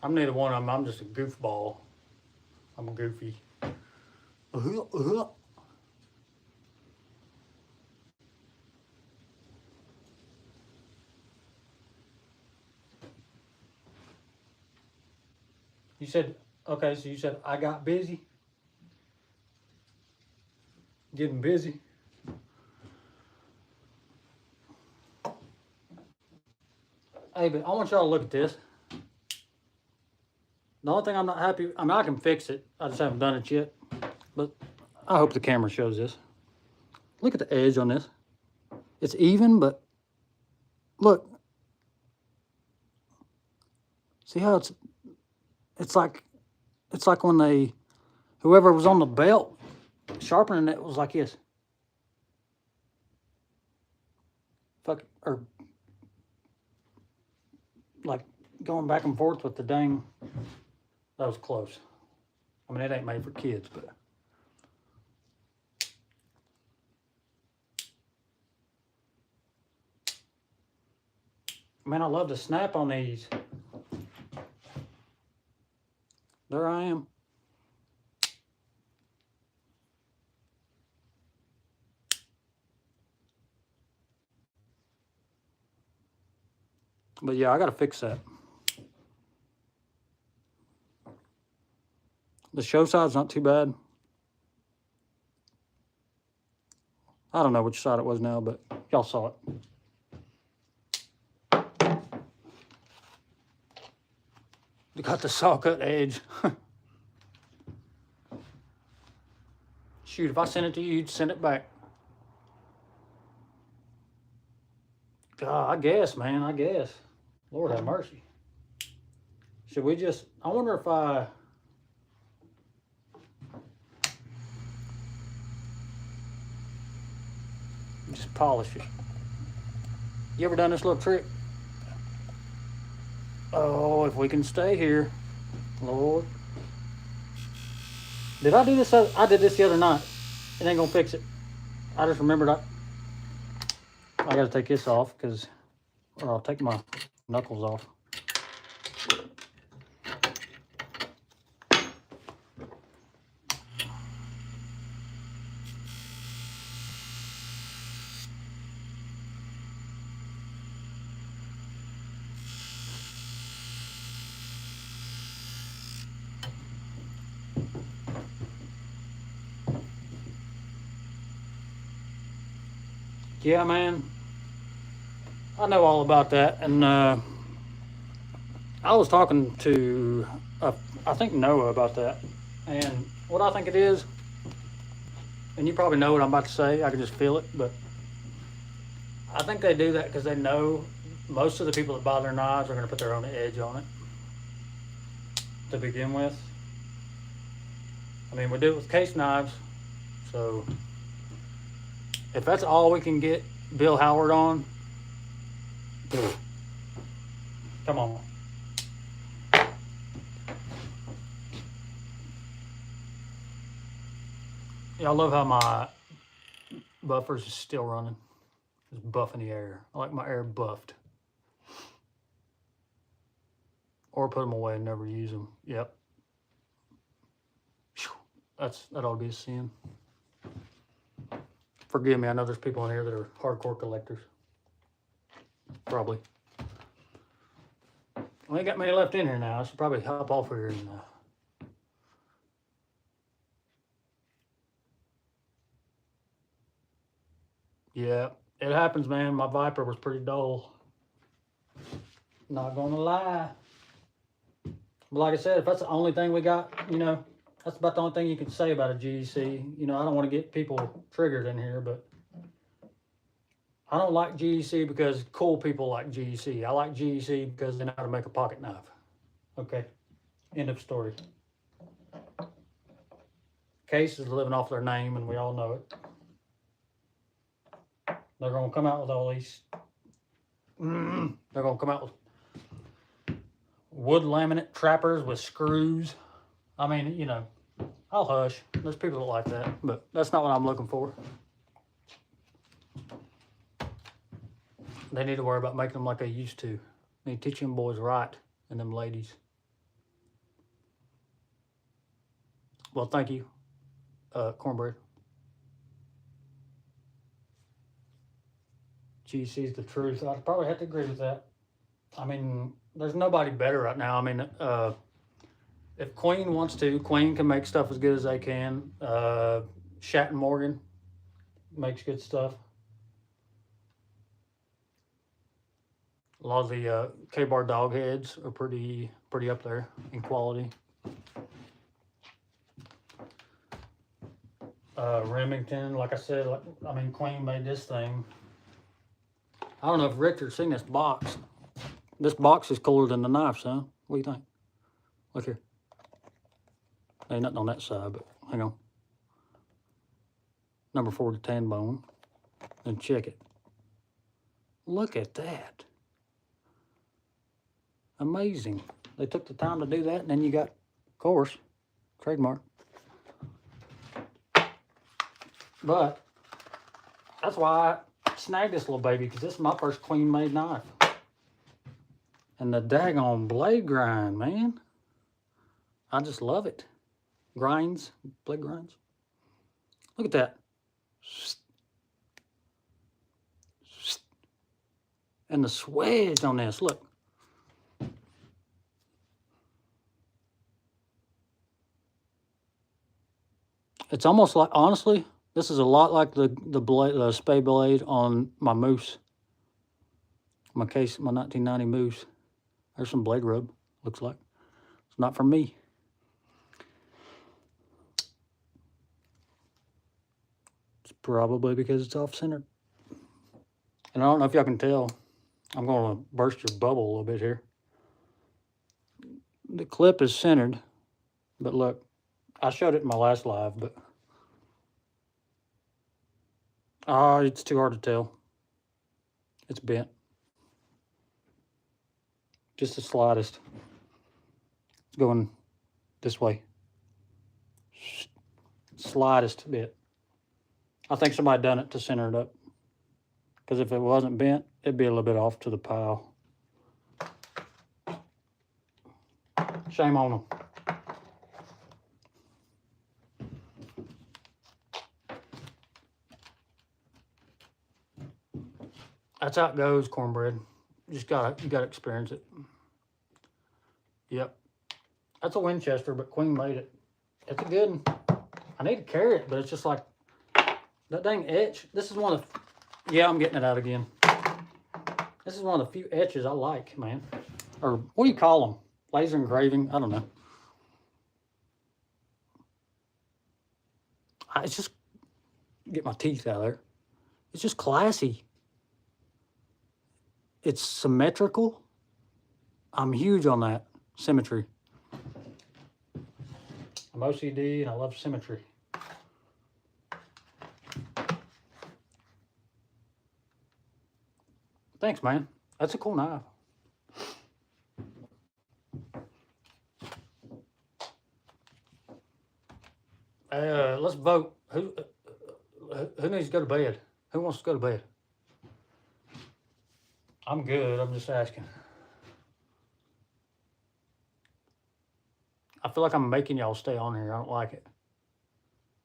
I'm neither one of them. I'm just a goofball. I'm a goofy. You said, okay, so you said I got busy? Getting busy? Hey, but I want y'all to look at this. The only thing I'm not happy, I mean, I can fix it. I just haven't done it yet. But I hope the camera shows this. Look at the edge on this. It's even, but look. See how it's like when they, whoever was on the belt sharpening it was like this. Fuck, or like going back and forth with the dang. That was close. I mean, it ain't made for kids, but. Man, I love to snap on these. There I am. But yeah, I gotta fix that. The show side's not too bad. I don't know which side it was now, but y'all saw it. You got the saw cut edge. Shoot, if I sent it to you, you'd send it back. God, I guess, man, I guess. Lord have mercy. Should we just, I wonder if I, just polish it. You ever done this little trick? Oh, if we can stay here, Lord. Did I do this? I did this the other night. It ain't gonna fix it. I just remembered I gotta take this off because, or I'll take my knuckles off. Yeah, man, I know all about that, and I was talking to, I think Noah about that, and what I think it is, and you probably know what I'm about to say, I can just feel it, but I think they do that because they know most of the people that buy their knives are going to put their own edge on it to begin with. I mean, we do it with case knives, so if that's all we can get Bill Howard on, come on. Yeah, I love how my buffers is still running. Just buffing the air. I like my air buffed. Or put them away and never use them. Yep. That ought to be a sin. Forgive me, I know there's people in here that are hardcore collectors. Probably. We ain't got many left in here now. I should probably hop off here and yeah, it happens, man. My Viper was pretty dull. Not gonna lie. But like I said, if that's the only thing we got, you know, that's about the only thing you can say about a GEC. You know, I don't want to get people triggered in here, but I don't like GEC because cool people like GEC. I like GEC because they know how to make a pocket knife. Okay, end of story. Case is living off their name, and we all know it. They're going to come out with all these. They're going to come out with wood laminate trappers with screws. I mean, you know, I'll hush. There's people that like that, but that's not what I'm looking for. They need to worry about making them like they used to. They need to teach them boys right and them ladies. Well, thank you, Cornbread. GC's the truth. I'd probably have to agree with that. I mean, there's nobody better right now. I mean, if Queen wants to, Queen can make stuff as good as they can. Shat and Morgan makes good stuff. A lot of the K-Bar dog heads are pretty up there in quality. Remington, like I said, I mean, Queen made this thing. I don't know if Richard's seen this box. This box is cooler than the knife, son. What do you think? Look here. Ain't nothing on that side, but hang on. Number 40 tan bone. And check it. Look at that. Amazing. They took the time to do that, and then you got, of course, trademark. But that's why I snagged this little baby, because this is my first Queen made knife. And the daggone blade grind, man. I just love it. Grinds, blade grinds. Look at that. And the swedge on this, look. It's almost like, honestly, this is a lot like the spay blade on my Moose. My 1990 Moose. There's some blade rub, looks like. It's not from me. It's probably because it's off-centered. And I don't know if y'all can tell, I'm going to burst your bubble a little bit here. The clip is centered, but look, I showed it in my last live, but it's too hard to tell. It's bent. Just the slightest. It's going this way. Slightest bit. I think somebody done it to center it up. Because if it wasn't bent, it'd be a little bit off to the pile. Shame on them. That's how it goes, Cornbread. You gotta experience it. Yep. That's a Winchester, but Queen made it. It's a good one. I need to carry it, but it's just like that dang etch. This is one of yeah, I'm getting it out again. This is one of the few etches I like, man. Or what do you call them? Laser engraving? I don't know. It's just get my teeth out of there. It's just classy. It's symmetrical. I'm huge on that symmetry. I'm OCD and I love symmetry. Thanks, man. That's a cool knife. Let's vote. Who needs to go to bed? Who wants to go to bed? I'm good. I'm just asking. I feel like I'm making y'all stay on here. I don't like it.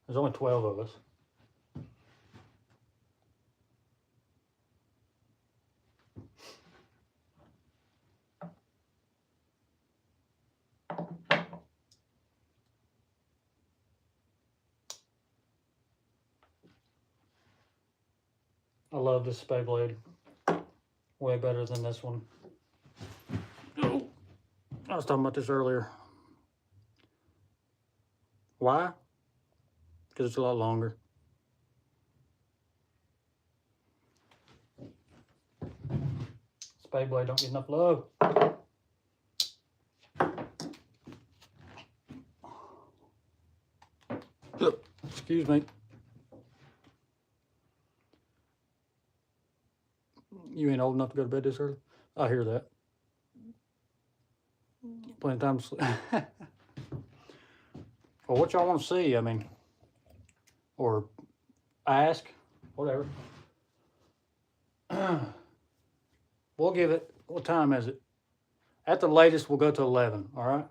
There's only 12 of us. I love this spay blade. Way better than this one. Oh, I was talking about this earlier. Why? Because it's a lot longer. Spay blade don't get enough love. Excuse me. You ain't old enough to go to bed this early? I hear that. Plenty of time to sleep. Well, what y'all want to see? I mean, or ask, whatever. We'll give it, what time is it? At the latest, we'll go to 11, all right?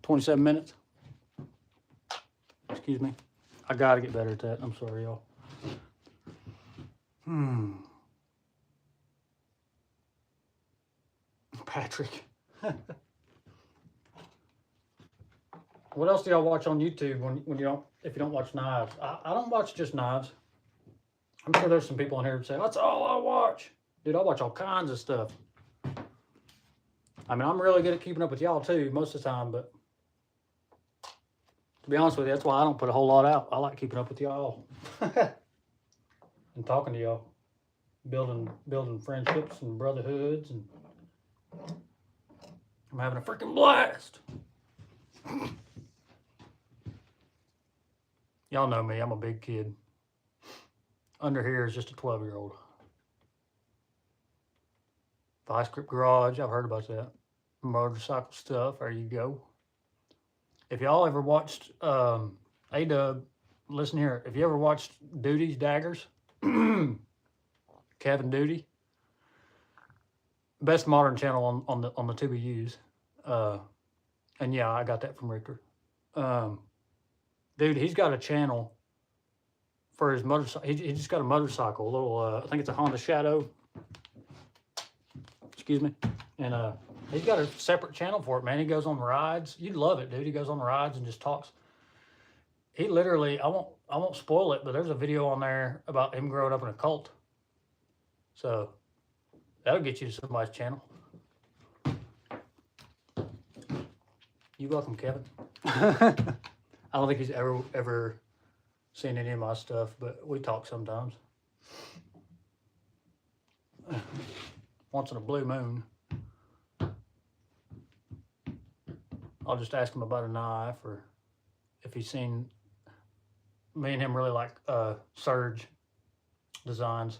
27 minutes. Excuse me. I got to get better at that. I'm sorry, y'all. Patrick. What else do y'all watch on YouTube when you don't, if you don't watch knives? I don't watch just knives. I'm sure there's some people in here who say, that's all I watch. Dude, I watch all kinds of stuff. I mean, I'm really good at keeping up with y'all too, most of the time, but to be honest with you, that's why I don't put a whole lot out. I like keeping up with y'all. And talking to y'all. Building friendships and brotherhoods, and I'm having a freaking blast. Y'all know me, I'm a big kid. Under here is just a 12-year-old. Vice Grip Garage, I've heard about that. Motorcycle stuff, there you go. If y'all ever watched, A-Dub, listen here. If you ever watched Duty's Daggers, Kevin Duty, best modern channel on the TBUs. And yeah, I got that from Richter. Dude, he's got a channel for his motorcycle. He just got a motorcycle, a little, I think it's a Honda Shadow. Excuse me. And he's got a separate channel for it, man. He goes on rides. You'd love it, dude. He goes on rides and just talks. He literally, I won't spoil it, but there's a video on there about him growing up in a cult. So that'll get you to somebody's channel. You're welcome, Kevin. I don't think he's ever seen any of my stuff, but we talk sometimes. Once in a blue moon. I'll just ask him about a knife, or if he's seen. Me and him really like Surge designs.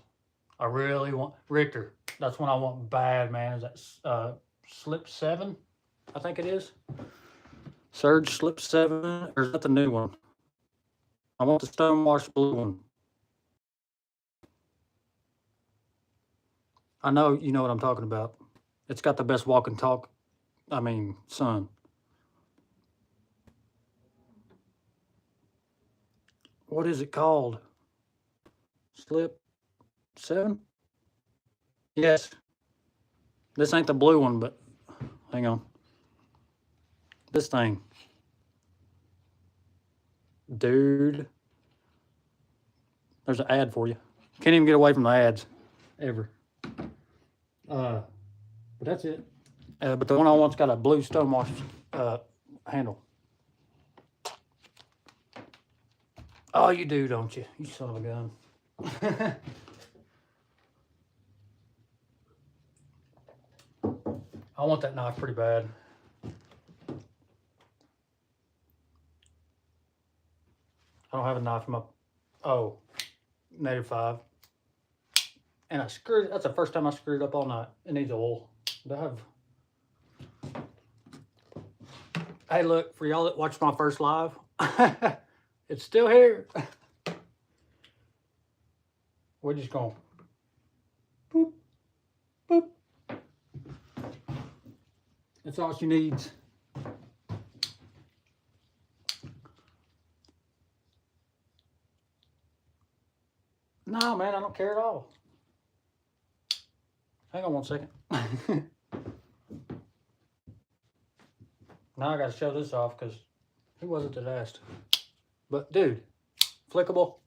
I really want Richter. That's one I want bad, man. Is that Slip 7? I think it is. Surge Slip 7, or is that the new one? I want the Stonewash blue one. I know you know what I'm talking about. It's got the best walk and talk. I mean, son. What is it called? Slip 7? Yes. This ain't the blue one, but hang on. This thing. Dude. There's an ad for you. Can't even get away from the ads. Ever. But that's it. But the one I want's got a blue Stonewash handle. Oh, you do, don't you? You son of a gun. I want that knife pretty bad. I don't have a knife in my, -5. And I screwed, that's the first time I screwed it up all night. It needs oil. But I have. Hey, look, for y'all that watched my first live, it's still here. we're just going boop, boop. That's all she needs. No, man, I don't care at all. Hang on one second. Now I got to show this off because who was it that asked? But dude, flickable.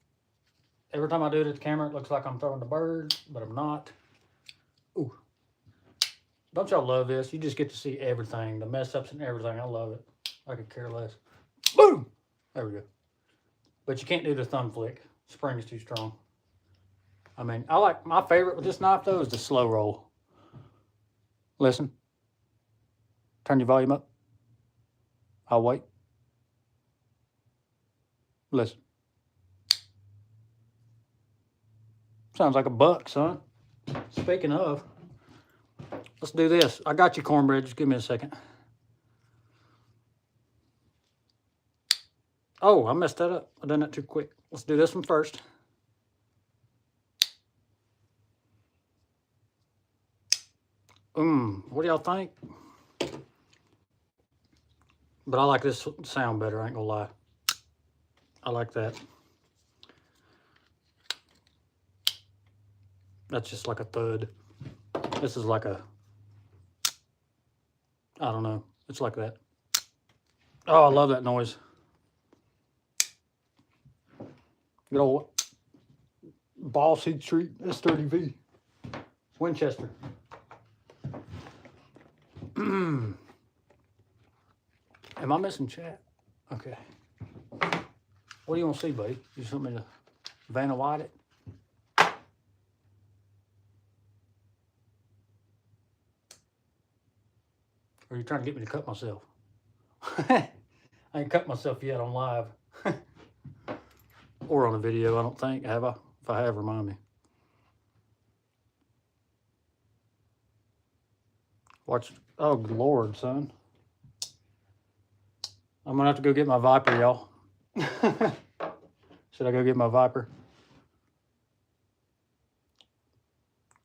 Every time I do it at the camera, it looks like I'm throwing the bird, but I'm not. Ooh. Don't y'all love this? You just get to see everything, the mess ups and everything. I love it. I could care less. Boom! There we go. But you can't do the thumb flick. Spring is too strong. I mean, I like, my favorite with this knife though is the slow roll. Listen. Turn your volume up. I'll wait. Listen. Sounds like a buck, son. Speaking of, let's do this. I got you, cornbread. Just give me a second. Oh, I messed that up. I done that too quick. Let's do this one first. What do y'all think? But I like this sound better, I ain't gonna lie. I like that. That's just like a thud. This is like a, I don't know. It's like that. Oh, I love that noise. Good old Boss Heat Street S30V. Winchester. Am I missing chat? Okay. What do you want to see, buddy? You just want me to Vanna White it? Or are you trying to get me to cut myself? I ain't cut myself yet on live. Or on a video, I don't think. Have I? If I have, remind me. Watch. Oh, good Lord, son. I'm going to have to go get my Viper, y'all. Should I go get my Viper?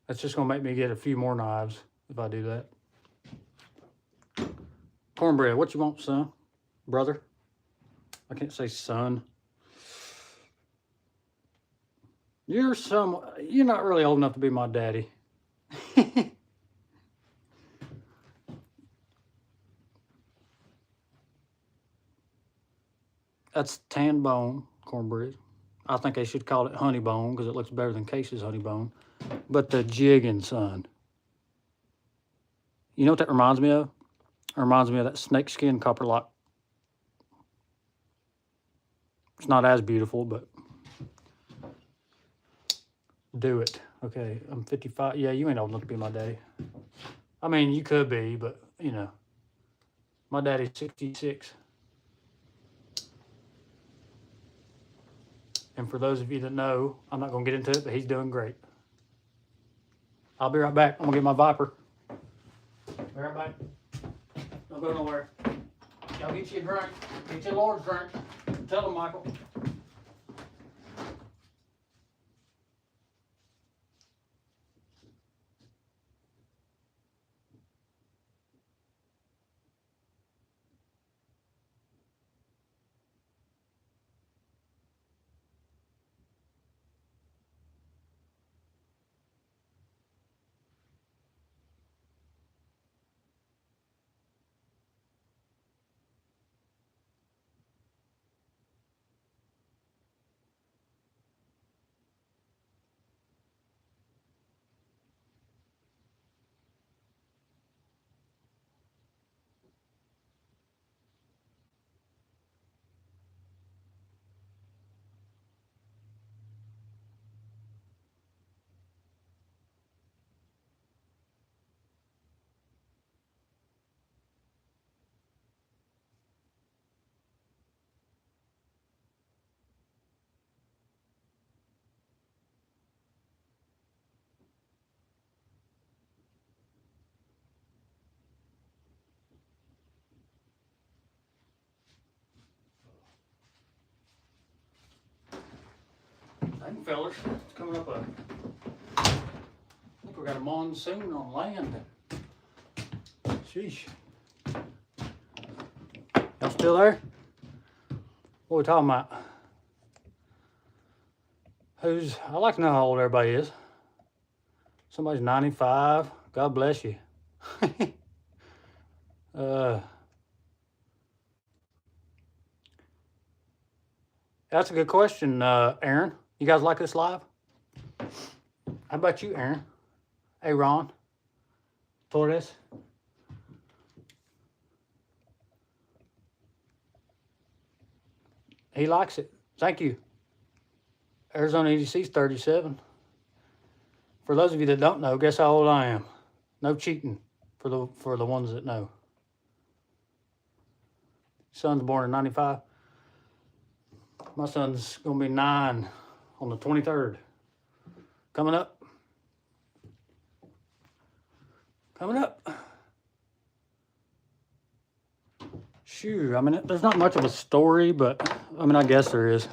That's just going to make me get a few more knives if I do that. Cornbread, what you want, son? Brother? I can't say son. You're not really old enough to be my daddy. That's tan bone cornbread. I think they should call it honey bone because it looks better than Case's honey bone. But the jigging, son. You know what that reminds me of? It reminds me of that snakeskin copper lock. It's not as beautiful, but do it. Okay, I'm 55. Yeah, you ain't old enough to be my daddy. I mean, you could be, but, you know. My daddy's 66. And for those of you that know, I'm not going to get into it, but he's doing great. I'll be right back. I'm going to get my Viper. Be right back. Don't go nowhere. Y'all get you a drink. Get your Lord's drink. Tell them, Michael. Dang, fellas, it's coming up I think we got a monsoon on land. Sheesh. Y'all still there? What are we talking about? I like to know how old everybody is. Somebody's 95. God bless you. That's a good question, Aaron. You guys like this live? How about you, Aaron? Hey, Ron. Torres. He likes it. Thank you. Arizona EDC's 37. For those of you that don't know, guess how old I am. No cheating for the ones that know. Son's born in 95. My son's gonna be 9 on the 23rd. Coming up. Coming up. Shoot, I mean, there's not much of a story, but I mean, I guess there is.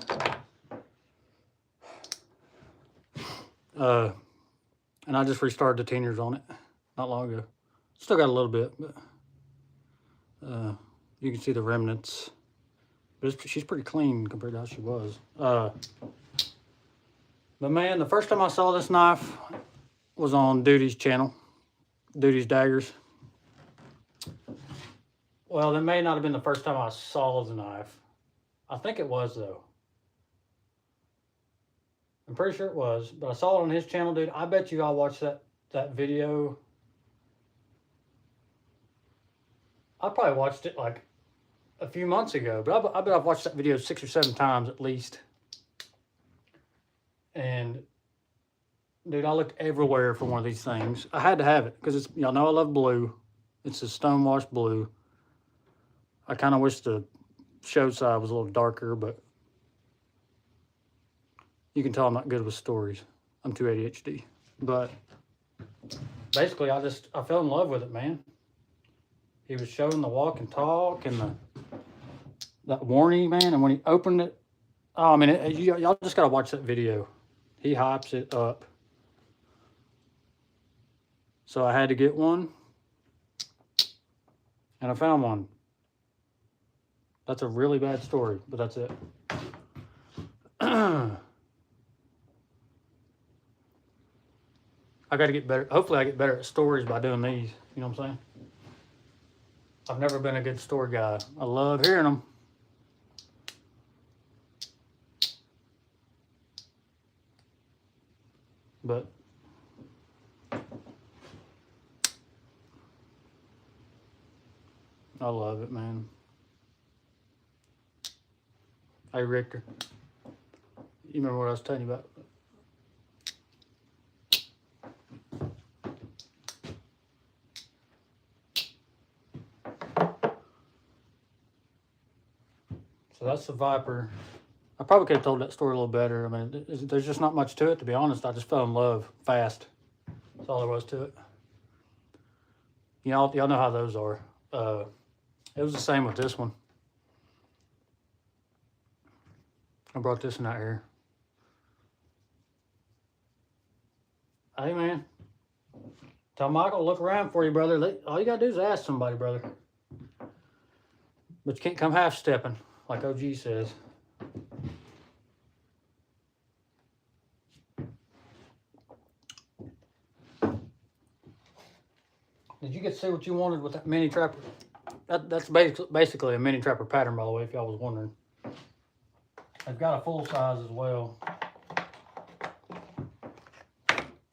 And I just restarted the Teeners on it not long ago. Still got a little bit, but you can see the remnants. But she's pretty clean compared to how she was. But man, the first time I saw this knife was on Duty's channel, Duty's Daggers. Well, that may not have been the first time I saw the knife. I think it was, though. I'm pretty sure it was, but I saw it on his channel, dude. I bet you I watched that video. I probably watched it like a few months ago, but I bet I've watched that video 6 or 7 times at least. And dude, I looked everywhere for one of these things. I had to have it because y'all know I love blue. It's a stonewashed blue. I kind of wish the show side was a little darker, but you can tell I'm not good with stories. I'm too ADHD. But basically, I fell in love with it, man. He was showing the walk and talk and that warning, man. And when he opened it, oh, I mean, y'all just got to watch that video. He hypes it up. So I had to get one. And I found one. That's a really bad story, but that's it. I got to get better. Hopefully I get better at stories by doing these. You know what I'm saying? I've never been a good story guy. I love hearing them. But I love it, man. Hey, Richter. You remember what I was telling you about? So that's the Viper. I probably could have told that story a little better. I mean, there's just not much to it, to be honest. I just fell in love fast. That's all there was to it. Y'all know how those are. It was the same with this one. I brought this one out here. Hey, man. Tell Michael to look around for you, brother. All you got to do is ask somebody, brother. But you can't come half-stepping, like OG says. Did you get to see what you wanted with that mini trapper? That's basically a mini trapper pattern, by the way, if y'all was wondering. They've got a full size as well.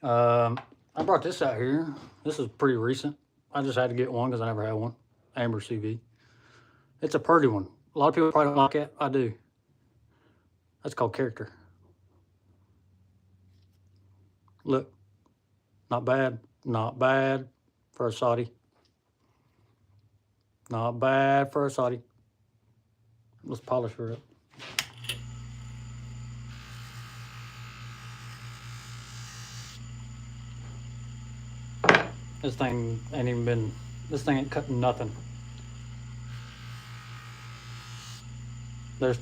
I brought this out here. This is pretty recent. I just had to get one because I never had one. Amber CV. It's a pretty one. A lot of people probably don't like it. I do. That's called character. Look. Not bad. Not bad for a Saudi. Not bad for a Saudi. Let's polish her up. This thing ain't cutting nothing. There's,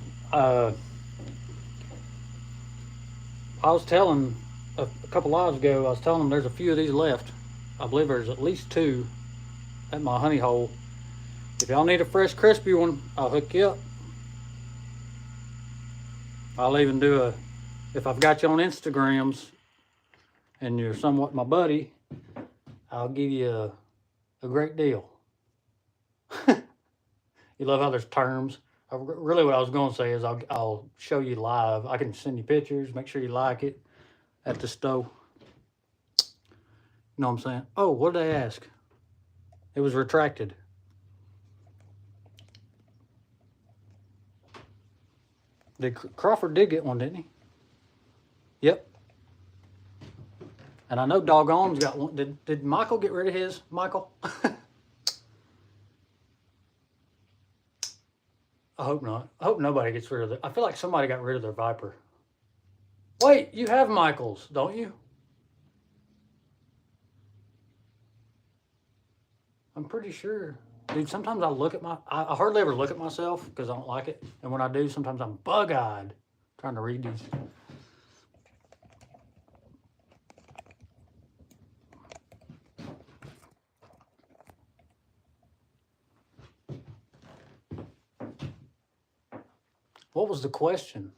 I was telling a couple lives ago, I was telling them there's a few of these left. I believe there's at least 2 at my honey hole. If y'all need a fresh, crispy one, I'll hook you up. I'll even do a, if I've got you on Instagrams and you're somewhat my buddy, I'll give you a great deal. You love how there's terms. Really, what I was going to say is I'll show you live. I can send you pictures, make sure you like it at the stove. You know what I'm saying? Oh, what did they ask? It was retracted. Crawford did get one, didn't he? Yep. And I know Doggone's got one. Did Michael get rid of his? Michael? I hope not. I hope nobody gets rid of it. I feel like somebody got rid of their Viper. Wait, you have Michael's, don't you? I'm pretty sure. Dude, sometimes I look at I hardly ever look at myself because I don't like it. And when I do, sometimes I'm bug-eyed trying to read these. What was the question?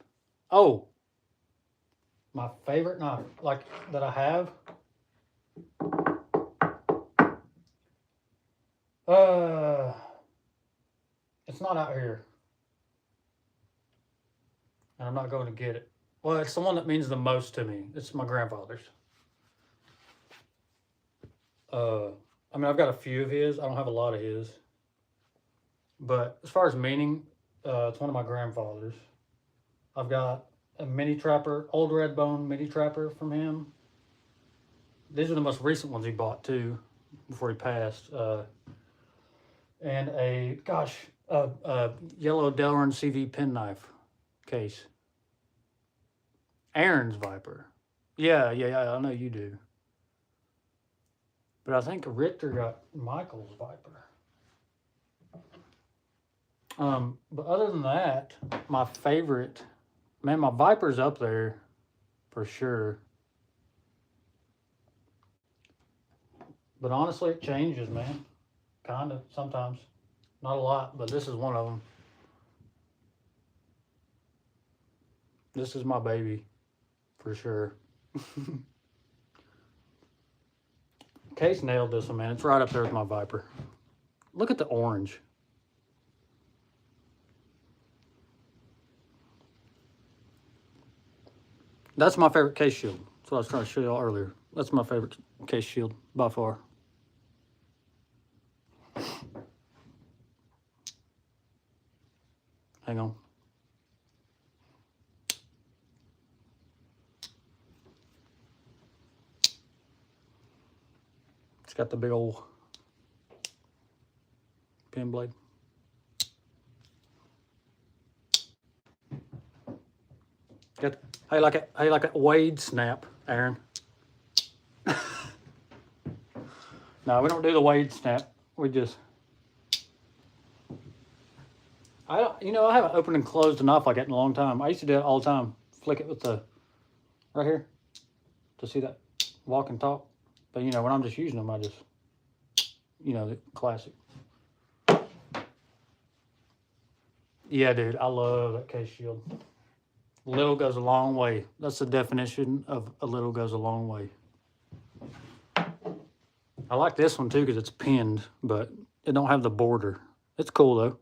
Oh, my favorite knife, like that I have. It's not out here. And I'm not going to get it. Well, it's the one that means the most to me. It's my grandfather's. I mean, I've got a few of his. I don't have a lot of his. But as far as meaning, it's one of my grandfather's. I've got a mini trapper, old red bone mini trapper from him. These are the most recent ones he bought too, before he passed. And a yellow Delrin CV penknife case. Aaron's Viper. Yeah, I know you do. But I think Richter got Michael's Viper. But other than that, my favorite, man, my Viper's up there for sure. But honestly, it changes, man. Kind of, sometimes. Not a lot, but this is one of them. This is my baby, for sure. Case nailed this one, man. It's right up there with my Viper. Look at the orange. That's my favorite case shield. That's what I was trying to show y'all earlier. That's my favorite case shield by far. Hang on. It's got the big old pin blade. Got, how you like it? How you like a Wade snap, Aaron? No, we don't do the Wade snap. We just, I haven't opened and closed a knife like that in a long time. I used to do it all the time. Flick it with the, right here, to see that walk and talk. But when I'm just using them, I just, the classic. Yeah, dude, I love that case shield. Little goes a long way. That's the definition of a little goes a long way. I like this one too because it's pinned, but it don't have the border. It's cool though.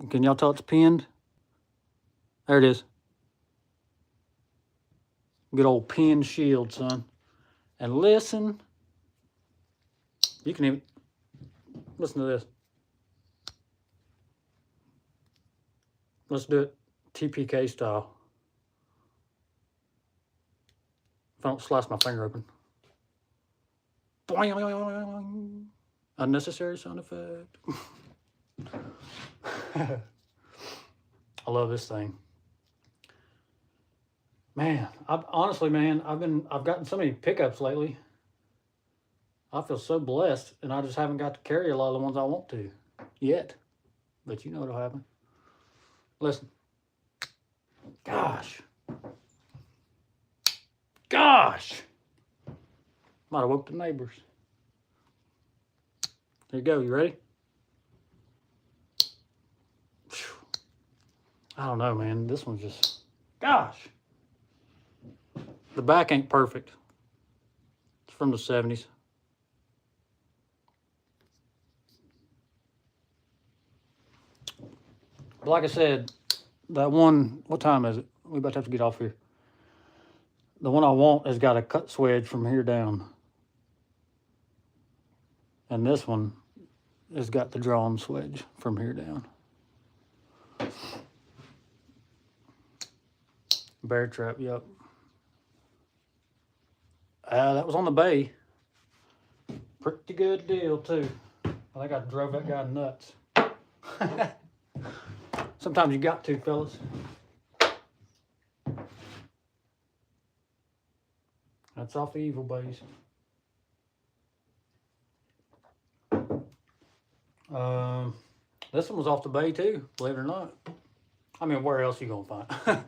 Can y'all tell it's pinned? There it is. Good old pinned shield, son. And listen, you can even listen to this. Let's do it TPK style. If I don't slice my finger open. Boing. Unnecessary sound effect. I love this thing. Man, I've gotten so many pickups lately. I feel so blessed, and I just haven't got to carry a lot of the ones I want to yet. But you know what'll happen. Listen. Gosh. Gosh. Might have woke the neighbors. There you go. You ready? Whew. I don't know, man. This one's just, gosh. The back ain't perfect. It's from the 70s. But like I said, that one, what time is it? We about to have to get off here. The one I want has got a cut swedge from here down. And this one has got the drawn swedge from here down. Bear trap, yep. That was on the bay. Pretty good deal, too. I think I drove that guy nuts. Sometimes you got to, fellas. That's off the evil bays. This one was off the bay too, believe it or not. I mean, where else you gonna find?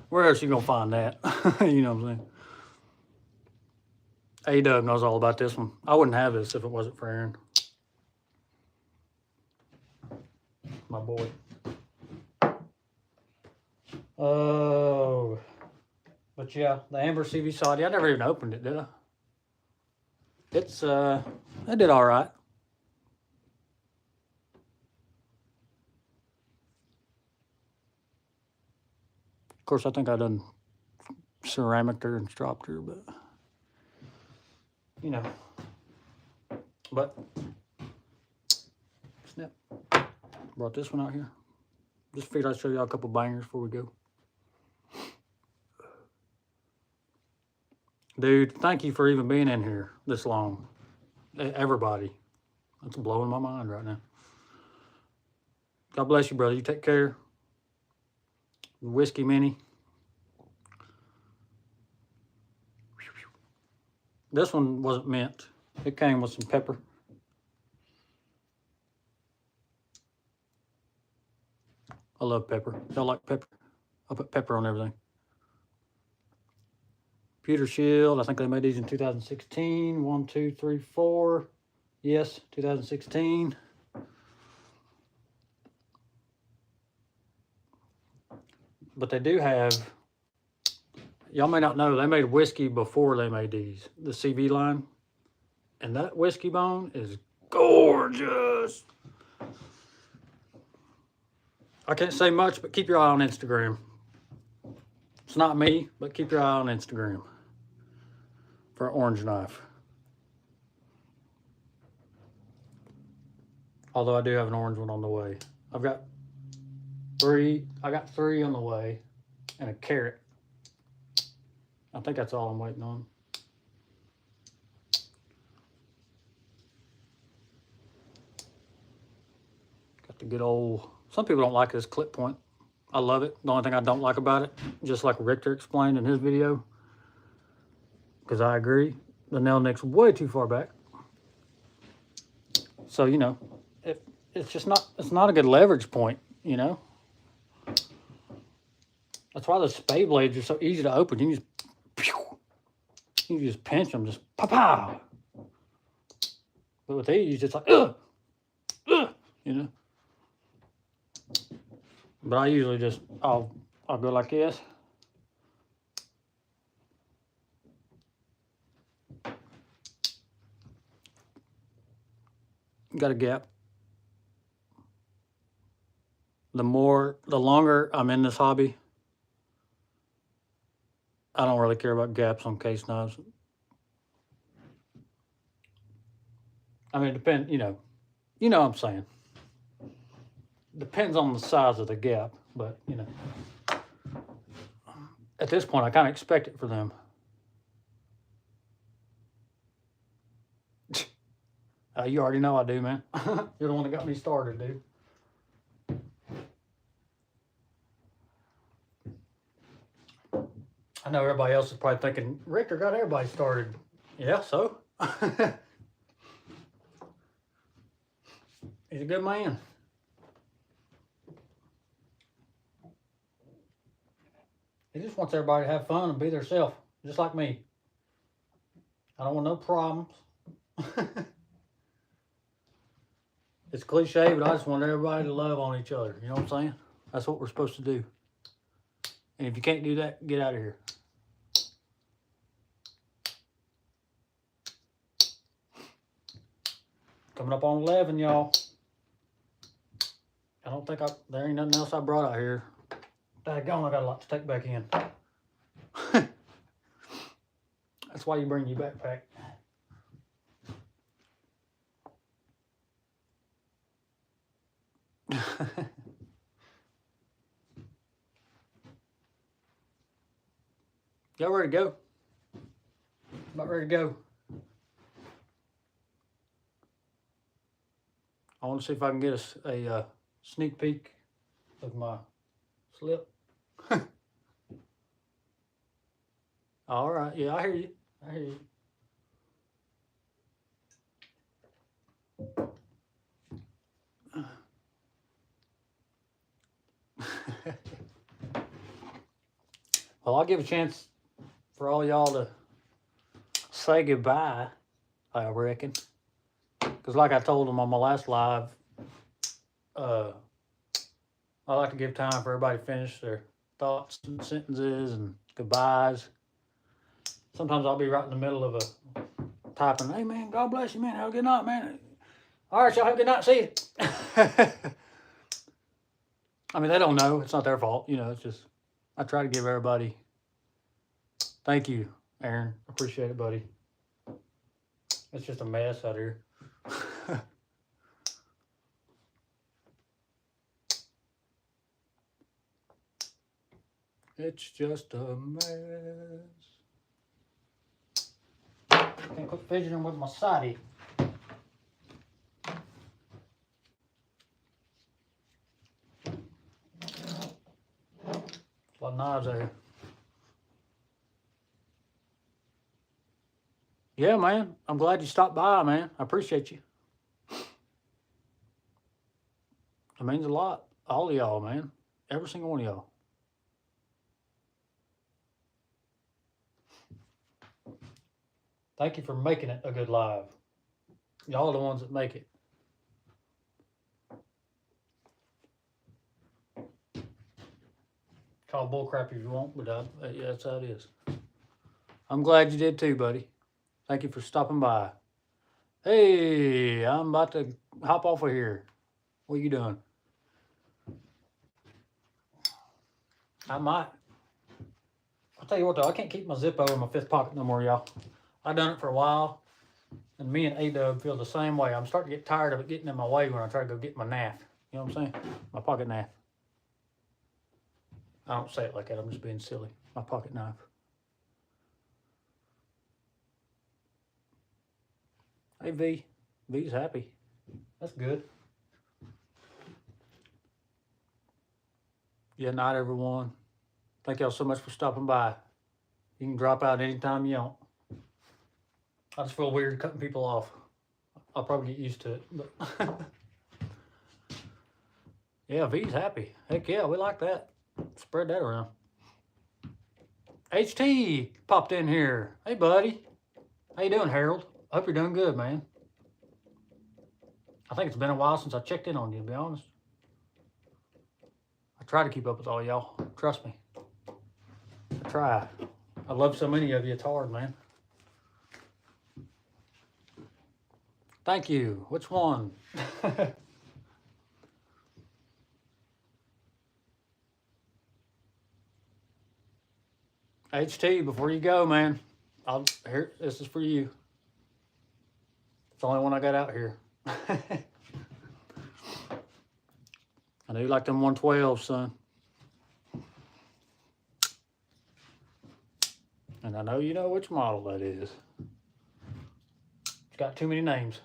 Where else you gonna find that? You know what I'm saying? A-Dub knows all about this one. I wouldn't have this if it wasn't for Aaron. My boy. Oh. But yeah, the Amber CV Saudi, I never even opened it, did I? It's, it did all right. Of course, I think I done ceramic her and stropped her, but, you know. But, snap. Brought this one out here. Just figured I'd show y'all a couple bangers before we go. Dude, thank you for even being in here this long. Everybody. That's blowing my mind right now. God bless you, brother. You take care. Whiskey Mini. This one wasn't mint. It came with some pepper. I love pepper. Y'all like pepper? I put pepper on everything. Pewter Shield. I think they made these in 2016. 1, 2, 3, 4. Yes, 2016. But they do have, y'all may not know, they made whiskey before they made these, the CV line. And that whiskey bone is gorgeous. I can't say much, but keep your eye on Instagram. It's not me, but keep your eye on Instagram for an orange knife. Although I do have an orange one on the way. I got three on the way and a carrot. I think that's all I'm waiting on. Got the good old, some people don't like this clip point. I love it. The only thing I don't like about it, just like Richter explained in his video, because I agree, the nail nick's way too far back. So, you know, it's just not, it's not a good leverage point, you know. That's why the spade blades are so easy to open. You can just pinch them, just pow. But with these, it's like, you know. But I usually just, I'll go like this. Got a gap. The longer I'm in this hobby, I don't really care about gaps on case knives. I mean, it depends, you know what I'm saying. Depends on the size of the gap, but, you know, at this point, I kind of expect it for them. You already know I do, man. You're the one that got me started, dude. I know everybody else is probably thinking, Richter got everybody started. Yeah, so? He's a good man. He just wants everybody to have fun and be themselves, just like me. I don't want no problems. It's cliche, but I just want everybody to love on each other. You know what I'm saying? That's what we're supposed to do. And if you can't do that, get out of here. Coming up on 11, y'all. I don't think there ain't nothing else I brought out here. Daggone, I got a lot to take back in. That's why you bring your backpack. Y'all ready to go? About ready to go. I want to see if I can get a sneak peek of my slip. All right. Yeah, I hear you. I hear you. Well, I'll give a chance for all y'all to say goodbye, I reckon. Because like I told them on my last live, I like to give time for everybody to finish their thoughts and sentences and goodbyes. Sometimes I'll be right in the middle of a typing, hey man, God bless you, man. Have a good night, man. All right, y'all have a good night. See you. I mean, they don't know. It's not their fault. You know, it's just, I try to give everybody, thank you, Aaron. Appreciate it, buddy. It's just a mess out here. It's just a mess. Can't quit fidgeting with my sidey. A lot of knives out here. Yeah, man. I'm glad you stopped by, man. I appreciate you. It means a lot. All of y'all, man. Every single one of y'all. Thank you for making it a good live. Y'all are the ones that make it. Call bullcrap if you want, but yeah, that's how it is. I'm glad you did too, buddy. Thank you for stopping by. Hey, I'm about to hop off of here. What are you doing? I might. I'll tell you what though, I can't keep my Zippo in my fifth pocket no more, y'all. I've done it for a while, and me and A-Dub feel the same way. I'm starting to get tired of it getting in my way when I try to go get my knife. You know what I'm saying? My pocket knife. I don't say it like that. I'm just being silly. My pocket knife. Hey, V. V's happy. That's good. Yeah, night, everyone. Thank y'all so much for stopping by. You can drop out anytime you want. I just feel weird cutting people off. I'll probably get used to it. But yeah, V's happy. Heck yeah, we like that. Spread that around. HT popped in here. Hey, buddy. How you doing, Harold? I hope you're doing good, man. I think it's been a while since I checked in on you, to be honest. I try to keep up with all y'all. Trust me. I try. I love so many of you. It's hard, man. Thank you. Which one? HT, before you go, man, here. This is for you. It's the only one I got out here. I know you like them 112s, son. And I know you know which model that is. It's got too many names.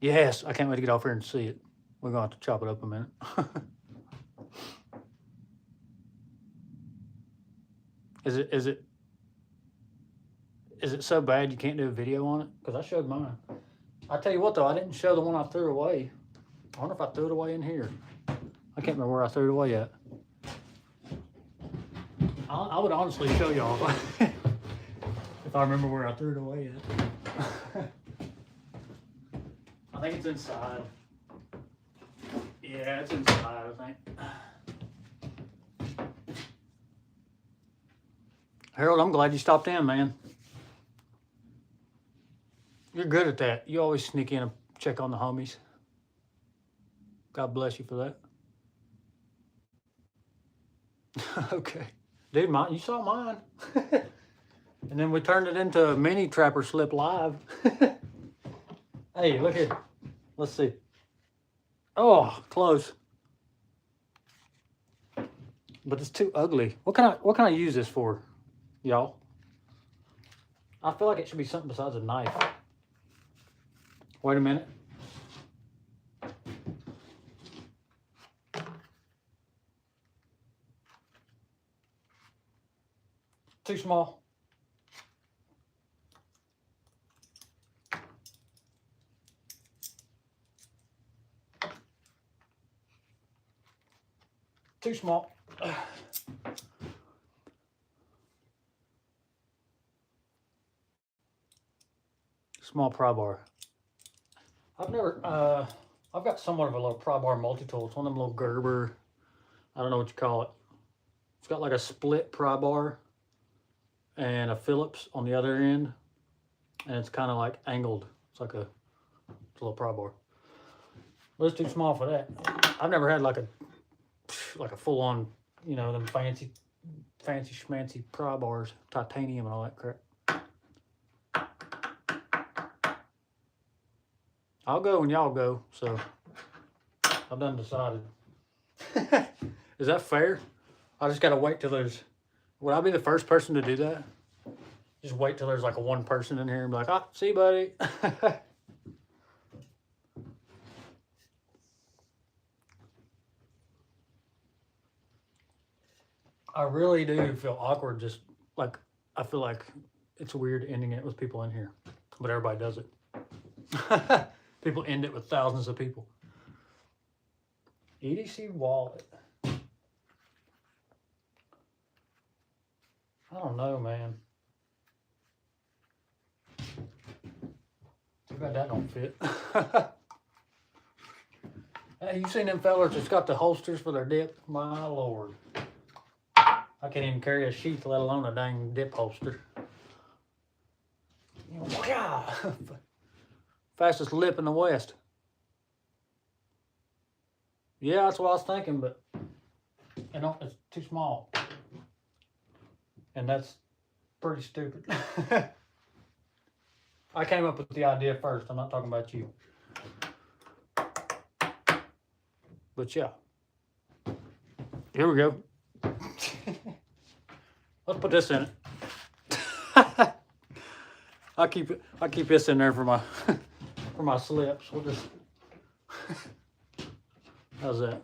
Yes, I can't wait to get off here and see it. We're going to have to chop it up a minute. Is it so bad you can't do a video on it? Because I showed mine. I tell you what though, I didn't show the one I threw away. I wonder if I threw it away in here. I can't remember where I threw it away at. I would honestly show y'all if I remember where I threw it away at. I think it's inside. Yeah, it's inside, I think. Harold, I'm glad you stopped in, man. You're good at that. You always sneak in and check on the homies. God bless you for that. Okay. Dude, you saw mine. And then we turned it into a mini Trapper Slip Live. Hey, look here. Let's see. Oh, close. But it's too ugly. What can I use this for, y'all? I feel like it should be something besides a knife. Wait a minute. Too small. Too small. Small pry bar. I've got somewhat of a little pry bar multi-tool. It's one of them little Gerber, I don't know what you call it. It's got like a split pry bar and a Phillips on the other end. And it's kind of like angled. It's like a little pry bar. But it's too small for that. I've never had like a full-on, you know, them fancy schmancy pry bars, titanium and all that crap. I'll go when y'all go, so I've done decided. Is that fair? I just gotta wait till there's, would I be the first person to do that? Just wait till there's like a one person in here and be like, ah, see you, buddy. I really do feel awkward, just like, I feel like it's weird ending it with people in here, but everybody does it. People end it with thousands of people. EDC wallet. I don't know, man. Too bad that don't fit. Hey, you seen them fellers that's got the holsters for their dip? My Lord. I can't even carry a sheath, let alone a dang dip holster. Fastest lip in the West. Yeah, that's what I was thinking, but you know, it's too small. And that's pretty stupid. I came up with the idea first. I'm not talking about you. But yeah. Here we go. Let's put this in it. I keep this in there for my slips. We'll just how's that?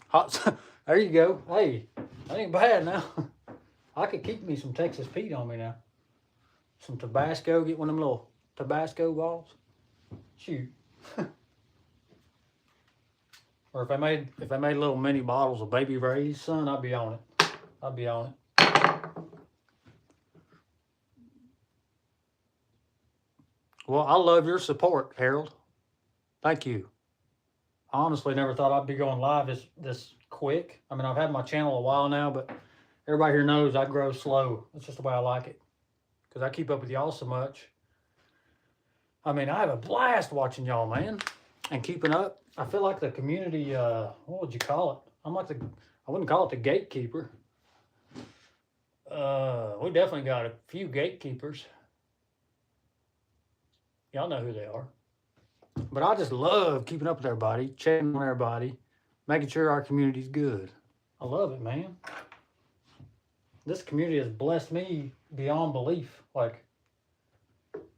Hot. There you go. Hey, that ain't bad now. I could keep me some Texas Pete on me now. Some Tabasco. Get one of them little Tabasco balls. Shoot. Or if I made little mini bottles of Baby Ray's, son, I'd be on it. I'd be on it. Well, I love your support, Harold. Thank you. I honestly never thought I'd be going live this quick. I mean, I've had my channel a while now, but everybody here knows I grow slow. That's just the way I like it. Because I keep up with y'all so much. I mean, I have a blast watching y'all, man. And keeping up. I feel like the community, what would you call it? I'm like I wouldn't call it the gatekeeper. We definitely got a few gatekeepers. Y'all know who they are. But I just love keeping up with everybody, checking on everybody, making sure our community's good. I love it, man. This community has blessed me beyond belief. Like,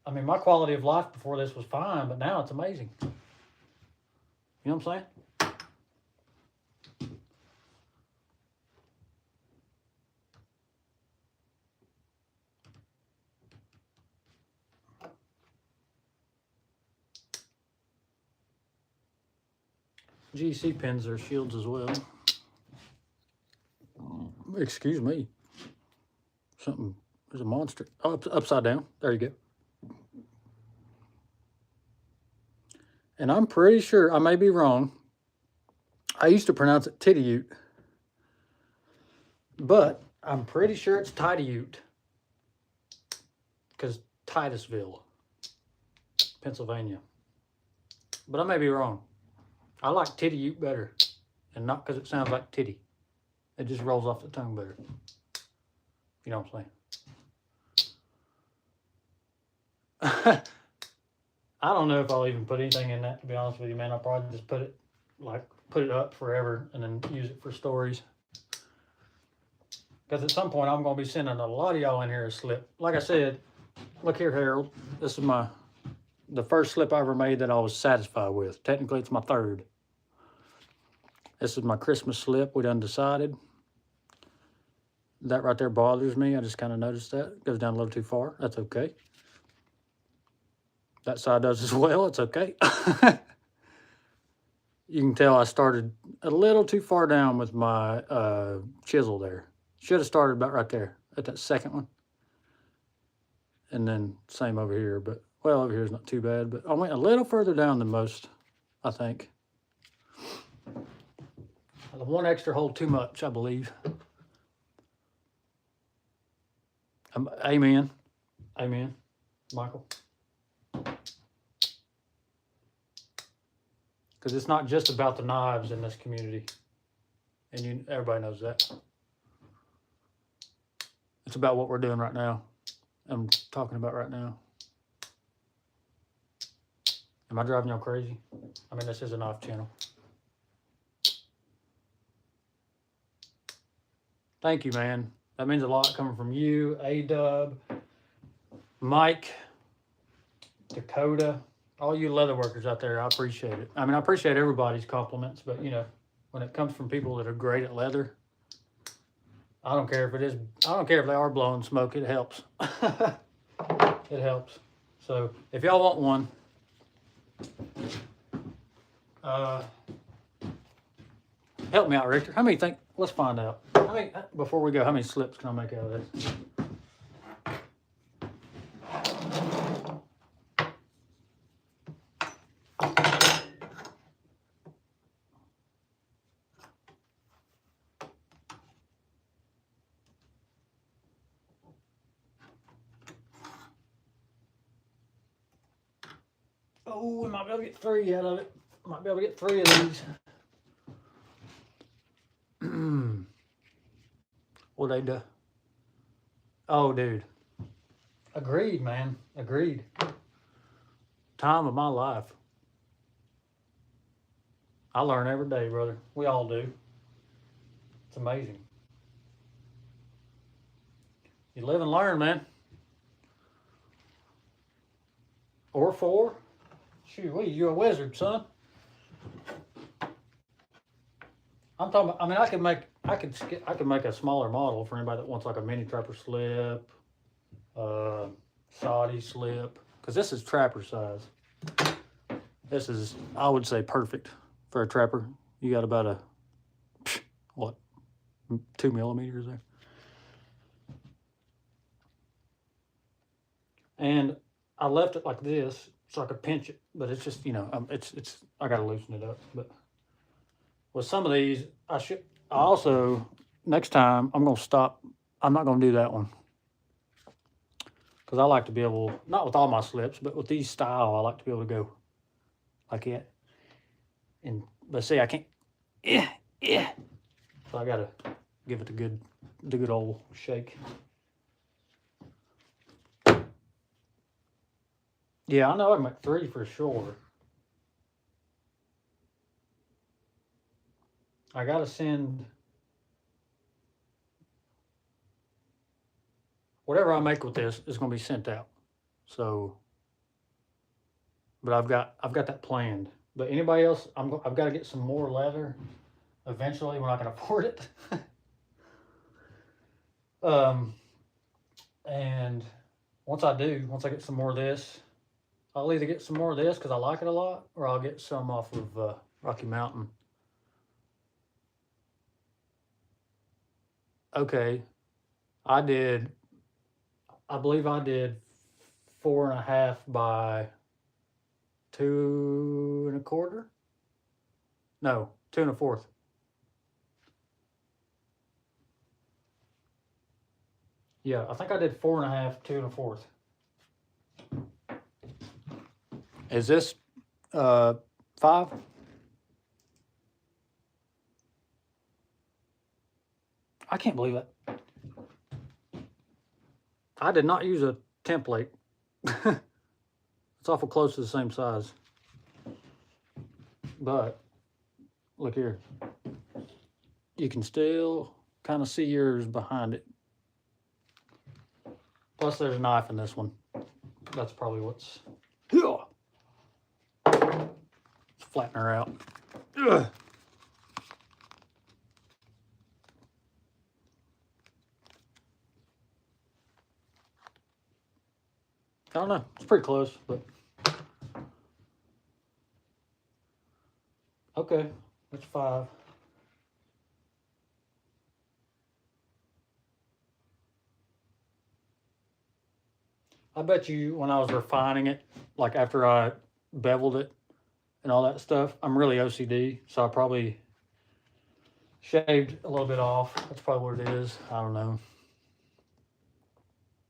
I mean, my quality of life before this was fine, but now it's amazing. You know what I'm saying? GC pins are shields as well. Excuse me. Something, there's a monster. Oh, upside down. There you go. And I'm pretty sure, I may be wrong, I used to pronounce it Titty-Ute, but I'm pretty sure it's Tidy-Ute, because Titusville, Pennsylvania. But I may be wrong. I like Titty-Ute better, and not because it sounds like titty. It just rolls off the tongue better. You know what I'm saying? I don't know if I'll even put anything in that, to be honest with you, man. I'll probably just put it up forever and then use it for stories. Because at some point, I'm going to be sending a lot of y'all in here a slip. Like I said, look here, Harold. This is the first slip I ever made that I was satisfied with. Technically, it's my third. This is my Christmas slip. We done decided. That right there bothers me. I just kind of noticed that. It goes down a little too far. That's okay. That side does as well. It's okay. You can tell I started a little too far down with my chisel there. Should have started about right there at that second one. And then same over here. But, well, over here is not too bad. But I went a little further down than most, I think. The one extra hole too much, I believe. Amen. Amen, Michael. Because it's not just about the knives in this community. And everybody knows that. It's about what we're doing right now. I'm talking about right now. Am I driving y'all crazy? I mean, this is a knife channel. Thank you, man. That means a lot coming from you, A-Dub, Mike, Dakota, all you leather workers out there. I appreciate it. I mean, I appreciate everybody's compliments, but, you know, when it comes from people that are great at leather, I don't care if it is, I don't care if they are blowing smoke. It helps. It helps. So if y'all want one, help me out, Richter. How many think? Let's find out. How many, before we go, how many slips can I make out of this? Oh, we might be able to get 3 out of it. Might be able to get 3 of these. What they do? Oh, dude. Agreed, man. Agreed. Time of my life. I learn every day, brother. We all do. It's amazing. You live and learn, man. Or 4. Shoot, you're a wizard, son. I'm talking about, I mean, I could make a smaller model for anybody that wants like a mini trapper slip, Saudi slip, because this is trapper size. This is, I would say, perfect for a trapper. You got about what, 2 millimeters there. And I left it like this so I could pinch it, but it's just, you know, I got to loosen it up. But with some of these, I also, next time, I'm going to stop. I'm not going to do that one. Because I like to be able, not with all my slips, but with these style, I like to be able to go like that. And, but see, I can't, So I got to give it the good old shake. Yeah, I know I can make 3 for sure. I gotta send whatever I make with this is gonna be sent out. So, but I've got that planned. But anybody else, I've got to get some more leather eventually when I can afford it. And once I get some more of this, I'll either get some more of this because I like it a lot, or I'll get some off of Rocky Mountain okay, I believe I did 4.5 by 2.25. No, 2.25. Yeah, I think I did 4.5, 2.25. Is this 5? I can't believe it. I did not use a template. It's awful close to the same size. But look here. You can still kind of see yours behind it. Plus there's a knife in this one. That's probably what's... Let's flatten her out. Ugh. I don't know. It's pretty close, but... Okay, that's 5. I bet you when I was refining it, like after I beveled it and all that stuff, I'm really OCD, so I probably shaved a little bit off. That's probably what it is. I don't know.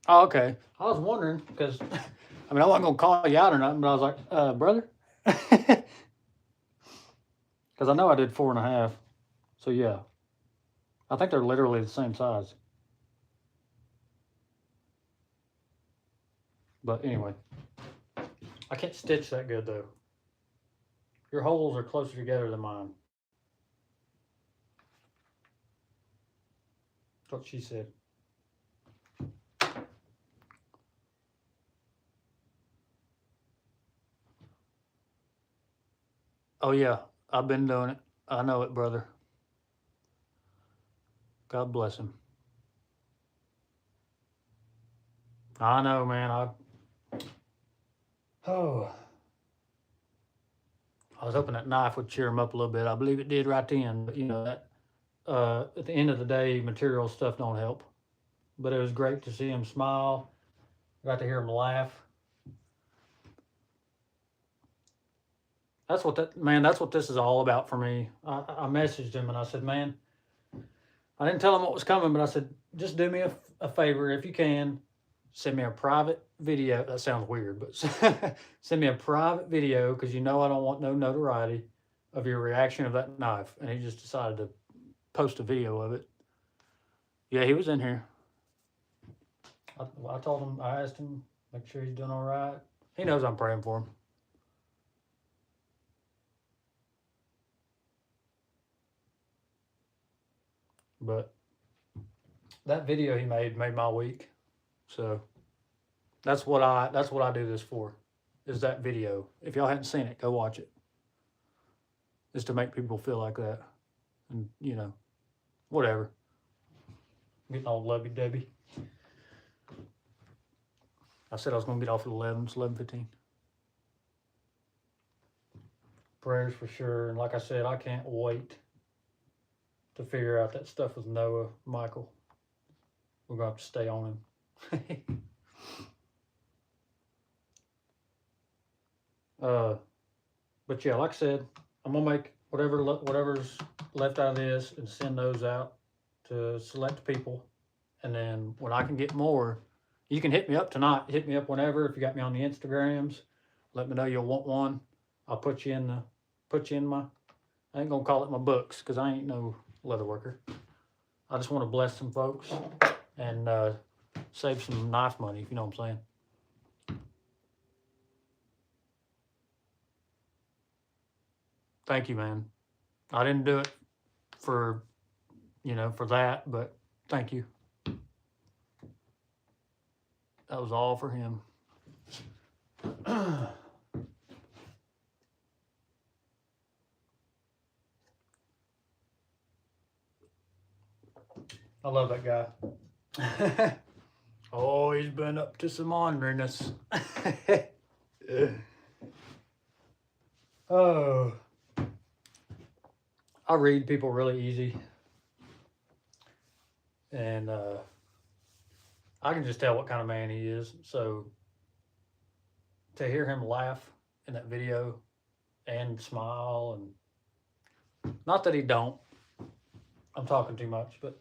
Oh, okay. I was wondering because, I mean, I wasn't going to call you out or nothing, but I was like, brother? Because I know I did 4.5. So, yeah. I think they're literally the same size. But anyway, I can't stitch that good, though. Your holes are closer together than mine. That's what she said. Oh, yeah. I've been doing it. I know it, brother. God bless him. I know, man. I was hoping that knife would cheer him up a little bit. I believe it did right then. But, you know, that at the end of the day, material stuff don't help. But it was great to see him smile. Got to hear him laugh. That's what this is all about for me. I messaged him and I said, man, I didn't tell him what was coming, but I said, just do me a favor if you can. Send me a private video. That sounds weird, but send me a private video because you know I don't want no notoriety of your reaction of that knife. And he just decided to post a video of it. Yeah, he was in here. I told him, I asked him, make sure he's doing all right. He knows I'm praying for him. But that video he made my week. So that's what I do this for, is that video. If y'all hadn't seen it, go watch it. Is to make people feel like that. And, you know, whatever. Getting all lovey-dovey. I said I was going to get off at 11. It's 11:15. Prayers for sure. And like I said, I can't wait to figure out that stuff with Noah, Michael. We're going to have to stay on him. But yeah, like I said, I'm going to make whatever's left out of this and send those out to select people. And then when I can get more, you can hit me up tonight. Hit me up whenever. If you got me on the Instagrams, let me know you'll want one. I'll put you in my, I ain't gonna call it my books because I ain't no leather worker. I just want to bless some folks and save some knife money, if you know what I'm saying. Thank you, man. I didn't do it for, for that, but thank you. That was all for him. I love that guy. Oh, he's been up to some orneriness. Oh. I read people really easy. And I can just tell what kind of man he is. So to hear him laugh in that video and smile, and not that he don't, I'm talking too much, but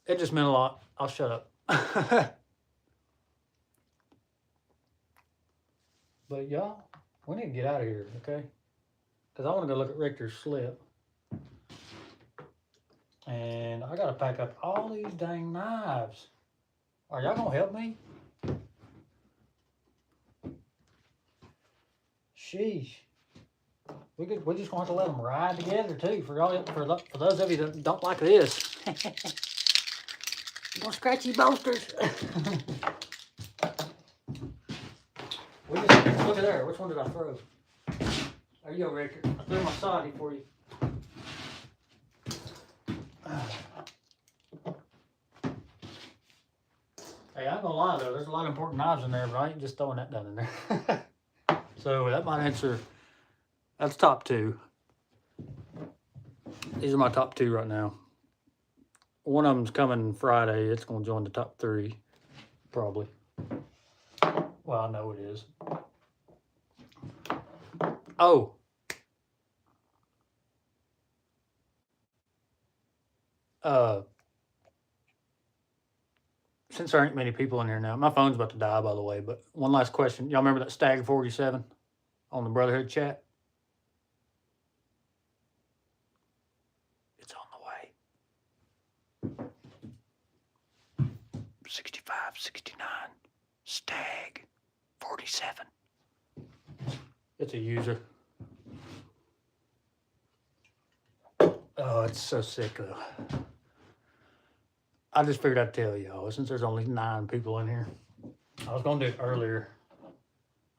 it just meant a lot. I'll shut up. But y'all, we need to get out of here, okay? Because I want to go look at Richter's slip. And I got to pack up all these dang knives. Are y'all going to help me? Sheesh. We just going to have to let them ride together, too. For those of you that don't like this. More scratchy bolsters. Look at there. Which one did I throw? There you go, Ricker. I threw my soddy for you. Hey, I'm gonna lie though, there's a lot of important knives in there, but I ain't just throwing that down in there. So that might answer. That's top 2. These are my top 2 right now. One of them's coming Friday. It's gonna join the top 3, probably. Well, I know it is. Oh. Since there ain't many people in here now, my phone's about to die, by the way, but one last question. Y'all remember that Stag 47 on the Brotherhood chat? It's on the way. 65, 69, Stag 47. It's a user. Oh, it's so sick though. I just figured I'd tell y'all, since there's only 9 people in here. I was going to do it earlier,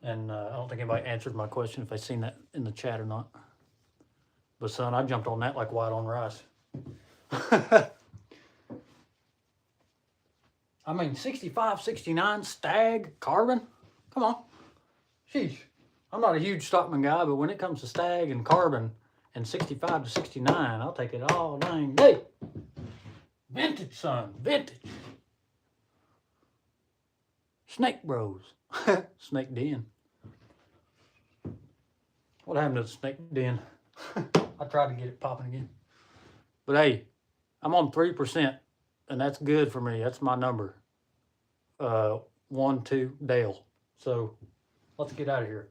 and I don't think anybody answered my question if they seen that in the chat or not. But son, I jumped on that like white on rice. I mean, 65, 69, Stag, carbon? Come on. Sheesh. I'm not a huge Stockman guy, but when it comes to Stag and carbon and 65 to 69, I'll take it all dang day. Vintage, son. Vintage. Snake Bros. Snake Den. What happened to the Snake Den? I tried to get it popping again. But hey, I'm on 3%, and that's good for me. That's my number. 1, 2, Dale. So let's get out of here.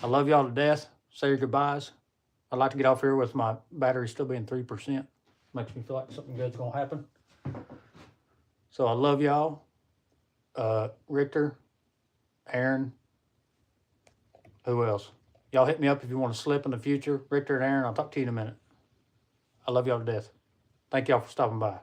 I love y'all to death. Say your goodbyes. I'd like to get off here with my battery still being 3%. Makes me feel like something good's gonna happen. So I love y'all. Richter, Aaron, who else? Y'all hit me up if you want to slip in the future. Richter and Aaron, I'll talk to you in a minute. I love y'all to death. Thank y'all for stopping by.